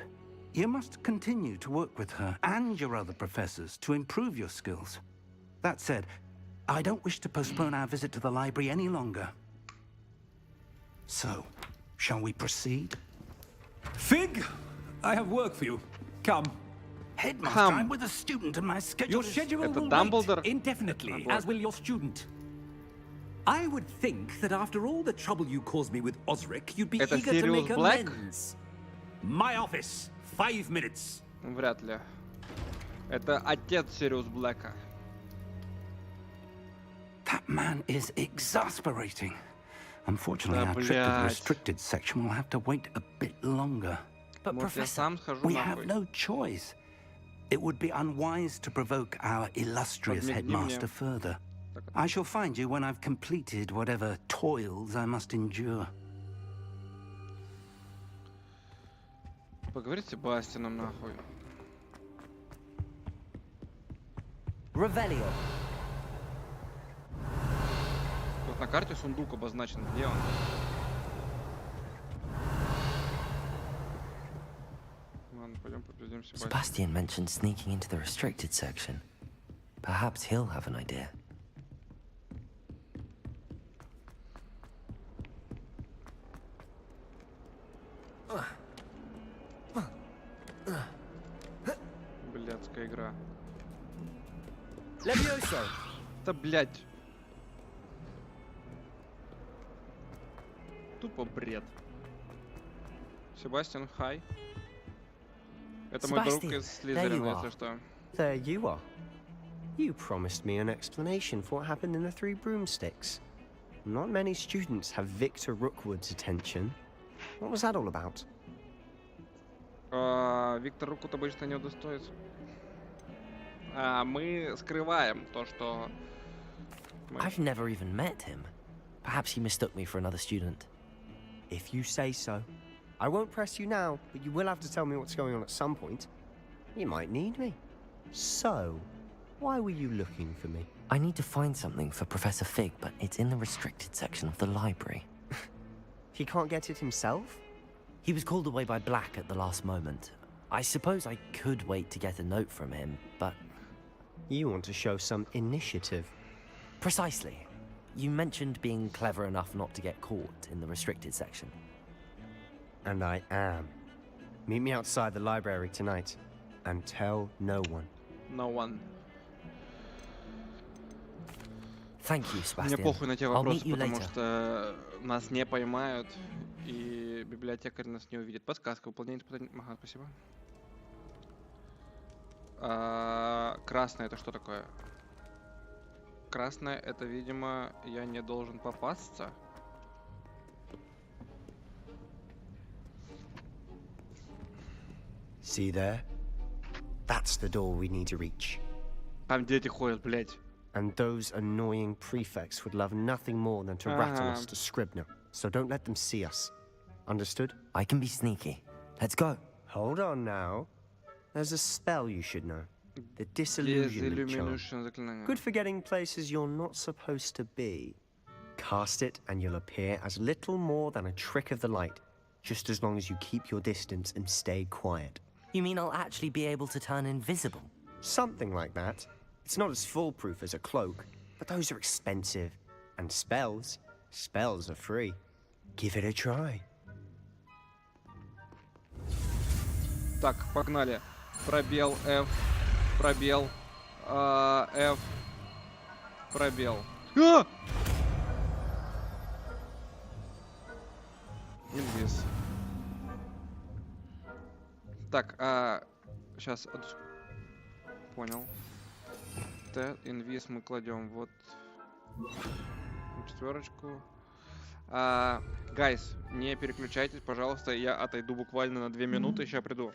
You must continue to work with her and your other professors to improve your skills. That said, I don't wish to postpone our visit to the library any longer. So, shall we proceed? Fig, I have work for you. Come. Headmaster, I'm with a student and my schedule Your schedule will wait indefinitely, as will your student. I would think that after all the trouble you caused me with Osric, you'd be eager to make amends. My office, 5 minutes. Вряд ли. Это отец Сириус Блэка. That man is exasperating. Unfortunately, our trip to the restricted section will have to wait a bit longer. But Professor, we have no choice. It would be unwise to provoke our illustrious headmaster further. I shall find you when I've completed whatever toils I must endure. Поговори с Себастьяном, нахуй. Revelio. Вот на карте сундук обозначен, где он? Ладно, пойдем победим Себастьяна. Sebastian mentioned sneaking into the restricted section. Perhaps he'll have an idea. Блядская игра. Levioso. Да, блядь. Тупо бред. Себастьян, хай. Это мой друг из Слизерина, если что. There you are. You promised me an explanation for what happened in the Three Broomsticks. Not many students have Victor Rookwood's attention. What was that all about? Виктор Рукут обычно не удостоит. Мы скрываем то, что... I've never even met him. Perhaps he mistook me for another student. If you say so. I won't press you now, but you will have to tell me what's going on at some point. You might need me. So, why were you looking for me? I need to find something for Professor Fig, but it's in the restricted section of the library. He can't get it himself? He was called away by Black at the last moment. I suppose I could wait to get a note from him, but... You want to show some initiative. Precisely. You mentioned being clever enough not to get caught in the restricted section. And I am. Meet me outside the library tonight, and tell no one. No one. Thank you, Sebastian. Мне похуй на те вопросы, потому что нас не поймают, и библиотекарь нас не увидит. Подсказка, выполнение испытаний. Ага, спасибо. Красное это что такое? Красное это, видимо, я не должен попасться. See there? That's the door we need to reach. Там дети ходят, блядь. And those annoying prefects would love nothing more than to rattle us to Scribner. So don't let them see us. Understood? I can be sneaky. Let's go. Hold on now. There's a spell you should know. The Disillusionment Charm. Good for getting places you're not supposed to be. Cast it and you'll appear as little more than a trick of the light, just as long as you keep your distance and stay quiet. You mean I'll actually be able to turn invisible? Something like that. It's not as foolproof as a cloak, but those are expensive. And spells are free. Give it a try. Так, погнали. Пробел, F, пробел, F, пробел. Инвиз. Так, сейчас, понял. Инвиз мы кладем вот четверочку. Гайс, не переключайтесь, пожалуйста, я отойду буквально на 2 минуты, сейчас приду.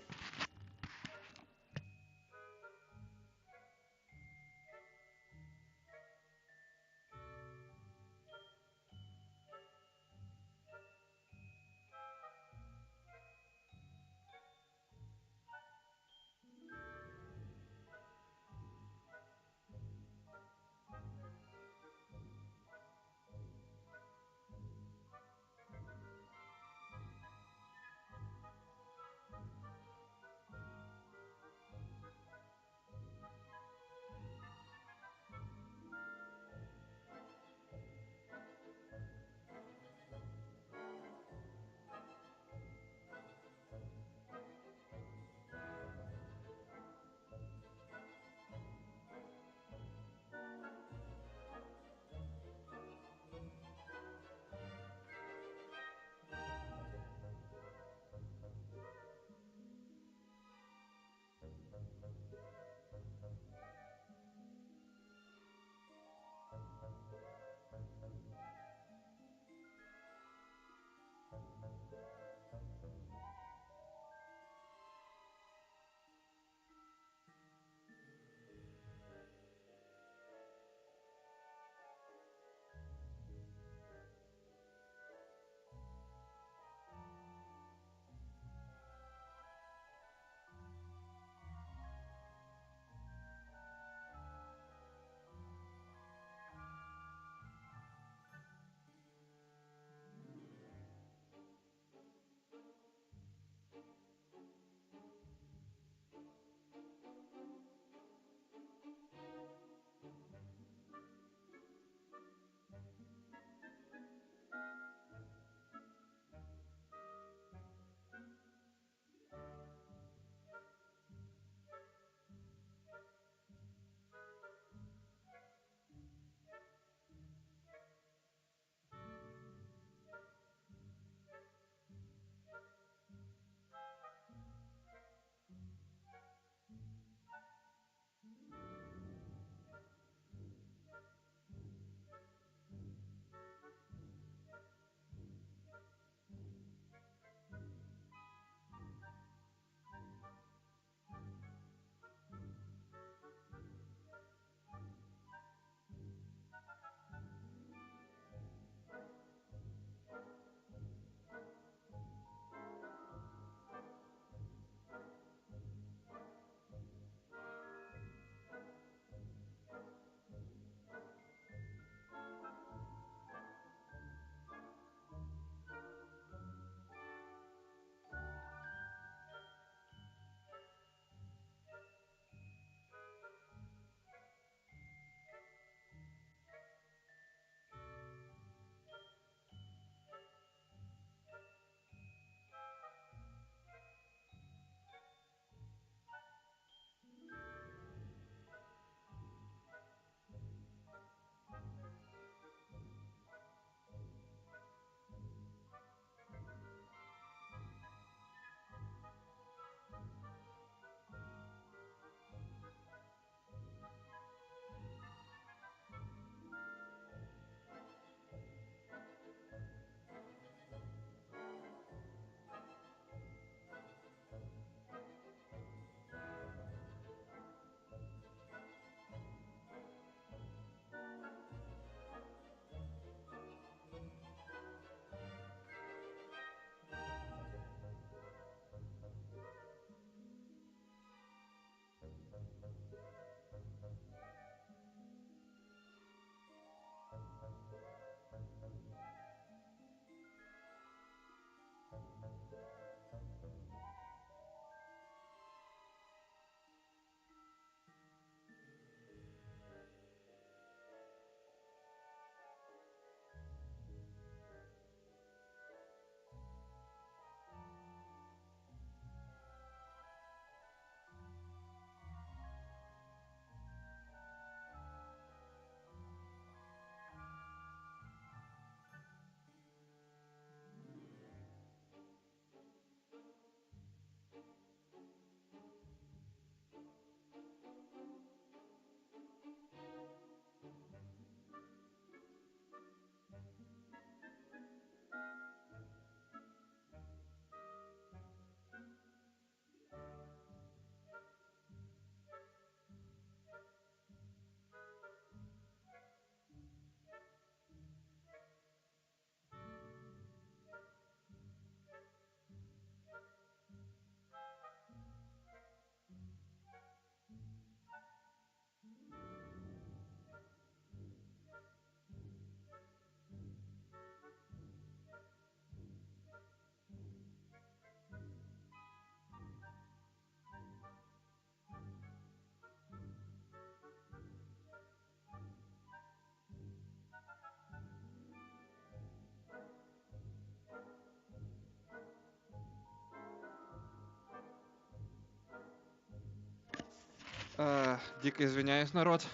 Дико извиняюсь, народ.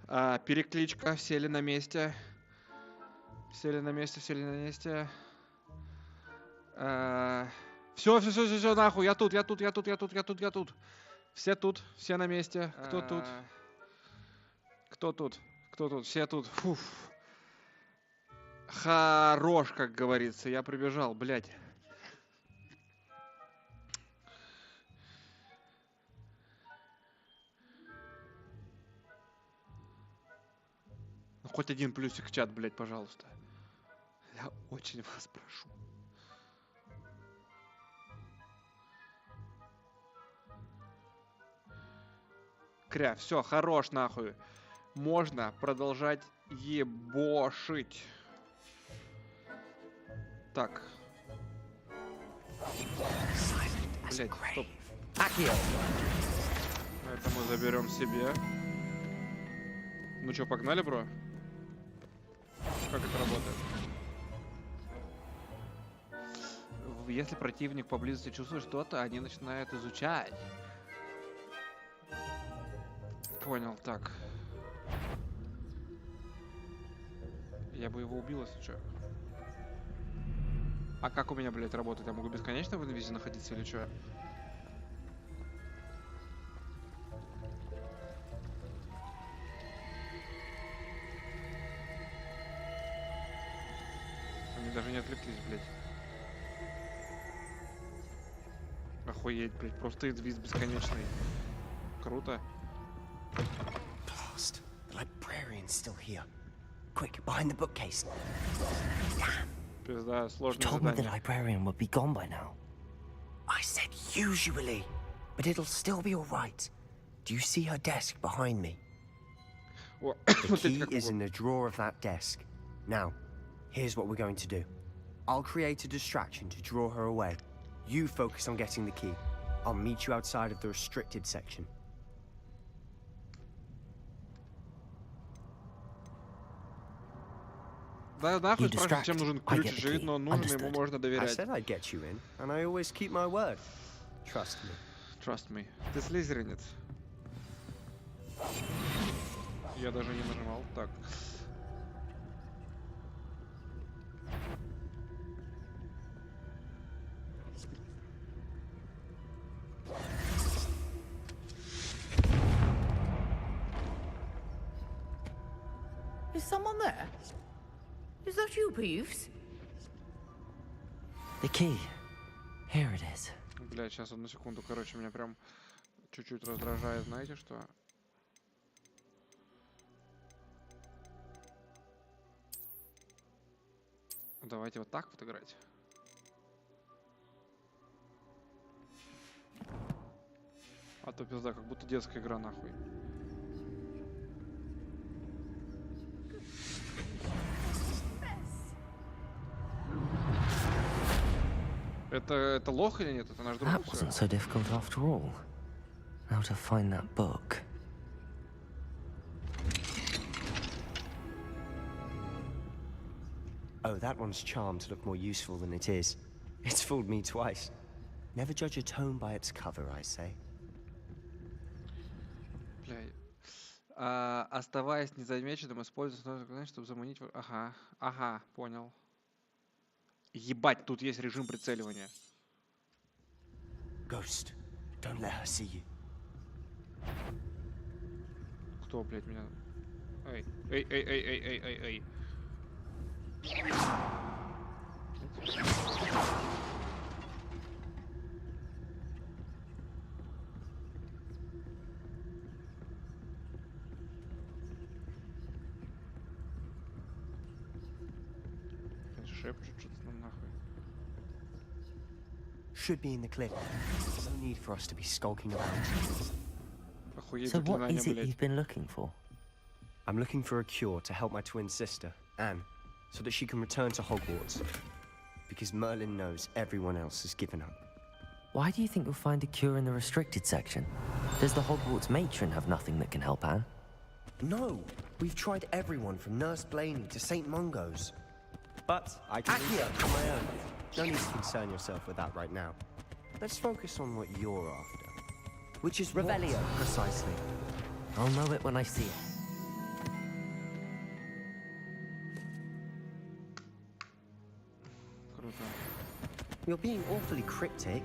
Перекличка, сели на месте. Сели на месте, сели на месте. Все, нахуй, я тут. Все тут, все на месте. Кто тут? Кто тут? Все тут. Фуф. Хорош, как говорится. Я прибежал, блядь. Ну, хоть один плюсик в чат, блядь, пожалуйста. Я очень вас прошу. Кря, все, хорош нахуй. Можно продолжать ебошить. Так. Блять, стоп. Это мы заберем себе. Ну что, погнали, бро? Как это работает? Если противник поблизости чувствует что-то, они начинают изучать. Понял, так. Я бы его убил, если что. А как у меня, блядь, работает? Я могу бесконечно в инвизе находиться или что? Они даже не отвлеклись, блядь. Охуеть, блядь, просто инвиз бесконечный. Круто. Blast. The librarian's still here. Quick, behind the bookcase. Пизда, сложное You told me the задание. librarian would be gone by now. I said usually, but it'll still be all right. Do you see her desk behind me? The key is in the drawer of that desk. Now, here's what we're going to do. I'll create a distraction to draw her away. You focus on getting the key. I'll meet you outside of the restricted section. Да, нахуй спрашивать, чем нужен ключ, очевидно, он нужен, ему можно I доверять. said I'd get you in, and I always keep my word. Trust me. Trust me. Ты слизеринец. Я даже не нажимал. Так. Is someone there? Is that you, Peeves? The key. Here it is. Бля, сейчас одну секунду. Короче, меня прям чуть-чуть раздражает, знаете что? Давайте вот так вот играть. А то пизда, как будто детская игра, нахуй. Это лох или нет? Это наш друг. That wasn't so difficult after all. Now to find that book. Oh, that one's charmed to look more useful than it is. It's fooled me twice. Never judge a tome by its cover, I say. Бля. Оставаясь незамеченным, используя, чтобы заманить... Ага, понял. Ебать, тут есть режим прицеливания. Ghost, don't let her see you. Кто, блядь, меня... Эй. Шепчут что-то там нахуй. Should be in the clip. No need for us to be skulking around. Охуеть, So what заклинание, is it блядь. you've been looking for? I'm looking for a cure to help my twin sister, Anne, so that she can return to Hogwarts. Because Merlin knows everyone else has given up. Why do you think you'll find a cure in the restricted section? Does the Hogwarts matron have nothing that can help Anne? No! We've tried everyone from Nurse Blaney to St. Mungo's. But I can research on my own. No need to concern yourself with that right now. Let's focus on what you're after. Which is Revelio. what? Precisely. I'll know it when I see it. Круто. You're being awfully cryptic.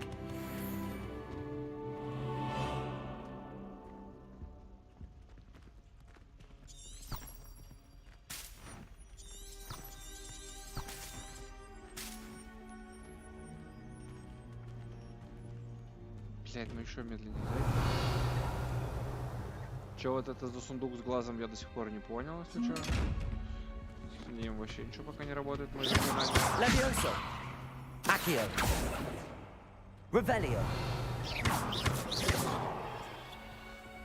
Блять, ну еще медленнее. Че вот это за сундук с глазом, я до сих пор не понял, если что. С ним вообще ничего пока не работает, мое заклинание. Levioso. Accio. Revelio.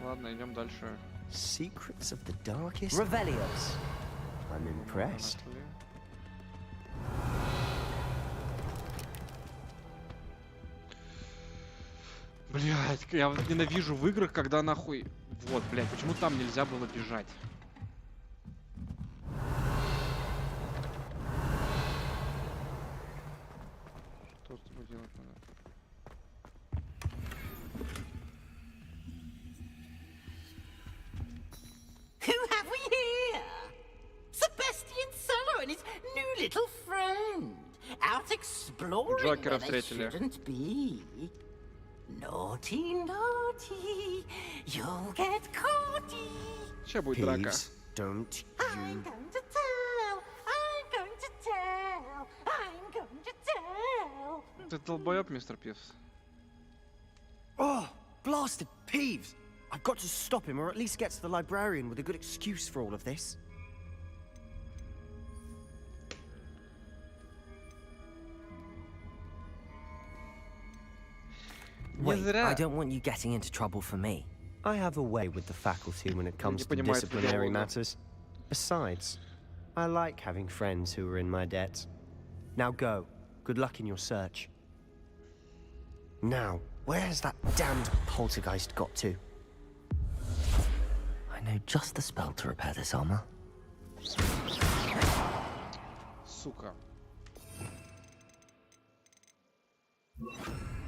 Ладно, идем дальше. Secrets of the darkest? Revelios. I'm impressed. Блять, я вот ненавижу в играх, когда нахуй... Вот, блять, почему там нельзя было бежать? Что с тобой делать надо? Who have we here? Sebastian Solo and his new little friend. Out exploring Джокера where they встретили. shouldn't be. Naughty, naughty, you'll get caughty. Сейчас будет драка. Peeves, don't I'm you... going to tell, I'm going to tell, I'm going to tell. Ты долбоёб, мистер Пивс. Oh, blasted Peeves! I've got to stop him, or at least get to the librarian with a good excuse for all of this. Wait, I don't want you getting into trouble for me. I have a way with the faculty when it comes to понимает disciplinary диалога. matters. Besides, I like having friends who are in my debt. Now go. Good luck in your search. Now, where's that damned poltergeist got to? I know just the spell to repair this armor. Сука.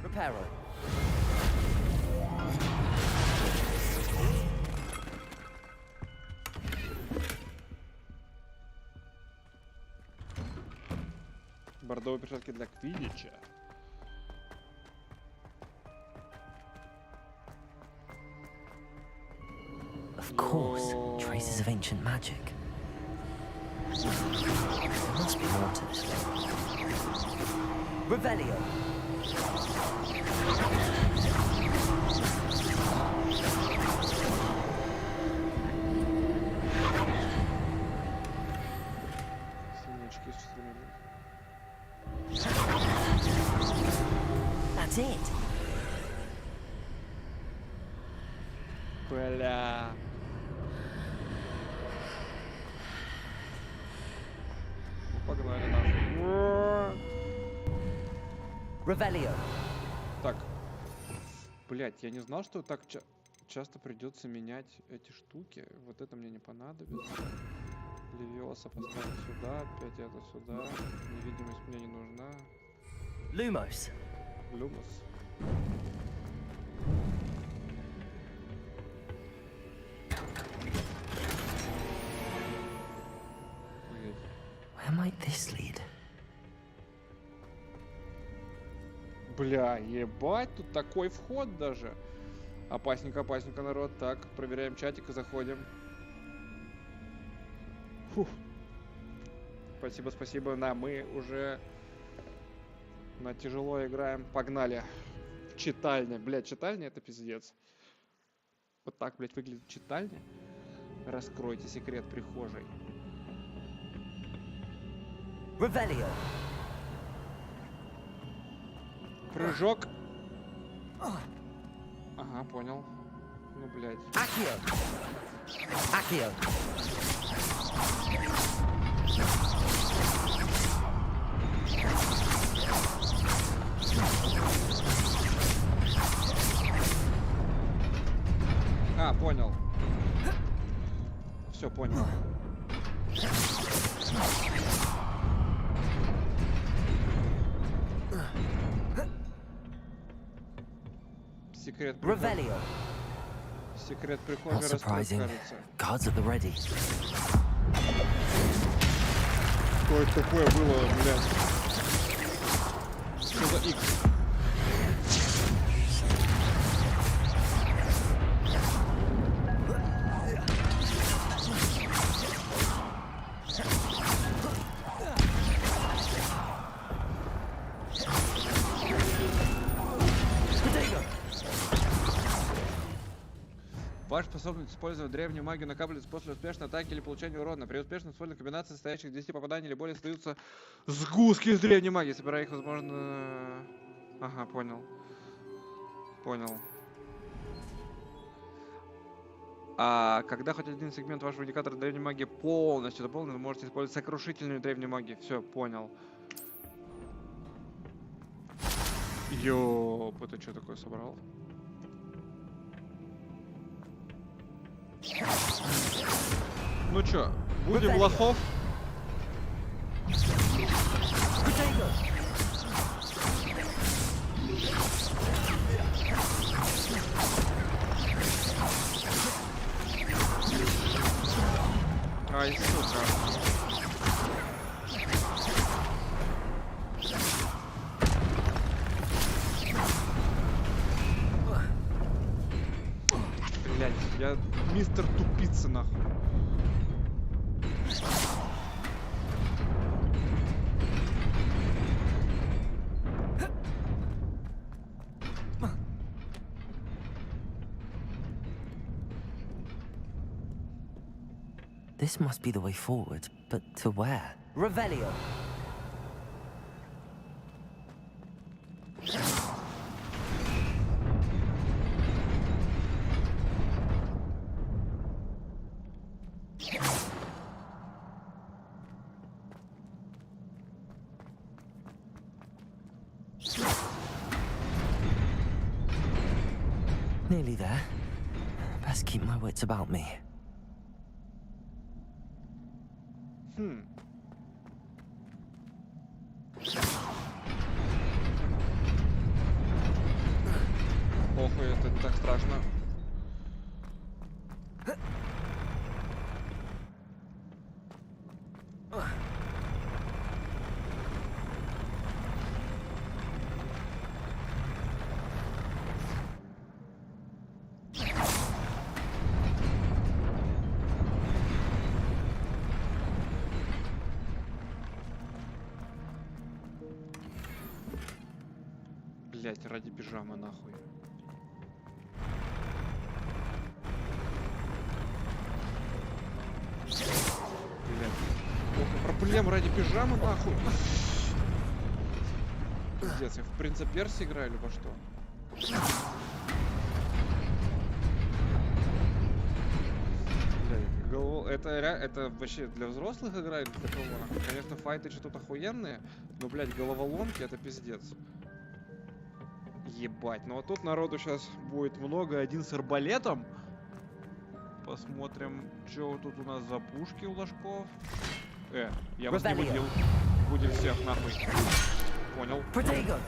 Reparo. Бордовые перчатки для квиддича. Of course, traces of ancient magic. There must be more to this. Revelio. Синячки с четырьмя. That's it. Бля. Погнали нахуй. Revelio. Так. Блять, я не знал, что так часто придется менять эти штуки. Вот это мне не понадобится. Левиоса поставим сюда, опять это сюда. Невидимость мне не нужна. Lumos. Люмос. Where might this lead? Бля, ебать, тут такой вход даже. Опасненько, опасненько, народ. Так, проверяем чатик и заходим. Фух. Спасибо, спасибо. Да, мы уже на тяжело играем. Погнали. В читальня. Блядь, читальня это пиздец. Вот так, блядь, выглядит читальня. Раскройте секрет прихожей. Revelio. Прыжок. Ага, понял. Ну, блядь. Accio. Accio. А, понял. Все, понял. секрет Revelio. Секрет Not прихожей раскрыт, surprising. кажется. Guards at the ready. Что это такое было, блядь? Что за X? Ваша способность использовать древнюю магию накапливается после успешной атаки или получения урона. При успешной ствольной комбинации, состоящих из 10 попаданий или более, создаются сгустки из древней магии. Собирая их, возможно... Ага, понял. Понял. А когда хоть один сегмент вашего индикатора древней магии полностью заполнен, вы можете использовать сокрушительную древнюю магию. Все, понял. Ёп, это что такое собрал? Ну чё, будем лохов? Ай, сука. Блять, я мистер тупица, нахуй. This must be the way forward, but to where? Revelio. Nearly there. Best keep my wits about me. Похуй, это не так страшно. Блять, ради пижамы, нахуй. Блять. Проблем ради пижамы, нахуй. Пиздец, я в принца Перси играю или во что? Блядь, это вообще для взрослых игра или для кого? Конечно, файты что-то охуенные, но, блядь, головоломки это пиздец. Ебать, ну вот тут народу сейчас будет много, один с арбалетом. Посмотрим, что тут у нас за пушки у ложков. Я вас не будил. Будем всех нахуй. Понял. Понял.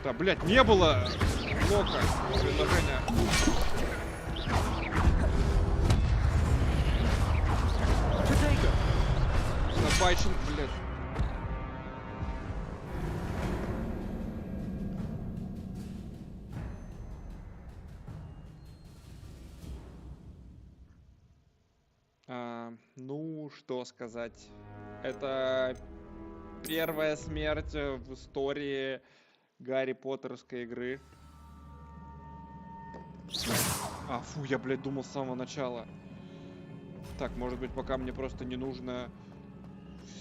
Да, блядь, не было блока предложения. Забайчен, блядь. Ну, что сказать. Это первая смерть в истории Гарри Поттерской игры. Фу, я, блядь, думал с самого начала. Так, может быть, пока мне просто не нужно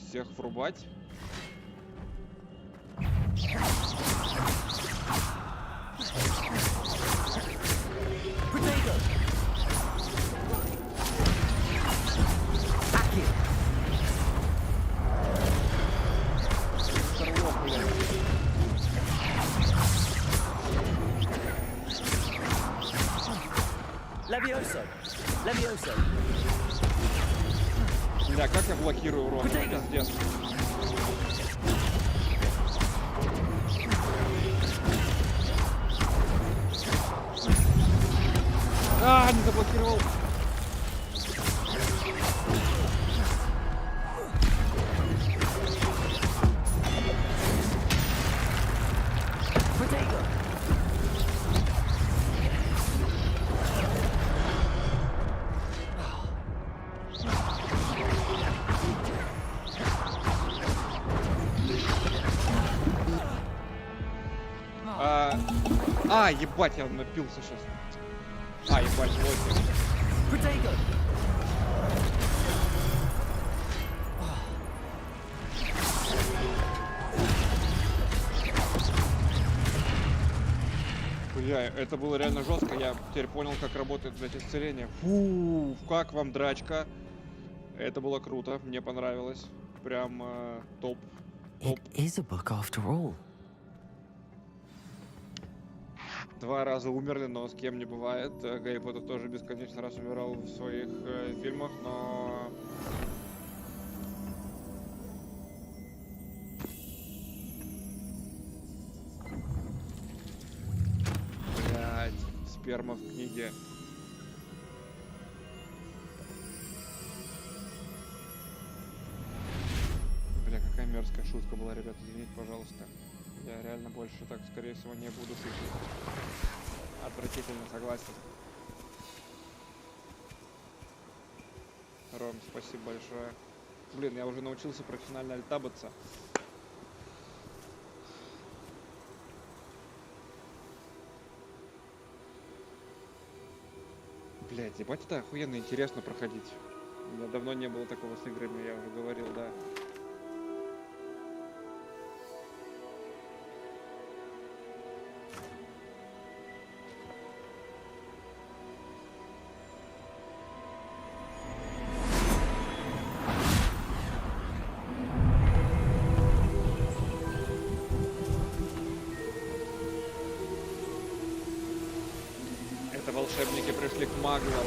всех врубать? Levioso. Levioso. Бля, как я блокирую урон? Пиздец. А, не заблокировал. Ебать, я напился сейчас. Ебать, вот. Бля, это было реально жестко. Я теперь понял, как работает, блядь, исцеление. Фу, как вам драчка? Это было круто, мне понравилось. Прям топ. It is a book after all. 2 раза умерли, но с кем не бывает. Гарри Поттер тоже бесконечно раз умирал в своих фильмах, но... Блядь, сперма в книге. Бля, какая мерзкая шутка была, ребят, извините, пожалуйста. Я реально больше так, скорее всего, не буду шутить. Отвратительно, согласен. Ром, спасибо большое. Блин, я уже научился профессионально альтабаться. Блять, ебать, это охуенно интересно проходить. У меня давно не было такого с играми, я уже говорил, да. Волшебники пришли к маглам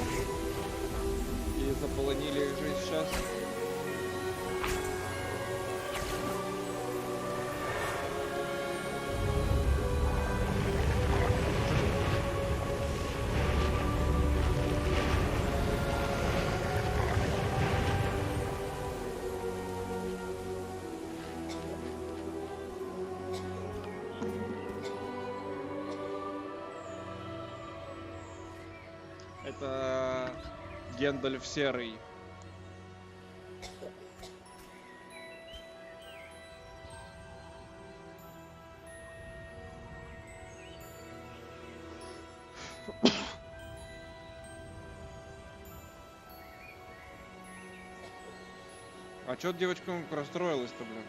и заполонили их жизнь сейчас. Это Гендальф Серый. А чё девочка расстроилась-то, блин?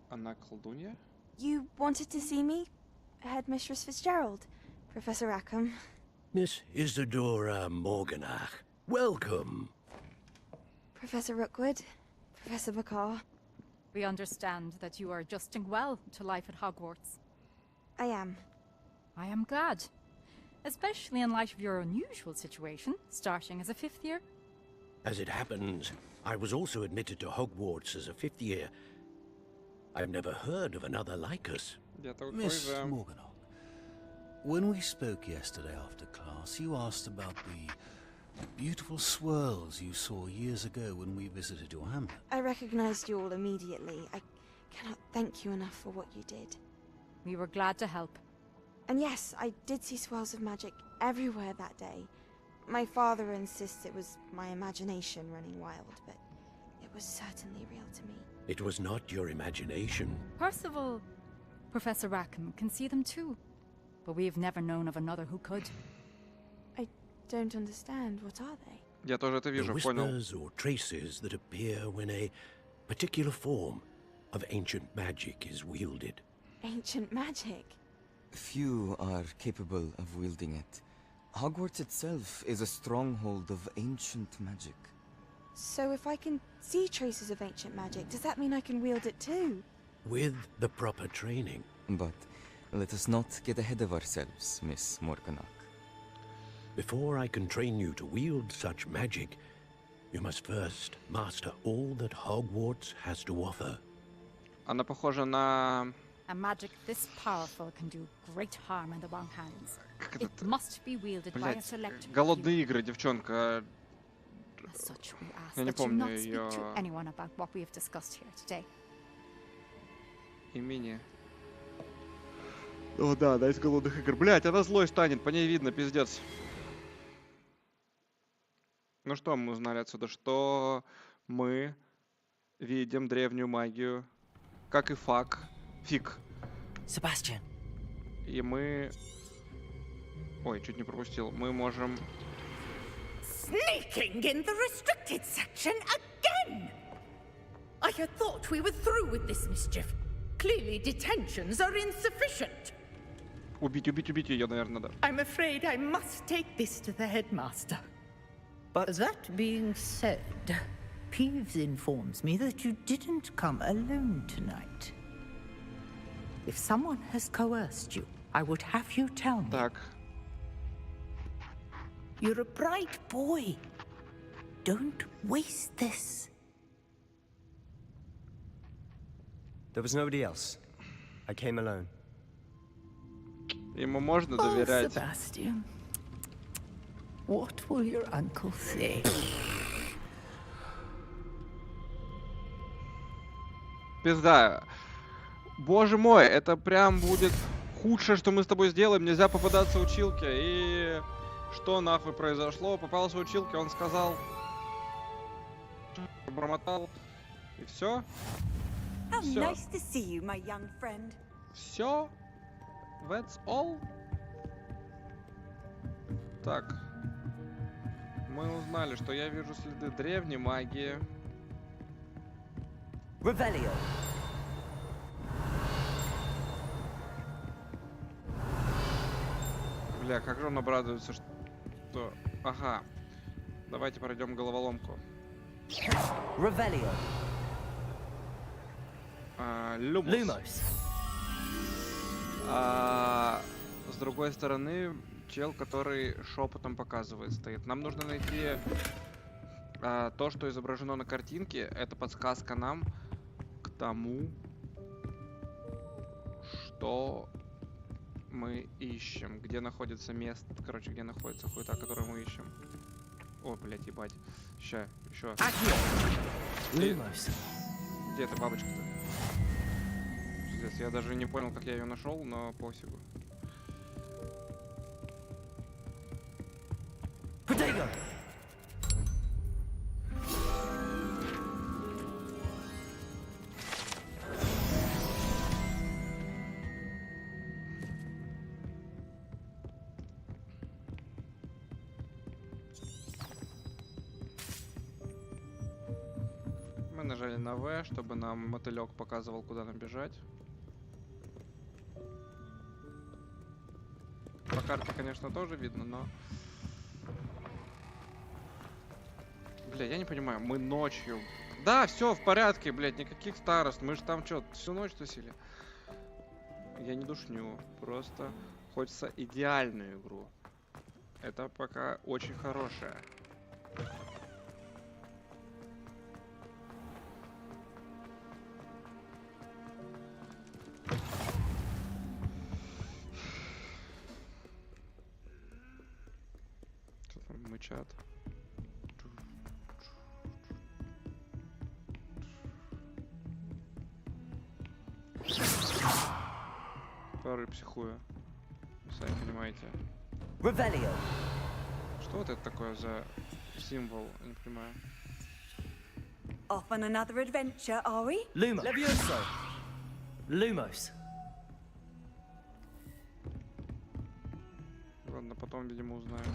Она колдунья? You wanted to see me? Headmistress Fitzgerald, Professor Rackham. Miss Isadora Morganach, welcome. Professor Rookwood, Professor McCaw. We understand that you are adjusting well to life at Hogwarts. I am. I am glad. Especially in light of your unusual situation, starting as a 5th year. As it happens, I was also admitted to Hogwarts as a 5th year. I've never heard of another like us. Miss Morganach, when we spoke yesterday after class, you asked about the beautiful swirls you saw years ago when we visited your hamlet. I recognized you all immediately. I cannot thank you enough for what you did. We were glad to help. And yes, I did see swirls of magic everywhere that day. My father insists it was my imagination running wild, but it was certainly real to me. It was not your imagination. Percival, Professor Rackham can see them too. But we've never known of another who could. I don't understand. What are they? Я тоже это вижу, понял. Whispers or traces that appear when a particular form of ancient magic is wielded. Ancient magic? Few are capable of wielding it. Hogwarts itself is a stronghold of ancient magic. So if I can see traces of ancient magic, does that mean I can wield it too? With the proper training. But Let us not get ahead of ourselves, Miss Morganach. Before I can train you to wield such magic, you must first master all that Hogwarts has to offer. Она похожа на... A magic this powerful can do great harm in the wrong hands. It must be wielded by a select few. Голодные игры, девчонка. As such, we ask Я не that you помню not speak ее to anyone about what we have discussed here today. имени. О, да, из голодных игр. Блять, она злой станет, по ней видно, пиздец. Ну что, мы узнали отсюда, что мы видим древнюю магию, как и фиг. Sebastian. И мы... Ой, чуть не пропустил. Мы можем... Sneaking in the restricted section again! I had thought we were through with this mischief. Clearly detentions are insufficient. Убить ее, наверное, да. I'm afraid I must take this to the headmaster. But that being said, Peeves informs me that you didn't come alone tonight. If someone has coerced you, I would have you tell me. Так. You're a bright boy. Don't waste this. There was nobody else. I came alone. Ему можно доверять. Sebastian. What will your uncle say? Пизда. Боже мой, это прям будет худшее, что мы с тобой сделаем. Нельзя попадаться училке. И что нахуй произошло? Попался училке, он сказал, бормотал, и все. Все. Все. That's all. Так. Мы узнали, что я вижу следы древней магии. Revelio. Бля, как же он обрадуется, что... Ага. Давайте пройдем головоломку. Revelio. Lumos. С другой стороны, чел, который шепотом показывает, стоит. Нам нужно найти то, что изображено на картинке. Это подсказка нам к тому, что мы ищем. Где находится место, короче, где находится хуета, которую мы ищем. О, блядь, ебать. Ща, еще. Где эта бабочка-то? Пиздец, я даже не понял, как я ее нашел, но пофигу. Мы нажали на В, чтобы нам мотылек показывал, куда нам бежать. По карте, конечно, тоже видно, но... Бля, я не понимаю, мы ночью... Да, все в порядке, блядь, никаких старост. Мы же там что, всю ночь тусили? Я не душню, просто хочется идеальную игру. Это пока очень хорошая. Что там мычат? Порой психую. Сами понимаете. Revelio. Что вот это такое за символ? Я не понимаю. Off on another adventure, are we? Lumos. Levioso. Lumos. Ладно, потом, видимо, узнаем.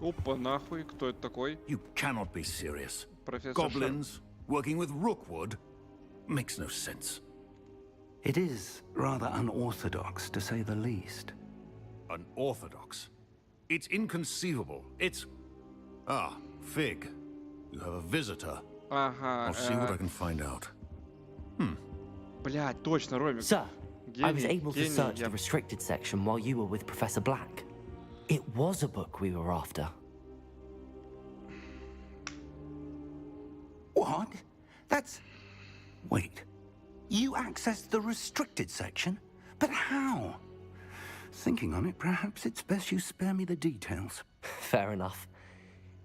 Опа, нахуй, кто это такой? You cannot be serious. Профессор Goblins working with Rookwood makes no sense. It is rather unorthodox, to say the least. Unorthodox? It's inconceivable. It's... Ah, Fig. You have a visitor. I'll see what I can find out. Блядь, точно, Ромик. Sir, I was Гений, able to гений, search я- the restricted section while you were with Professor Black. It was a book we were after. What? That's... Wait. You accessed the restricted section? But how? Thinking on it, perhaps it's best you spare me the details. Fair enough.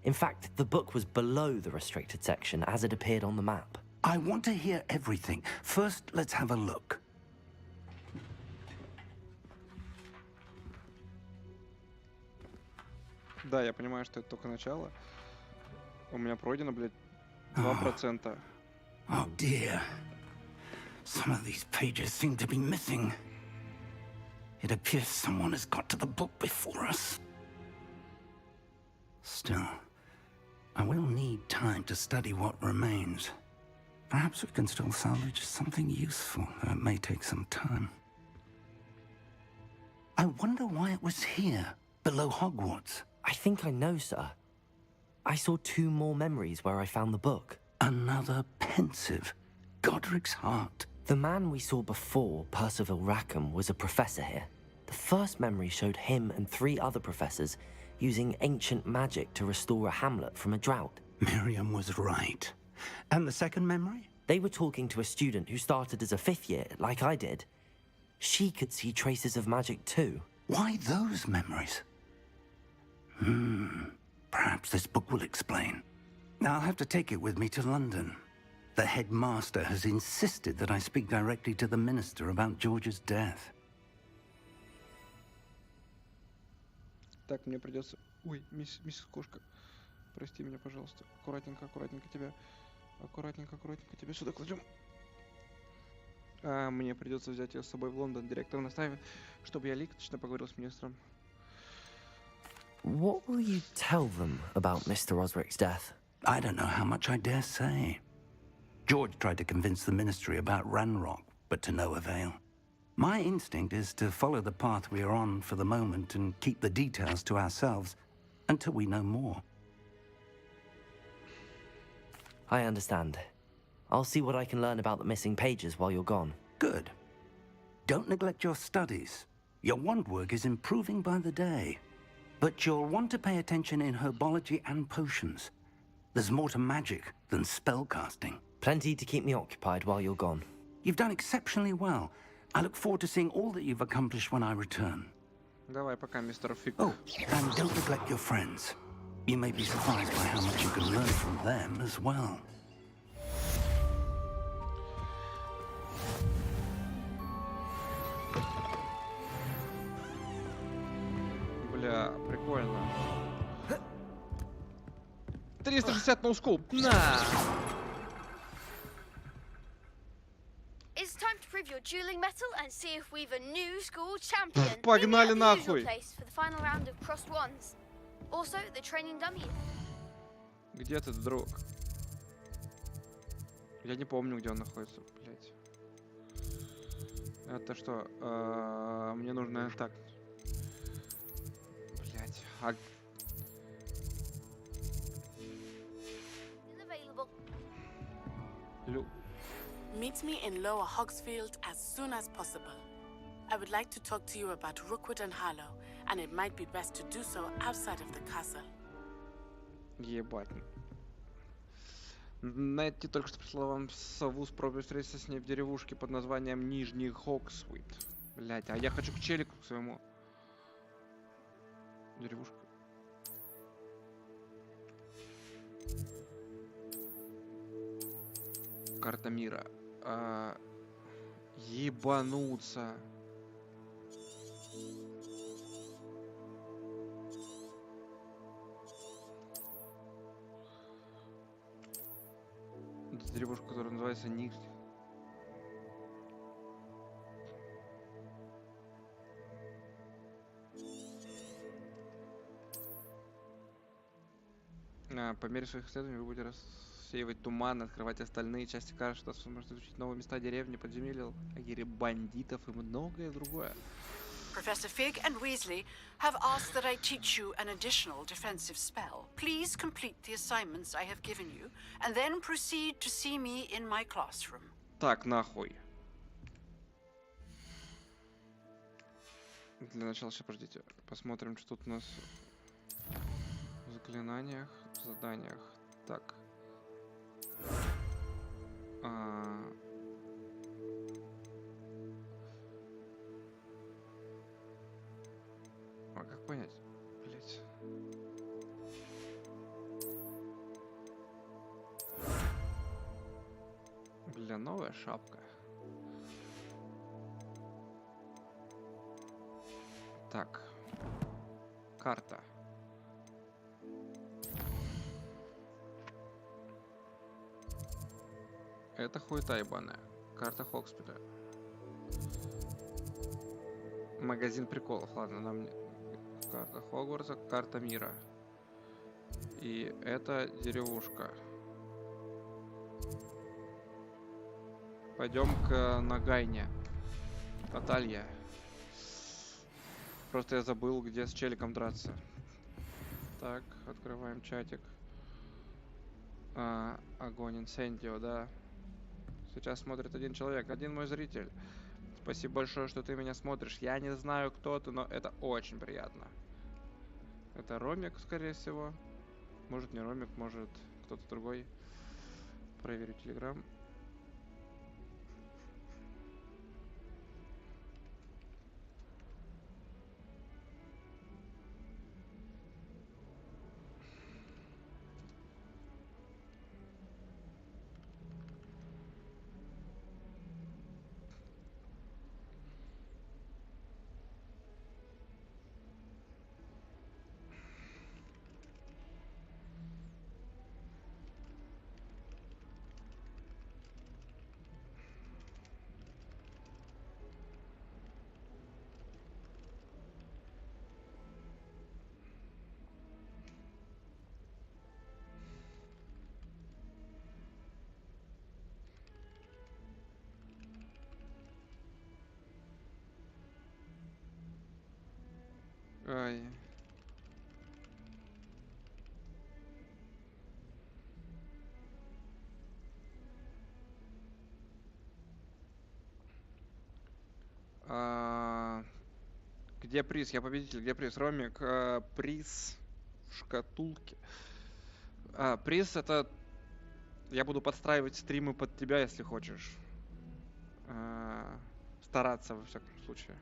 In fact, the book was below the restricted section as it appeared on the map. I want to hear everything. First, let's have a look. Да, я понимаю, что это только начало. У меня пройдено, блядь, 2%. Oh dear. Some of these pages seem to be missing. It appears someone has got to the book before us. Still, I will need time to study what remains. Perhaps we can still salvage something useful, though it may take some time. I wonder why it was here, below Hogwarts. I think I know, sir. I saw 2 more memories where I found the book. Another pensive. Godric's heart. The man we saw before, Percival Rackham, was a professor here. The first memory showed him and 3 other professors using ancient magic to restore a hamlet from a drought. Miriam was right. And the second memory? They were talking to a student who started as a 5th year, like I did. She could see traces of magic too. Why those memories? Perhaps this book will explain. I'll have to take it with me to London. The headmaster has insisted that I speak directly to the minister about George's death. Так, мне придется... Ой, миссис Кошка. Прости меня, пожалуйста. Аккуратненько, аккуратненько тебя. Аккуратненько, аккуратненько тебя сюда кладем. Мне придется взять ее с собой в Лондон. Директор настаивает, чтобы я лично поговорил с министром. What will you tell them about Mr. Osric's death? I don't know how much I dare say. George tried to convince the ministry about Ranrock, but to no avail. My instinct is to follow the path we are on for the moment and keep the details to ourselves until we know more. I understand. I'll see what I can learn about the missing pages while you're gone. Good. Don't neglect your studies. Your wand work is improving by the day. But you'll want to pay attention in herbology and potions. There's more to magic than spellcasting. Plenty to keep me occupied while you're gone. You've done exceptionally well. I look forward to seeing all that you've accomplished when I return. Давай, пока, мистер Фиг. Oh, and don't neglect your friends. You may be surprised by how much you can learn from them as well. Бля, прикольно. 360 ноускоп. На! It's time to prove your dueling metal and see if we've a new school champion. Погнали Meet me at the usual нахуй. place for the final round of crossed wands. Also, the training dummy. Где ты, друг? Я не помню, где он находится, блять. Это что? Мне нужно так. Блять. Still available. Meet me in Lower Hogsfield as soon as possible. I would like to talk to you about Rookwood and Harlow, and it might be best to do so outside of the castle. Ебать. Найти только что прислала вам сову с просьбой встретиться с ней в деревушке под названием Нижний Хоксвит. Блять, а я хочу к челику к своему. Деревушка. Карта мира. Ебануться. Это деревушка, которая называется Нижний. По мере своих исследований вы будете рассеивать туман, открывать остальные части карты, что сможет изучить новые места деревни, подземелья, лагеря бандитов и многое другое. Professor Fig and Weasley have asked that I teach you an additional defensive spell. Please complete the assignments I have given you, and then proceed to see me in my classroom. Так, нахуй. Для начала, сейчас, подождите. Посмотрим, что тут у нас в заклинаниях, в заданиях. Так. А как понять? Блять. Бля, новая шапка. Так. Карта. Это хуета ебаная. Карта Хогспида. Магазин приколов. Ладно, нам не... Карта Хогвартса, карта мира. И это деревушка. Пойдем к Нагайне. Таталья. Просто я забыл, где с челиком драться. Так, открываем чатик. Огонь инсендио, да. Сейчас смотрит один человек, один мой зритель. Спасибо большое, что ты меня смотришь. Я не знаю, кто ты, но это очень приятно. Это Ромик, скорее всего. Может, не Ромик, может, кто-то другой. Проверю Телеграм. Ай. Где приз? Я победитель. Где приз? Ромик, приз в шкатулке. Приз это... Я буду подстраивать стримы под тебя, если хочешь. Стараться, во всяком случае.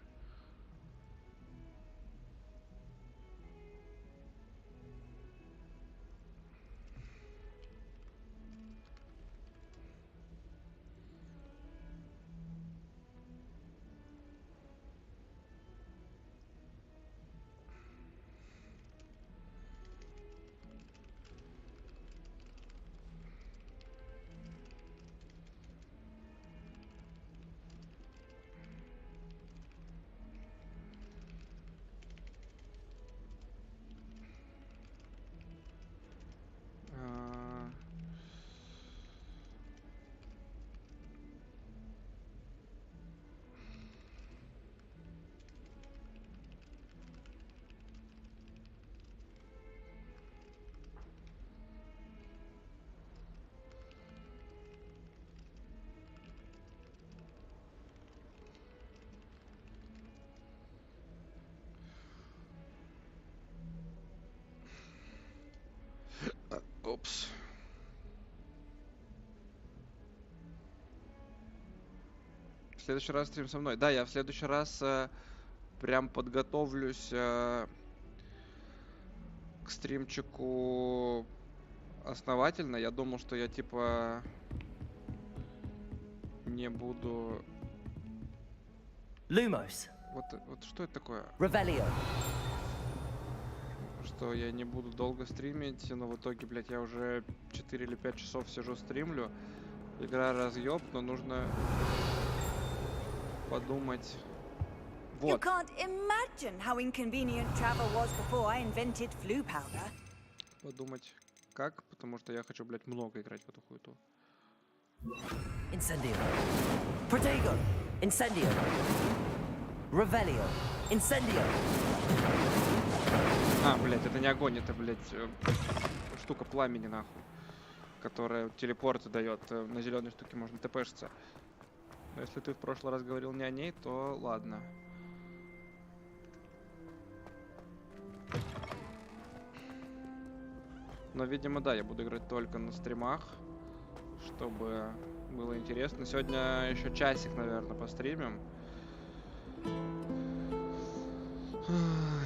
Опс. В следующий раз стрим со мной. Да, я в следующий раз прям подготовлюсь к стримчику основательно. Я думал, что я типа не буду... Lumos. Вот что это такое? Revelio. Что я не буду долго стримить, но в итоге, блядь, я уже 4 или 5 часов сижу стримлю. Игра разъеб, но нужно подумать. Вот. You can't imagine how inconvenient travel was before I invented flu powder. Подумать, как, потому что я хочу, блядь, много играть в эту хуету. Incendio. Protego. Incendio. Revelio. Incendio. А, блядь, это не огонь, это, блядь, штука пламени, нахуй. Которая телепорты дает. На зеленой штуке можно тпшиться. Но если ты в прошлый раз говорил не о ней, то ладно. Но, видимо, да, я буду играть только на стримах, чтобы было интересно. Сегодня еще часик, наверное, постримим.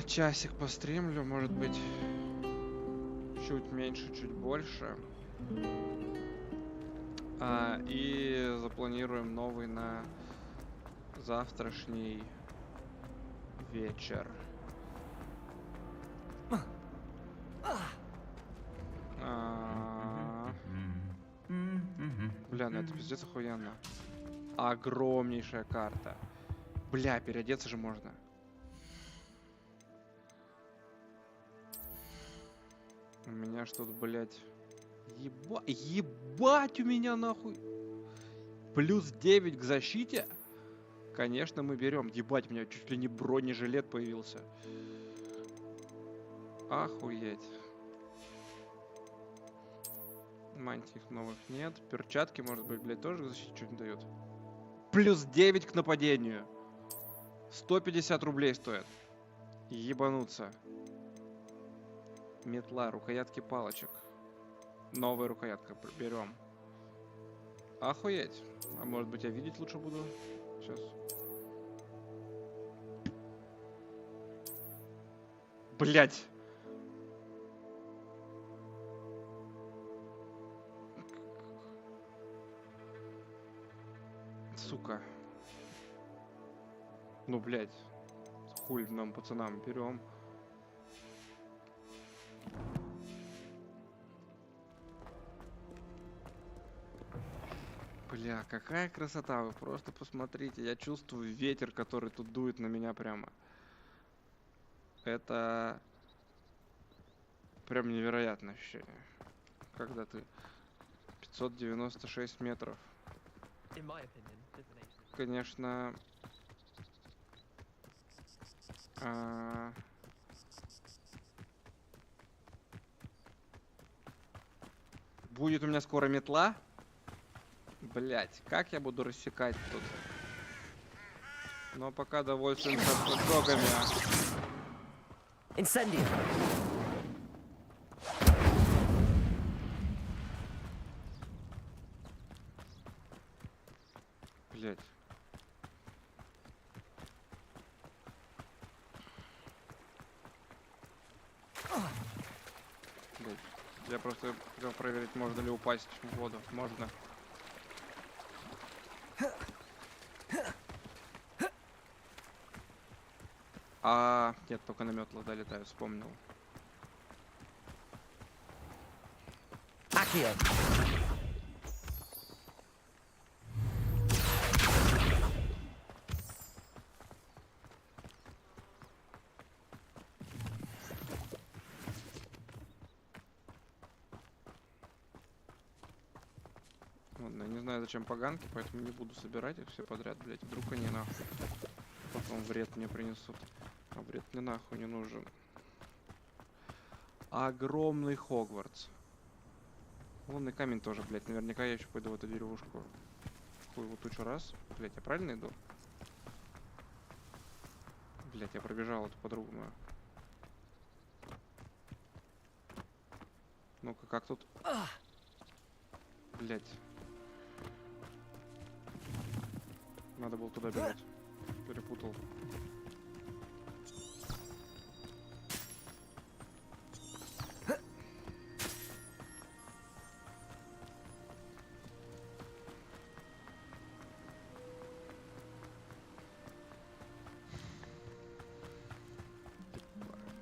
Часик постримлю, может быть, чуть меньше, чуть больше. И запланируем новый на завтрашний вечер. Бля, ну это пиздец охуенно. Огромнейшая карта. Бля, переодеться же можно. У меня что-то, блядь... Ебать у меня нахуй! Плюс 9 к защите? Конечно, мы берем. Ебать, у меня чуть ли не бронежилет появился. Охуеть. Мантий новых нет. Перчатки, может быть, блядь, тоже к защите что-нибудь дают. Плюс 9 к нападению. 150 рублей стоит. Ебануться. Метла, рукоятки палочек. Новая рукоятка. Берем. Охуеть. А может быть, я видеть лучше буду? Сейчас. Блять. Сука. Ну, блять. Хуй нам, пацанам, берем. Бля, какая красота, вы просто посмотрите. Я чувствую ветер, который тут дует на меня прямо. Это прям невероятное ощущение. Когда ты 596 метров. Конечно... Будет у меня скоро метла. Блять, как я буду рассекать тут? Но пока довольствуемся поджогами. Incendio. Блять. Я просто хотел проверить, можно ли упасть в воду. Можно. Нет, только на метлах долетаю, вспомнил. Accio. Ладно, я не знаю, зачем поганки, поэтому не буду собирать их все подряд, блять. Вдруг они нахуй потом вред мне принесут. А вред мне нахуй не нужен. Огромный Хогвартс. Лунный камень тоже, блять. Наверняка я еще пойду в эту деревушку. Хуеву тучу раз. Блять, я правильно иду? Блять, я пробежал эту подругу мою. Ну-ка, как тут? Блять. Надо было туда бежать. Перепутал.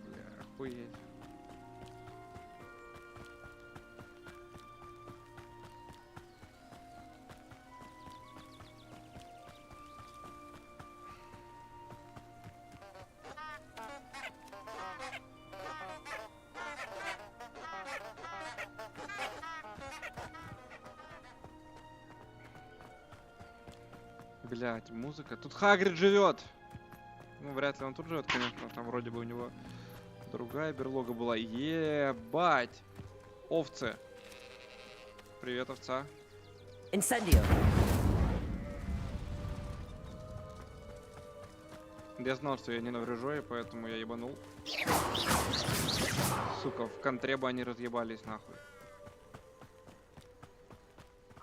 Бля, охуеть. Блять, музыка. Тут Хагрид живет. Ну, вряд ли он тут живет, конечно. Там вроде бы у него другая берлога была. Ебать. Овцы. Привет, овца. Incendio. Я знал, что я не наврежу, и поэтому я ебанул. Сука, в контре бы они разъебались нахуй.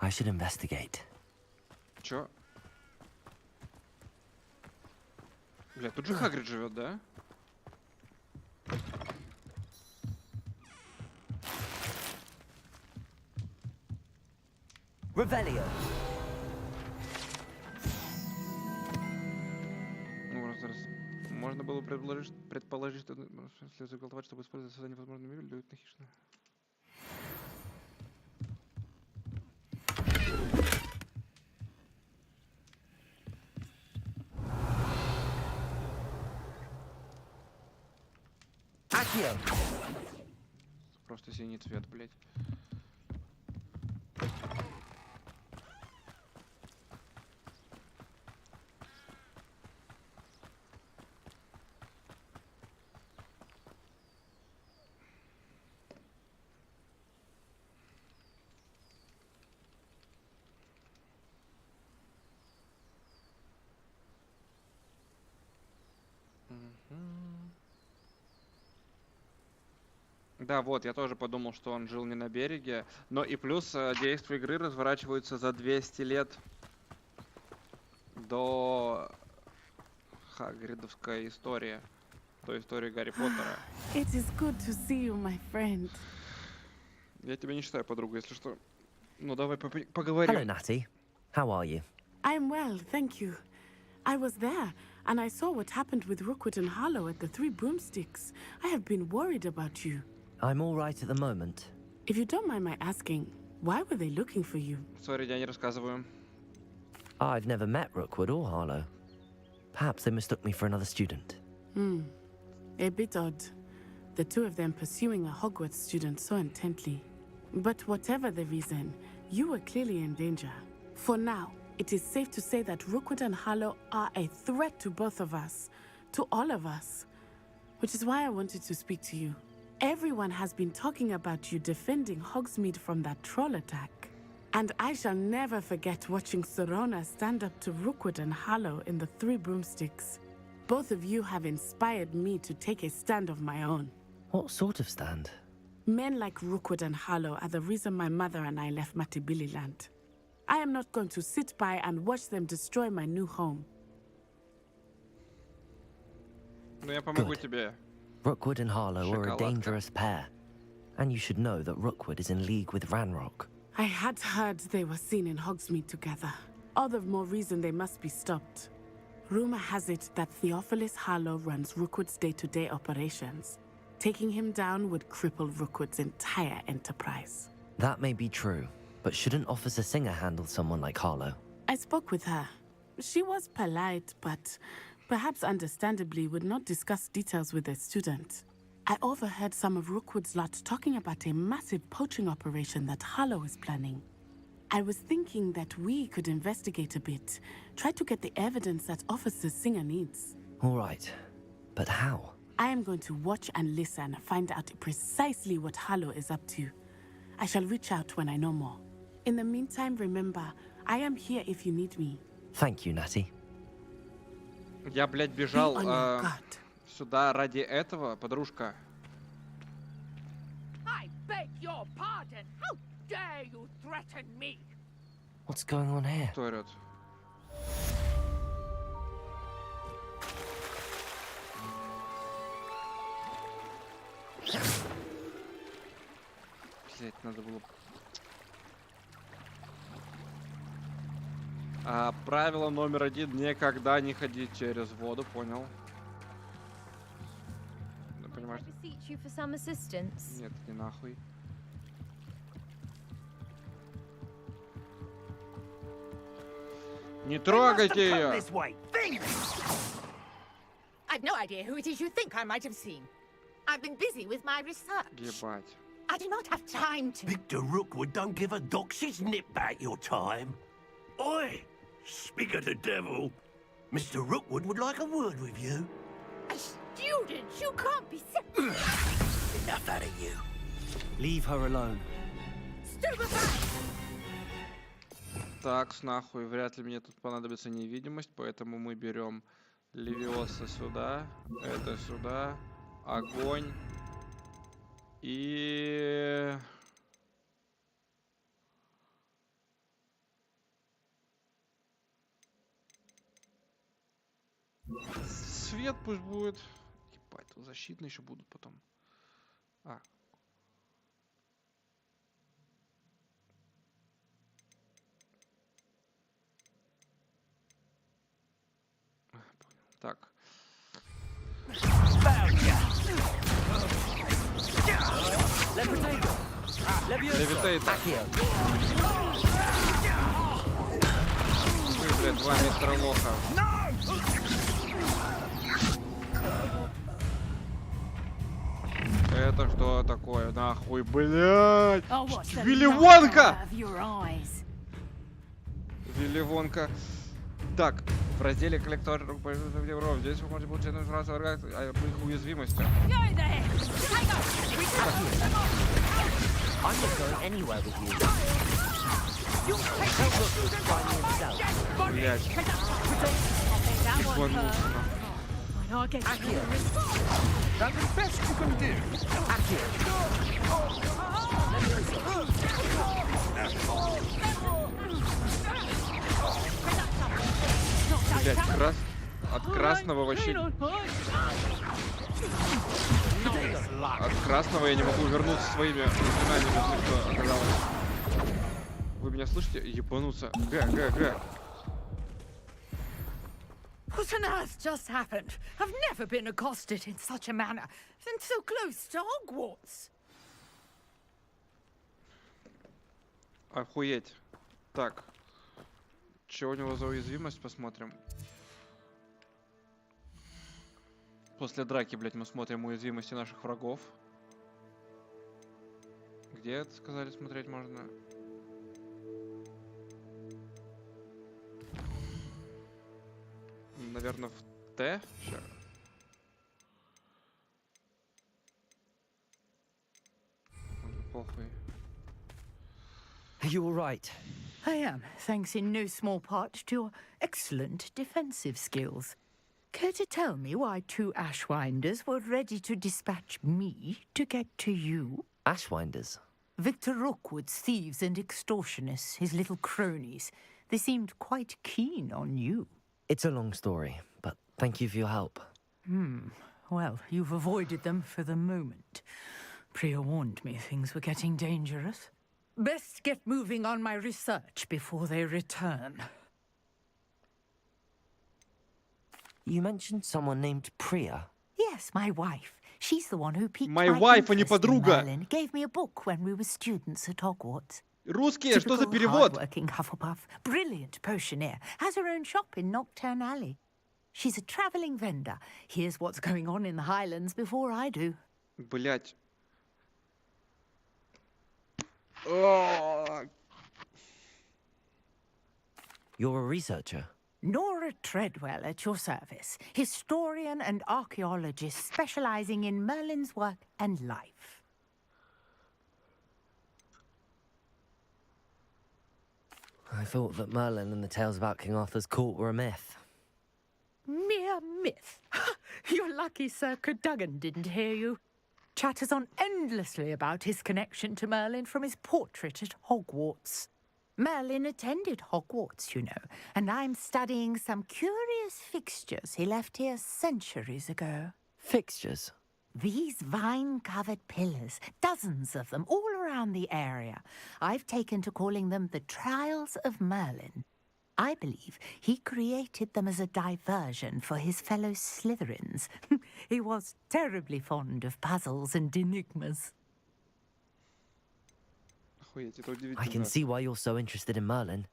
I should investigate. Чё? Бля, тут же Хагрид живет, да? Revelio. Ну, раз. Можно было предположить, что следует заголовать, чтобы использовать создание возможной мебели для уютной хижины. Просто синий цвет, блять. Да, вот, я тоже подумал, что он жил не на береге. Но и плюс действия игры разворачиваются за 200 лет до Хагридовской истории. До истории Гарри Поттера. It is good to see you, my friend. Я тебя не считаю подругой, если что. Ну, давай поговорим. Hello, Natty. How are you? I'm well, thank you. I was there, and I saw what happened with Rookwood and Harlow at the Three Broomsticks. I have been worried about you. I'm all right at the moment. If you don't mind my asking, why were they looking for you? Sorry, я не рассказываю. I've never met Rookwood or Harlow. Perhaps they mistook me for another student. A bit odd. The two of them pursuing a Hogwarts student so intently. But whatever the reason, you were clearly in danger. For now, it is safe to say that Rookwood and Harlow are a threat to both of us. To all of us. Which is why I wanted to speak to you. Everyone has been talking about you defending Hogsmeade from that troll attack. And I shall never forget watching Serona stand up to Rookwood and Harlow in the Three Broomsticks. Both of you have inspired me to take a stand of my own. What sort of stand? Men like Rookwood and Harlow are the reason my mother and I left Matabeleland. I am not going to sit by and watch them destroy my new home. Ну, я помогу тебе. Rookwood and Harlow are a dangerous pair. And you should know that Rookwood is in league with Ranrock. I had heard they were seen in Hogsmeade together. All the more reason they must be stopped. Rumor has it that Theophilus Harlow runs Rookwood's day-to-day operations. Taking him down would cripple Rookwood's entire enterprise. That may be true, but shouldn't Officer Singer handle someone like Harlow? I spoke with her. She was polite, but perhaps understandably would not discuss details with a student. I overheard some of Rookwood's lot talking about a massive poaching operation that Harlow is planning. I was thinking that we could investigate a bit, try to get the evidence that Officer Singer needs. All right, but how? I am going to watch and listen, find out precisely what Harlow is up to. I shall reach out when I know more. In the meantime, remember, I am here if you need me. Thank you, Natty. Я, блядь, бежал сюда ради этого, подружка. I beg your pardon. How dare you threaten me? What's going on here? Кто орёт? Блять, надо было... правило номер 1: никогда не ходить через воду, понял? Понимаешь? Нет, не нахуй. Не трогайте ее! I've no idea who it is you think I might have seen. I've been busy with my research. Ебать. I do not have time to... Victor Rookwood don't give a doxy's nip back your time. Oi! Speak of the devil. Mr. Rookwood would like a word with you. A student? You can't be Enough out of you. Leave her alone. Так, нахуй, вряд ли мне тут понадобится невидимость, поэтому мы берем Левиоса сюда, это сюда, огонь и... Свет пусть будет. Ебать, тут защитные еще будут потом. А. Так. Левитейтер. Вы, блядь, два мистера Лоха. Это что такое? Нахуй, блядь! Вилли Вонка! Вилли Вонка. Так, в разделе коллектор Европ. Здесь вы можете получить информацию о их уязвимостях. I'm not going anywhere with you. Блядь. Ебанулся. That's the best you can do. Блядь, от красного вообще... От красного я не могу вернуться своими заклинаниями, если что оказалось. Вы меня слышите? Ебануться. Г. What on earth just happened? I've never been accosted in such a manner, and so close to Hogwarts. Охуеть. Так. Что у него за уязвимость? Посмотрим. После драки, блядь, мы смотрим уязвимости наших врагов. Где это, сказали, смотреть можно? Наверное, в Т. Ща. Похуй. Are you all right? I am, thanks in no small part to your excellent defensive skills. Care to tell me why two Ashwinders were ready to dispatch me to get to you? Ashwinders? Victor Rookwood's thieves and extortionists, his little cronies. They seemed quite keen on you. It's a long story, but thank you for your help. Well, you've avoided them for the moment. Priya warned me things were getting dangerous. Best get moving on my research before they return. You mentioned someone named Priya. Yes, my wife. She's the one who piqued My my wife, а не interest in подруга. Merlin. Gave me a book when we were students at Hogwarts. Русские, что за Typical перевод? hard-working Hufflepuff, brilliant potioneer, has her own shop in Nocturne Alley. She's a travelling vendor. Here's what's going on in the Highlands before I do. Блять. You're a researcher? Nora Treadwell at your service, historian and archaeologist specialising in Merlin's work and life. I thought that Merlin and the tales about King Arthur's court were a myth. Mere myth. You're lucky Sir Cadogan didn't hear you. Chatters on endlessly about his connection to Merlin from his portrait at Hogwarts. Merlin attended Hogwarts, you know, and I'm studying some curious fixtures he left here centuries ago. Fixtures? These vine-covered pillars, dozens of them, all around the area. I've taken to calling them the Trials of Merlin. I believe he created them as a diversion for his fellow Slytherins. He was terribly fond of puzzles and enigmas. I can see why you're so interested in Merlin.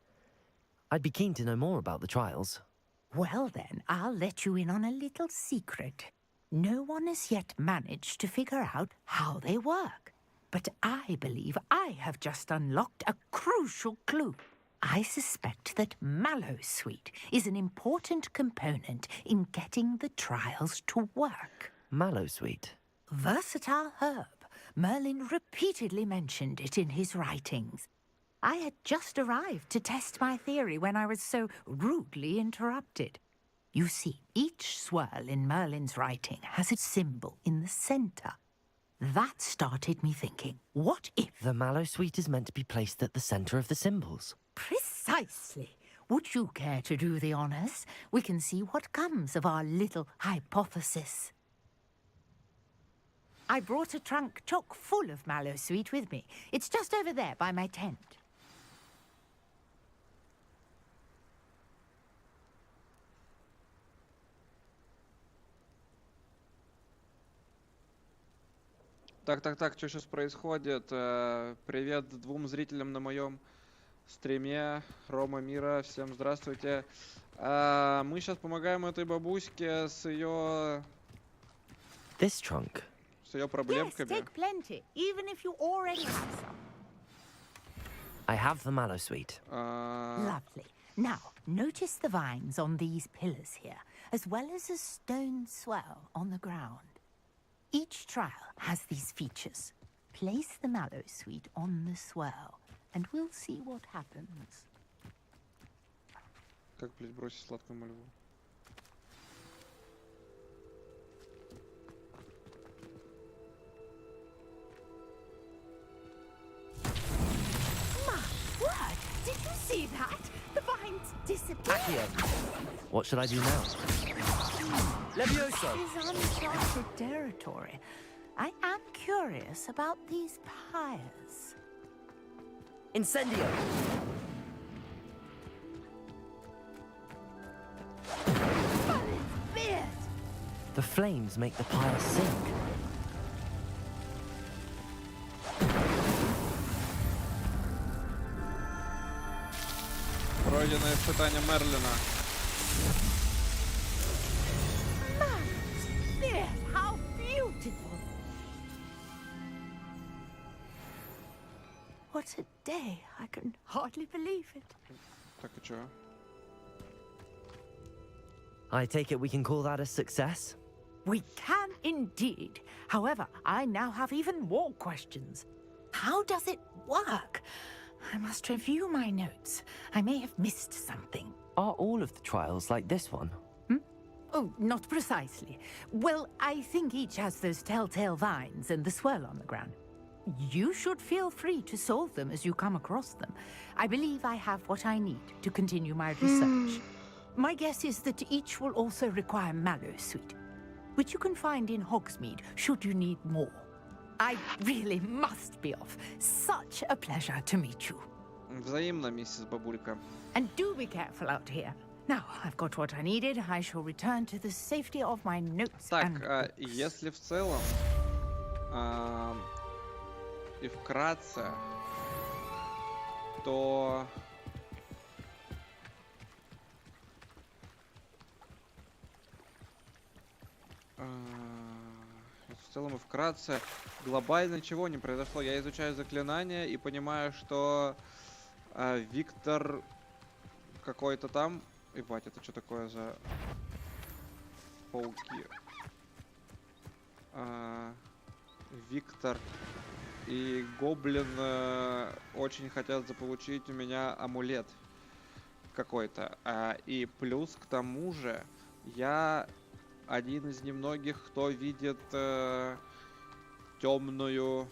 I'd be keen to know more about the trials. Well then, I'll let you in on a little secret. No one has yet managed to figure out how they work. But I believe I have just unlocked a crucial clue. I suspect that mallowsweet is an important component in getting the trials to work. Mallowsweet? Versatile herb. Merlin repeatedly mentioned it in his writings. I had just arrived to test my theory when I was so rudely interrupted. You see, each swirl in Merlin's writing has a symbol in the center. That started me thinking, what if... The mallowsweet is meant to be placed at the center of the symbols. Precisely. Would you care to do the honors? We can see what comes of our little hypothesis. I brought a trunk chock full of mallowsweet with me. It's just over there by my tent. Так, что сейчас происходит? Привет двум зрителям на моем стриме. Рома, Мира, всем здравствуйте. Мы сейчас помогаем этой бабуське с ее... This trunk? С ее проблемками. Yes, take plenty, even if you already have some. I have the mallowsweet. Lovely. Now, notice the vines on these pillars here, as well as a stone swell on the ground. Each trial has these features. Place the mallowsweet on the swell, and we'll see what happens. Как, блядь, бросить сладкую мальву? My word! Did you see that? The vines disappeared. What should I do now? Levioso! This is uncharted territory. I am curious about these pyres. Incendio! The flames make the pyre sink. Пройдено испытание Мерлина. How beautiful! What a day! I can hardly believe it. Так и чё? I take it we can call that a success? We can indeed. However, I now have even more questions. How does it work? I must review my notes. I may have missed something. Are all of the trials like this one? Oh, not precisely. Well, I think each has those telltale vines and the swirl on the ground. You should feel free to solve them as you come across them. I believe I have what I need to continue my research. My guess is that each will also require mallowsweet, which you can find in Hogsmeade should you need more. I really must be off. Such a pleasure to meet you. Взаимно, миссис Бабулька. And do be careful out here. Now, I've got what I needed. I shall return to the safety of my notes. Так, если в целом и вкратце, то в целом и вкратце глобально ничего не произошло. Я изучаю заклинания и понимаю, что Виктор какой-то там... Ебать, это что такое за пауки? Виктор и Гоблин очень хотят заполучить у меня амулет какой-то. И плюс к тому же я один из немногих, кто видит темную...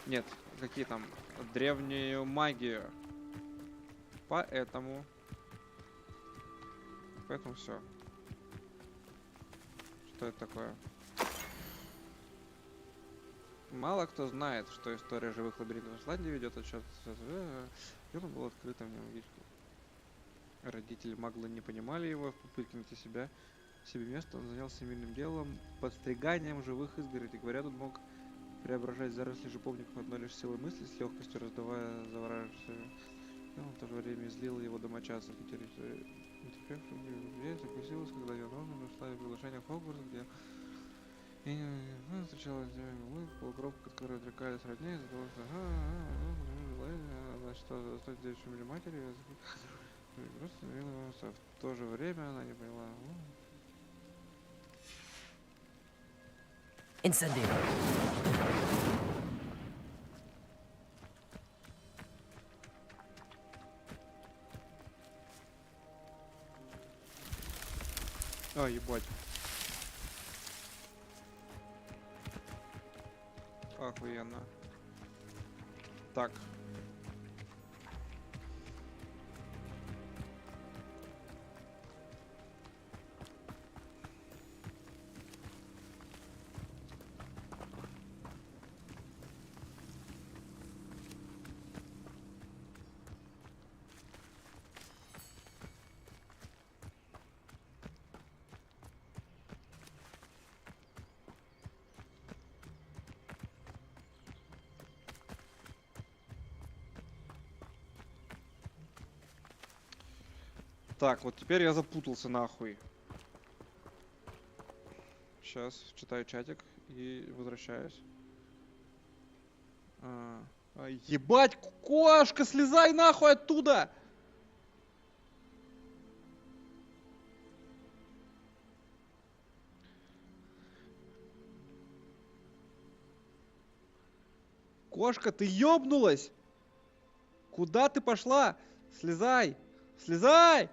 Нет, какие там? Древнюю магию. Поэтому все. Что это такое? Мало кто знает, что история живых лабиринтов в Исландии ведет отчет. Дело было открыто в нем. Родители Магла не понимали его. В попытке найти себе место он занялся семейным делом, подстриганием живых изгородей. Говорят, он мог преображать заросли шиповников одной лишь силой мысли, с легкостью раздавая завораживающее. Он в то же время излил его домочадцев. Закусилась, когда ее ножны нашла приглашение в Хогвартс, где встречалась полукровка, которая отрекались родней из-за того, что значит, что стать девичьей матерью. В то же время она не поняла. Incendio. А, ебать. Охуенно. Так. Так, вот теперь я запутался нахуй. Сейчас читаю чатик и возвращаюсь. Ебать, кошка, слезай нахуй оттуда! Кошка, ты ёбнулась? Куда ты пошла? Слезай! Слезай!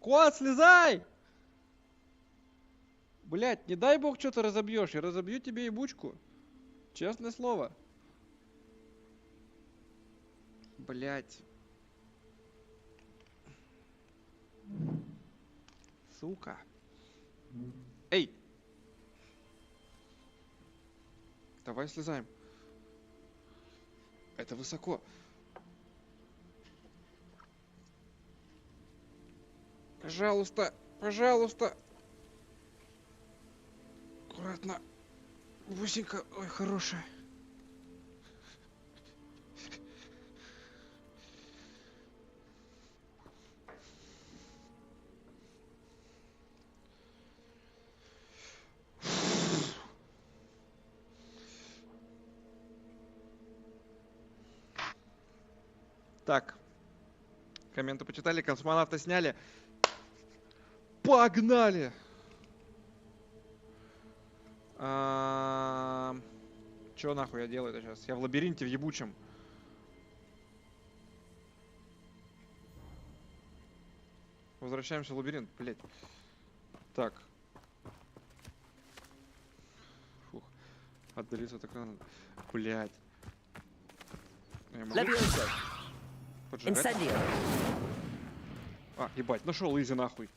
Кот, слезай! Блять, не дай бог что-то разобьешь. Я разобью тебе ебучку. Честное слово. Блять. Сука. Эй! Давай слезаем. Это высоко. Пожалуйста, пожалуйста. Аккуратно. Бусинка, ой, хорошая. Так. Комменты почитали, космонавта сняли. Погнали! Чё нахуй я делаю-то сейчас? Я в лабиринте в ебучем. Возвращаемся в лабиринт, блять. Так. Фух. Отдалиться от экрана. Блять. Поджигать? А, ебать, нашел изи нахуй.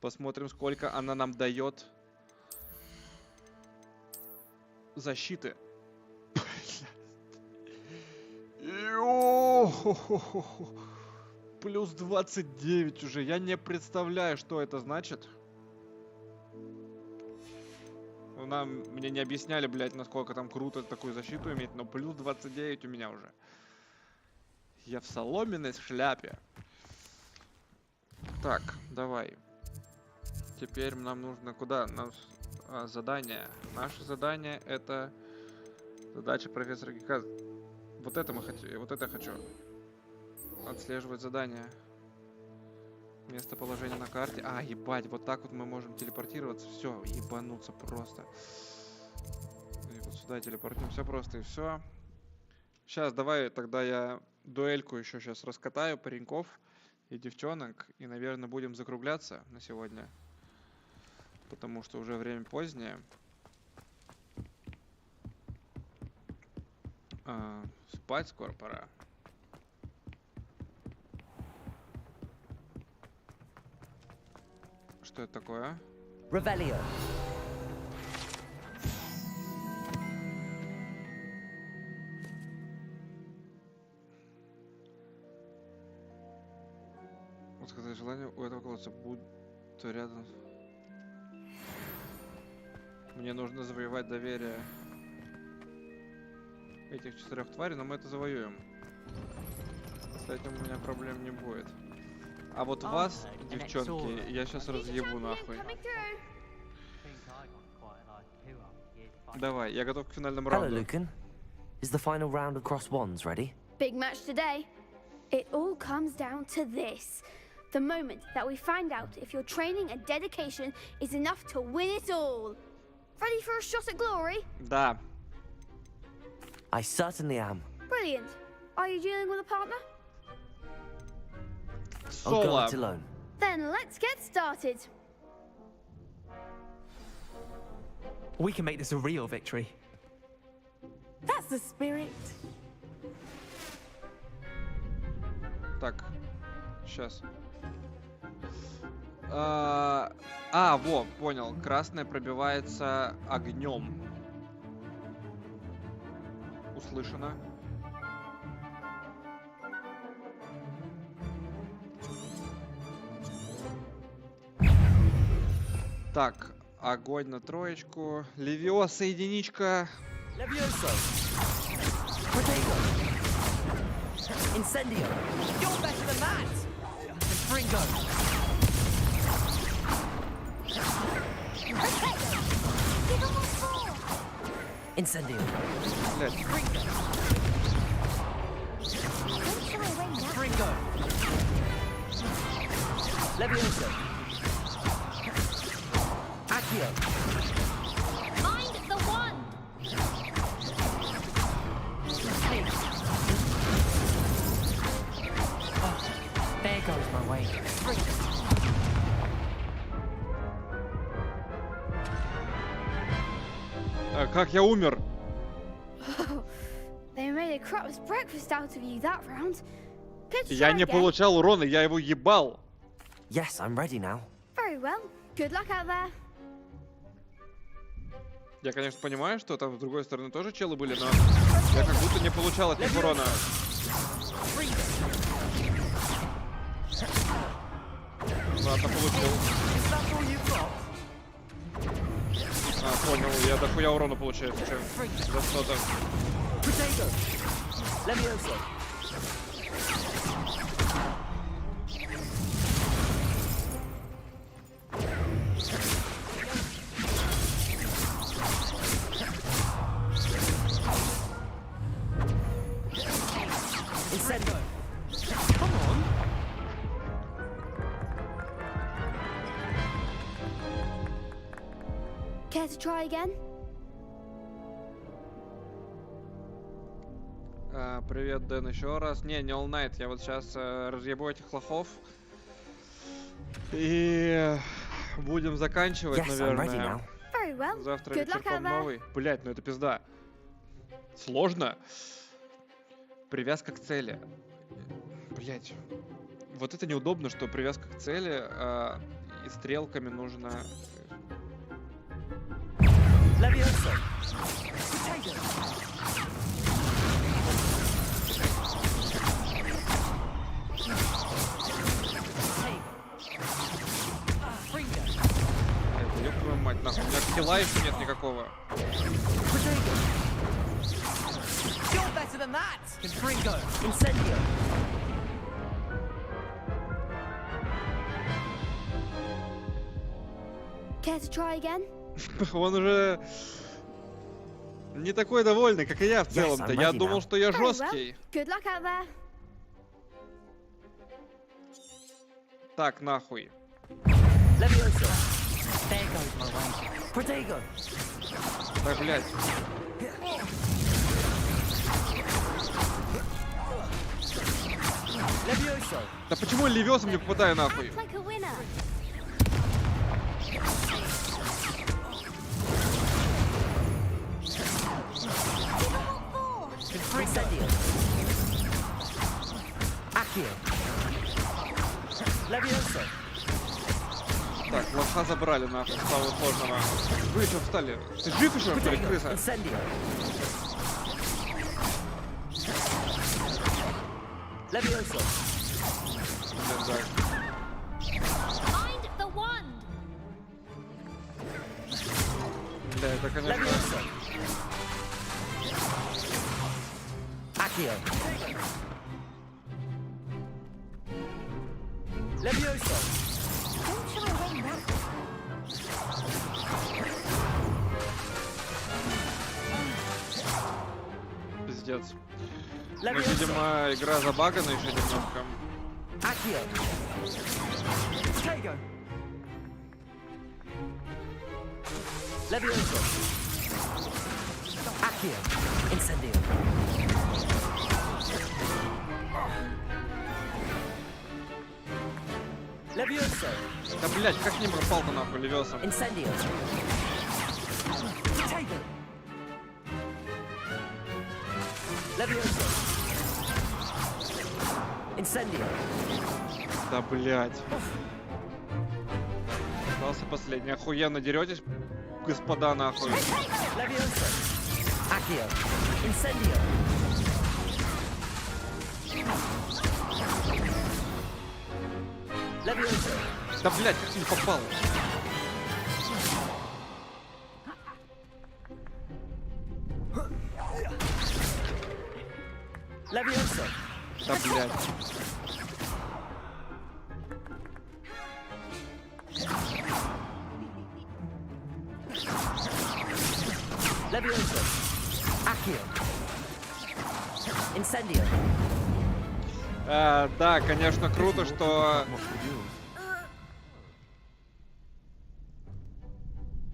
Посмотрим, сколько она нам дает защиты. Плюс 29 уже. Я не представляю, что это значит. Мне не объясняли, блядь, насколько там круто такую защиту иметь, но плюс 29 у меня уже. Я в соломенной шляпе. Так, давай. Теперь нам нужно куда? Задание. Наше задание это задача профессора Гика. Вот это мы хотим. Вот это я хочу. Отслеживать задание. Местоположение на карте. А, ебать, вот так вот мы можем телепортироваться. Все, ебануться просто. И вот сюда телепортируемся просто и все. Сейчас давай тогда я дуэльку еще сейчас раскатаю пареньков и девчонок. И, наверное, будем закругляться на сегодня. Потому что уже время позднее. Спать скоро пора. Что это такое? Revelio. Вот сказать желание у этого колодца будь рядом. Мне нужно завоевать доверие этих 4 тварей, но мы это завоюем. С этим у меня проблем не будет. А вот вас, девчонки, я сейчас разъебу нахуй. Давай, я готов к финальному Hello, раунду. Lucan. Is the final round of cross wands ready? Big match today. It all comes down to this. The moment that we find out if your training and dedication is enough to win it all. Ready for a shot at glory? Да. I certainly am. Brilliant. Are you dealing with a partner? I'll go Соло. it alone. Then let's get started. We can make this a real victory. That's the spirit. Так, сейчас. Во, понял. Красное пробивается огнем. Услышано. Так, огонь на троечку. Левиоса единичка. Levioso. Protego. Incendio. You're better than that. Fringo. Incendio. Блядь. Fringo. Levioso. Accio. Mind the wand! There goes my way. Как я умер? They made a crap's breakfast out of you that round. Good Я try не again. получал урона, я его ебал. Yes, I'm ready now. Very well. Good luck out there. Я, конечно, понимаю, что там с другой стороны тоже челы были, но я как будто не получал от них урона. Ладно, получил. Понял, я дохуя урона получается, че? За что-то. Come on. Care to try again? Привет, Дэн, еще раз. Не All Night, я вот сейчас разъебу этих лохов. И будем заканчивать, Yes, I'm ready наверное. now. Very well. Завтра Good luck вечерком out there. новый. Блять, ну это пизда. Сложно. Привязка к цели. Блять. Вот это неудобно, что привязка к цели и стрелками нужно... Levioso. Ёб твою мать, нахуй. У меня хила еще нет никакого. You're better than that. Fringo. Incendio. Care to try again? Он уже не такой довольный, как и я в целом-то. Я думал, что я Very well. жесткий. Good luck out there. Так, нахуй. Levioso. There goes my way. Protego. Так, блядь. Levioso. Да почему я левесом не попадаю нахуй? Act like a winner. Incendio. Accio. Levioso. Так, лоха забрали нахуй, самого сложного. Вы что встали? Ты жив еще, что ли, крыса? Incendio. Levioso. Блин, да. Mind the wand! Бля, это, конечно... Levioso. Accio. Levioso. Don't try and win that. Пиздец. Ну, видимо, игра забагана еще немножко. Levioso. Accio. Incendio. Levioso. Да, блядь, как не пропал-то нахуй Левиоса? Incendio. Levioso. Incendio. Да, блядь. Остался последний. Охуенно деретесь, господа, нахуй. Levioso. Accio. Incendio. Levioso. Да, блядь, как не попал? Levioso. Да, блядь. Levioso. Accio. Incendio. Да, конечно, круто, что...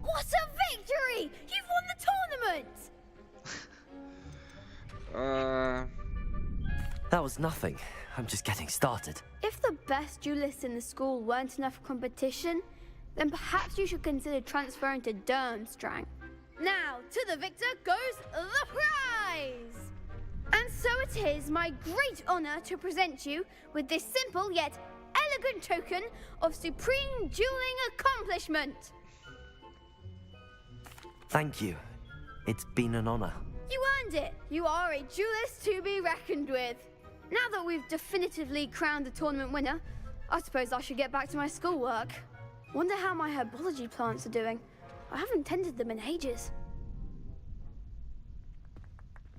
What a victory! You've won the tournament! That was nothing. I'm just getting started. If the best duelists in the school weren't enough for competition, then perhaps you should consider transferring to Durmstrang. Now, to the victor goes the prize! And so it is my great honor to present you with this simple yet elegant token of supreme dueling accomplishment. Thank you. It's been an honor. You earned it. You are a duelist to be reckoned with. Now that we've definitively crowned the tournament winner, I suppose I should get back to my schoolwork. Wonder how my herbology plants are doing. I haven't tended them in ages.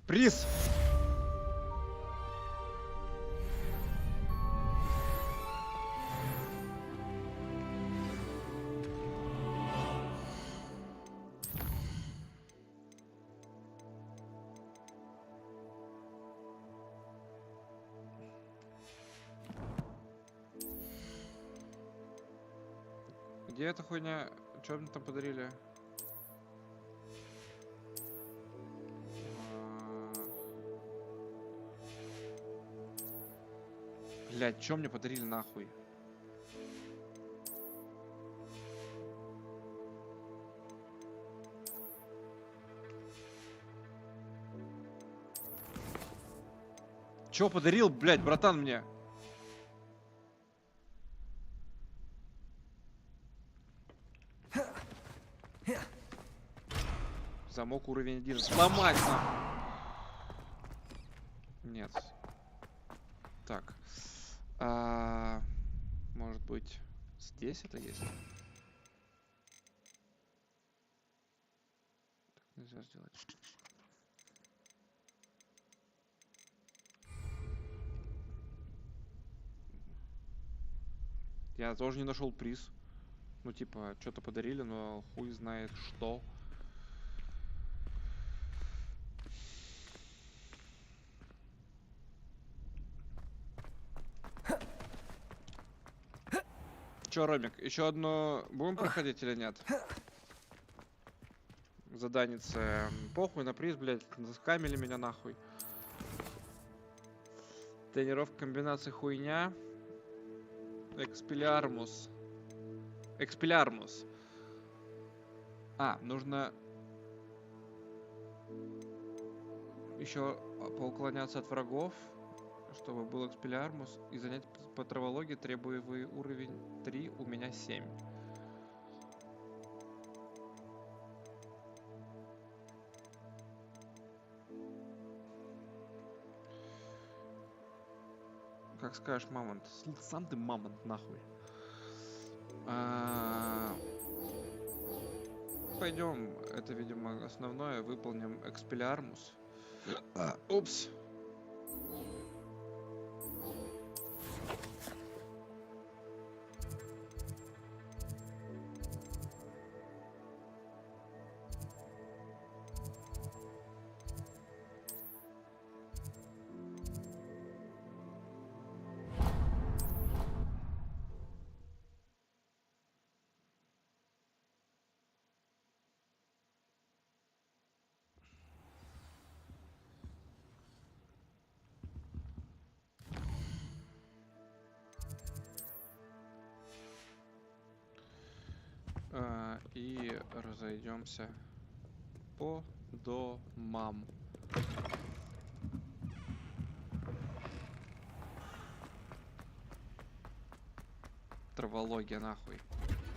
Приз! Где эта хуйня? Что мне там подарили? Блядь, что мне подарили нахуй? Чё подарил, блядь, братан, мне? Замок уровень 1. Сломать нахуй. Нет. Так. Может быть, здесь это есть? Так нельзя сделать. Я тоже не нашел приз. Ну, типа, что-то подарили, но хуй знает что. Чё, Ромик, еще одно будем проходить или нет? Заданица. Похуй на приз, блядь, заскамили меня нахуй. Тренировка комбинаций хуйня. Экспелиармус. Экспелиармус. Нужно еще поуклоняться от врагов, чтобы был экспелиармус, и занять по травологии требуемый уровень 3, у меня 7. Как скажешь, мамонт. Сам ты мамонт, нахуй. Пойдем, это, видимо, основное. Выполним экспелиармус. Упс. и разойдемся по домам. Травология нахуй.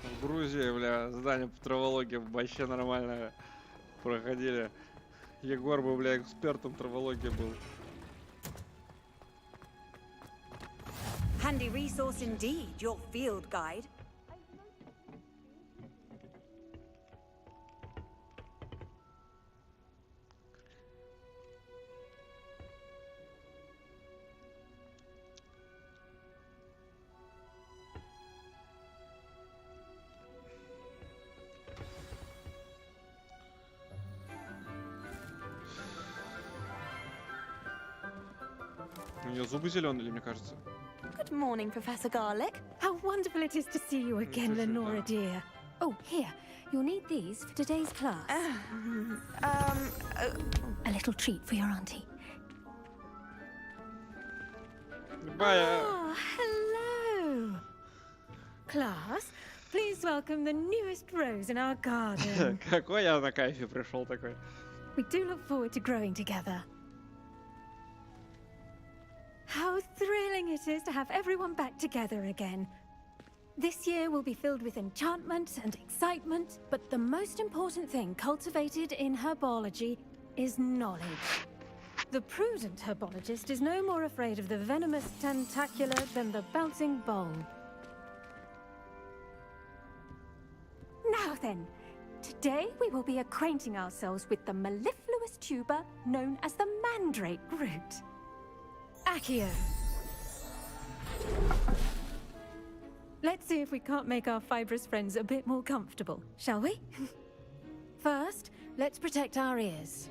В Грузии, бля, задание по травологии вообще нормально проходили. Егор бы, бля, экспертом травологии был. Handy resource indeed, your field guide. У нее зубы зеленые, мне кажется. Good morning, Professor Garlic. How wonderful it is to see you again, Lenora dear. Oh, here. You'll need these for today's class. A little treat for your auntie. Bye. Hello. Class, please welcome the newest rose in our garden. Какой я на кайфе пришел такой. We do look forward to growing together. How thrilling it is to have everyone back together again. This year will be filled with enchantment and excitement, but the most important thing cultivated in herbology is knowledge. The prudent herbologist is no more afraid of the venomous tentacular than the bouncing bulb. Now then, today we will be acquainting ourselves with the mellifluous tuber known as the mandrake root. Accio. Let's see if we can't make our fibrous friends a bit more comfortable, shall we? First, let's protect our ears.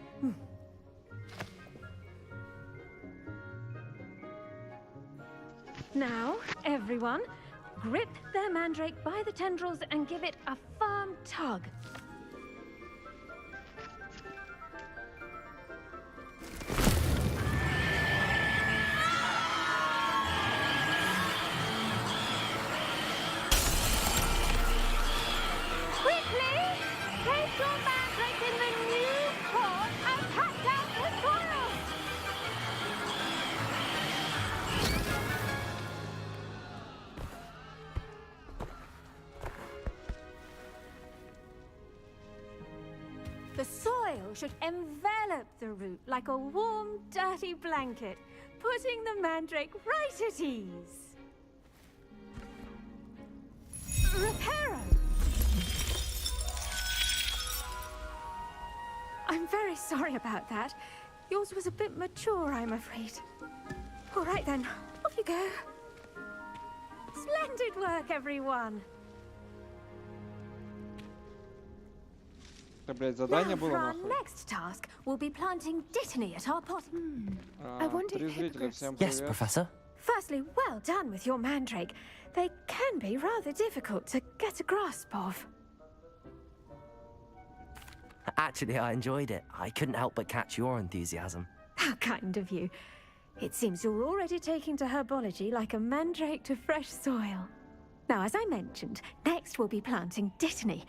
Now, everyone, grip their mandrake by the tendrils and give it a firm tug. The soil should envelop the root like a warm, dirty blanket, putting the mandrake right at ease. Reparo! I'm very sorry about that. Yours was a bit mature, I'm afraid. All right then, off you go. Splendid work, everyone. Задание Now, было for our нахуй. next task, we'll be planting dittany at our pot. I wonder Три if зрителя, всем Yes, привет. Professor. Firstly, well done with your mandrake. They can be rather difficult to get a grasp of. Actually, I enjoyed it. I couldn't help but catch your enthusiasm. How kind of you. It seems you're already taking to herbology like a mandrake to fresh soil. Now, as I mentioned, next we'll be planting dittany.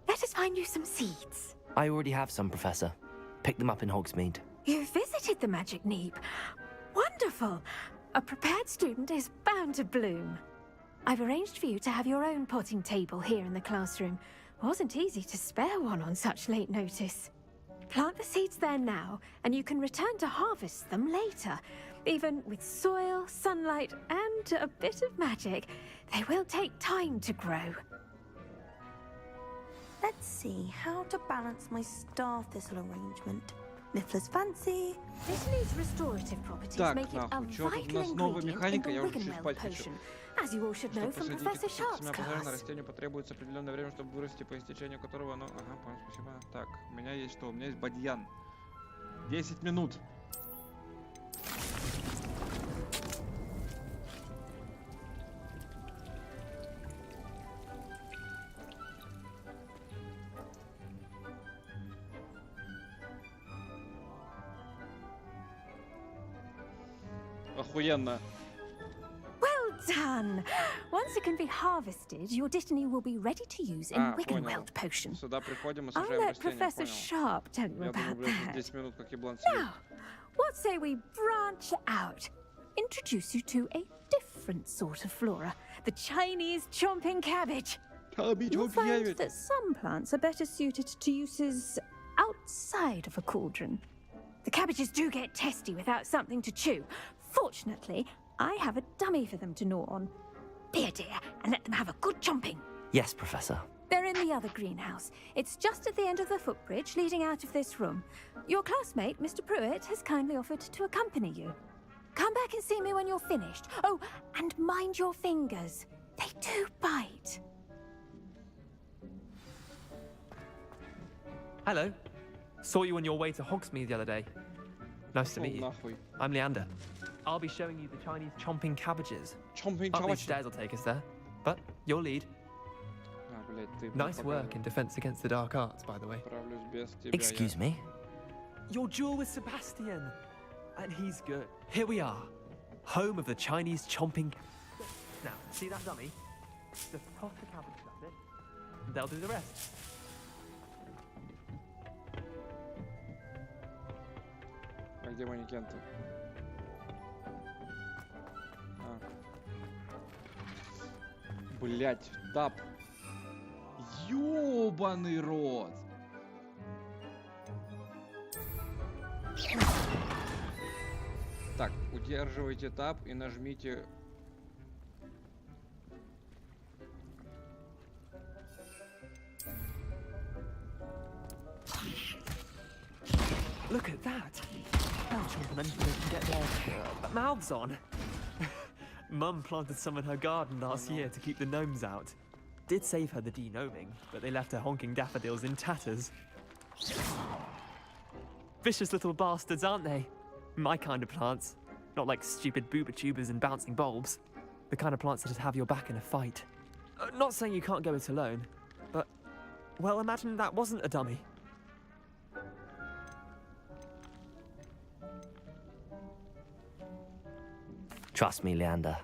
Let us find you some seeds. I already have some, Professor. Pick them up in Hogsmeade. You visited the Magic Neep. Wonderful. A prepared student is bound to bloom. I've arranged for you to have your own potting table here in the classroom. Wasn't easy to spare one on such late notice. Plant the seeds there now, and you can return to harvest them later. Even with soil, sunlight, and a bit of magic, they will take time to grow. Let's see how to balance my star thistle arrangement. Niffler's fancy. Dittany's restorative properties Так, make it a нахуй, чё тут у vital нас новая ingredient in механика, the я уже чуть Wiggenweld спать хочу. potion, as you all should know Чтобы from посадить Professor Sharp's семя пожарное class. растению потребуется определенное время, чтобы вырасти, по истечению которого оно... Ага, понял, спасибо. Так, у меня есть что? У меня есть бадьян. 10 минут. Охуенно. Well done. Once it can be harvested, your destiny will be ready to use in Wiggenweld potion. Сюда приходим и I'll сажаем let растения, Professor понял. Sharp tell you Я думаю, about блядь, that. 10 минут, как еблан сидит. Now, what say we branch out? Introduce you to a different sort of flora. The Chinese chomping cabbage. You'll find that some plants are better suited to uses outside of a cauldron. The cabbages do get testy without something to chew. Fortunately, I have a dummy for them to gnaw on. Be a dear and let them have a good chomping. Yes, Professor. They're in the other greenhouse. It's just at the end of the footbridge leading out of this room. Your classmate, Mr. Pruitt, has kindly offered to accompany you. Come back and see me when you're finished. Oh, and mind your fingers. They do bite. Hello. Saw you on your way to Hogsmeade the other day. Nice to meet you. I'm Leander. I'll be showing you the Chinese chomping cabbages. Up these stairs will take us there. But you'll lead. Nice work in defense against the dark arts, by the way. Excuse me? Your duel with Sebastian. And he's good. Here we are. Home of the Chinese chomping... Now, see that dummy? Just toss the cabbage, that's it. They'll do the rest. А где манекенты? Блять, тап. Ёбаный рот. Так, удерживайте тап и нажмите. Look at that. They'll chomp on anything they can get their mouths on. Mum planted some in her garden last year to keep the gnomes out. Did save her the de-gnoming, but they left her honking daffodils in tatters. Vicious little bastards, aren't they? My kind of plants. Not like stupid booba tubers and bouncing bulbs. The kind of plants that just have your back in a fight. Not saying you can't go it alone, but... Well, imagine that wasn't a dummy. Trust me, Leander.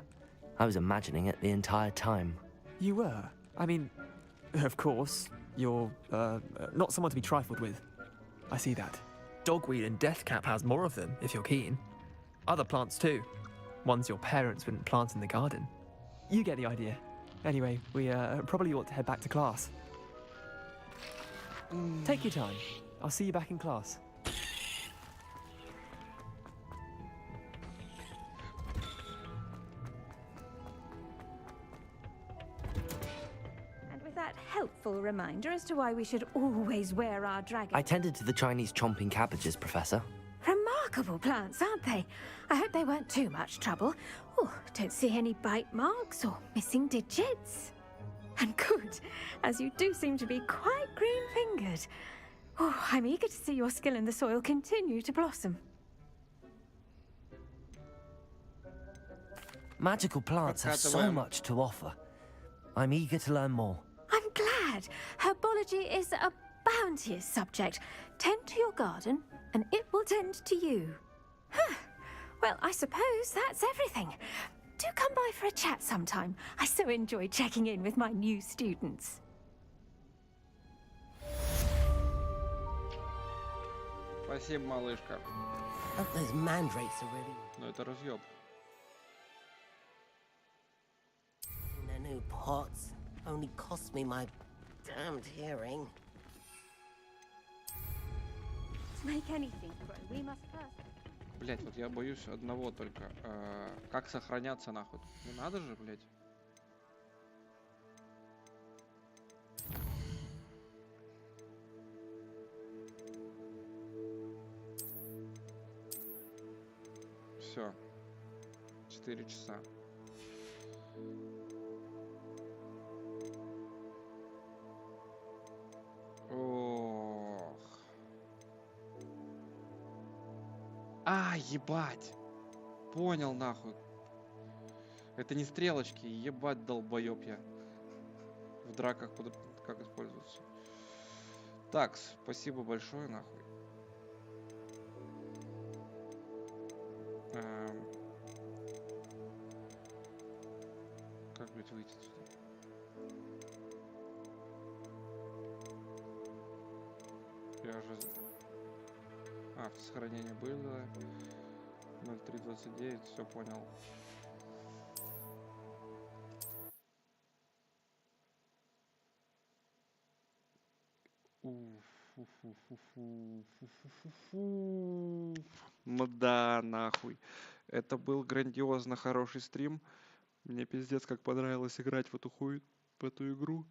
I was imagining it the entire time. You were? I mean, of course, you're, not someone to be trifled with. I see that. Dogweed and deathcap has more of them, if you're keen. Other plants too. Ones your parents wouldn't plant in the garden. You get the idea. Anyway, we probably ought to head back to class. Take your time. I'll see you back in class. And with that helpful reminder as to why we should always wear our dragon... I tended to the Chinese chomping cabbages, Professor. Remarkable plants, aren't they? I hope they weren't too much trouble. Oh, don't see any bite marks or missing digits. And good, as you do seem to be quite green-fingered. Oh, I'm eager to see your skill in the soil continue to blossom. Magical plants have so much to offer. I'm eager to learn more. I'm glad. Herbology is a bounteous subject. Tend to your garden, and it will tend to you. Huh. Well, I suppose that's everything. Do come by for a chat sometime. I so enjoy checking in with my new students. Спасибо, малышка. Hope those mandrakes are really... Ну это разъеб. The new pots only cost me my damned hearing. To make anything grow, we must first... Блять, вот я боюсь одного только. Как сохраняться нахуй? Не надо же, блять. Все. 4 часа. Ох. А, ебать. Понял, нахуй. Это не стрелочки, ебать, долбоёб я. В драках как используются. Так, спасибо большое, нахуй. Как, блядь, выйти отсюда? Я уже... А, сохранение было. 0329, все понял. Ну да, нахуй. Это был грандиозно хороший стрим. Мне пиздец как понравилось играть в эту в эту игру.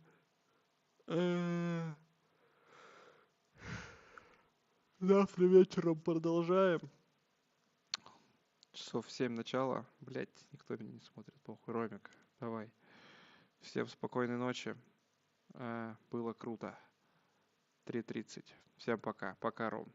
Завтра вечером продолжаем. Часов в 7 начала. Блять, никто меня не смотрит. Похуй, Ромик, давай. Всем спокойной ночи. Было круто. 3:30. Всем пока. Пока, Ром.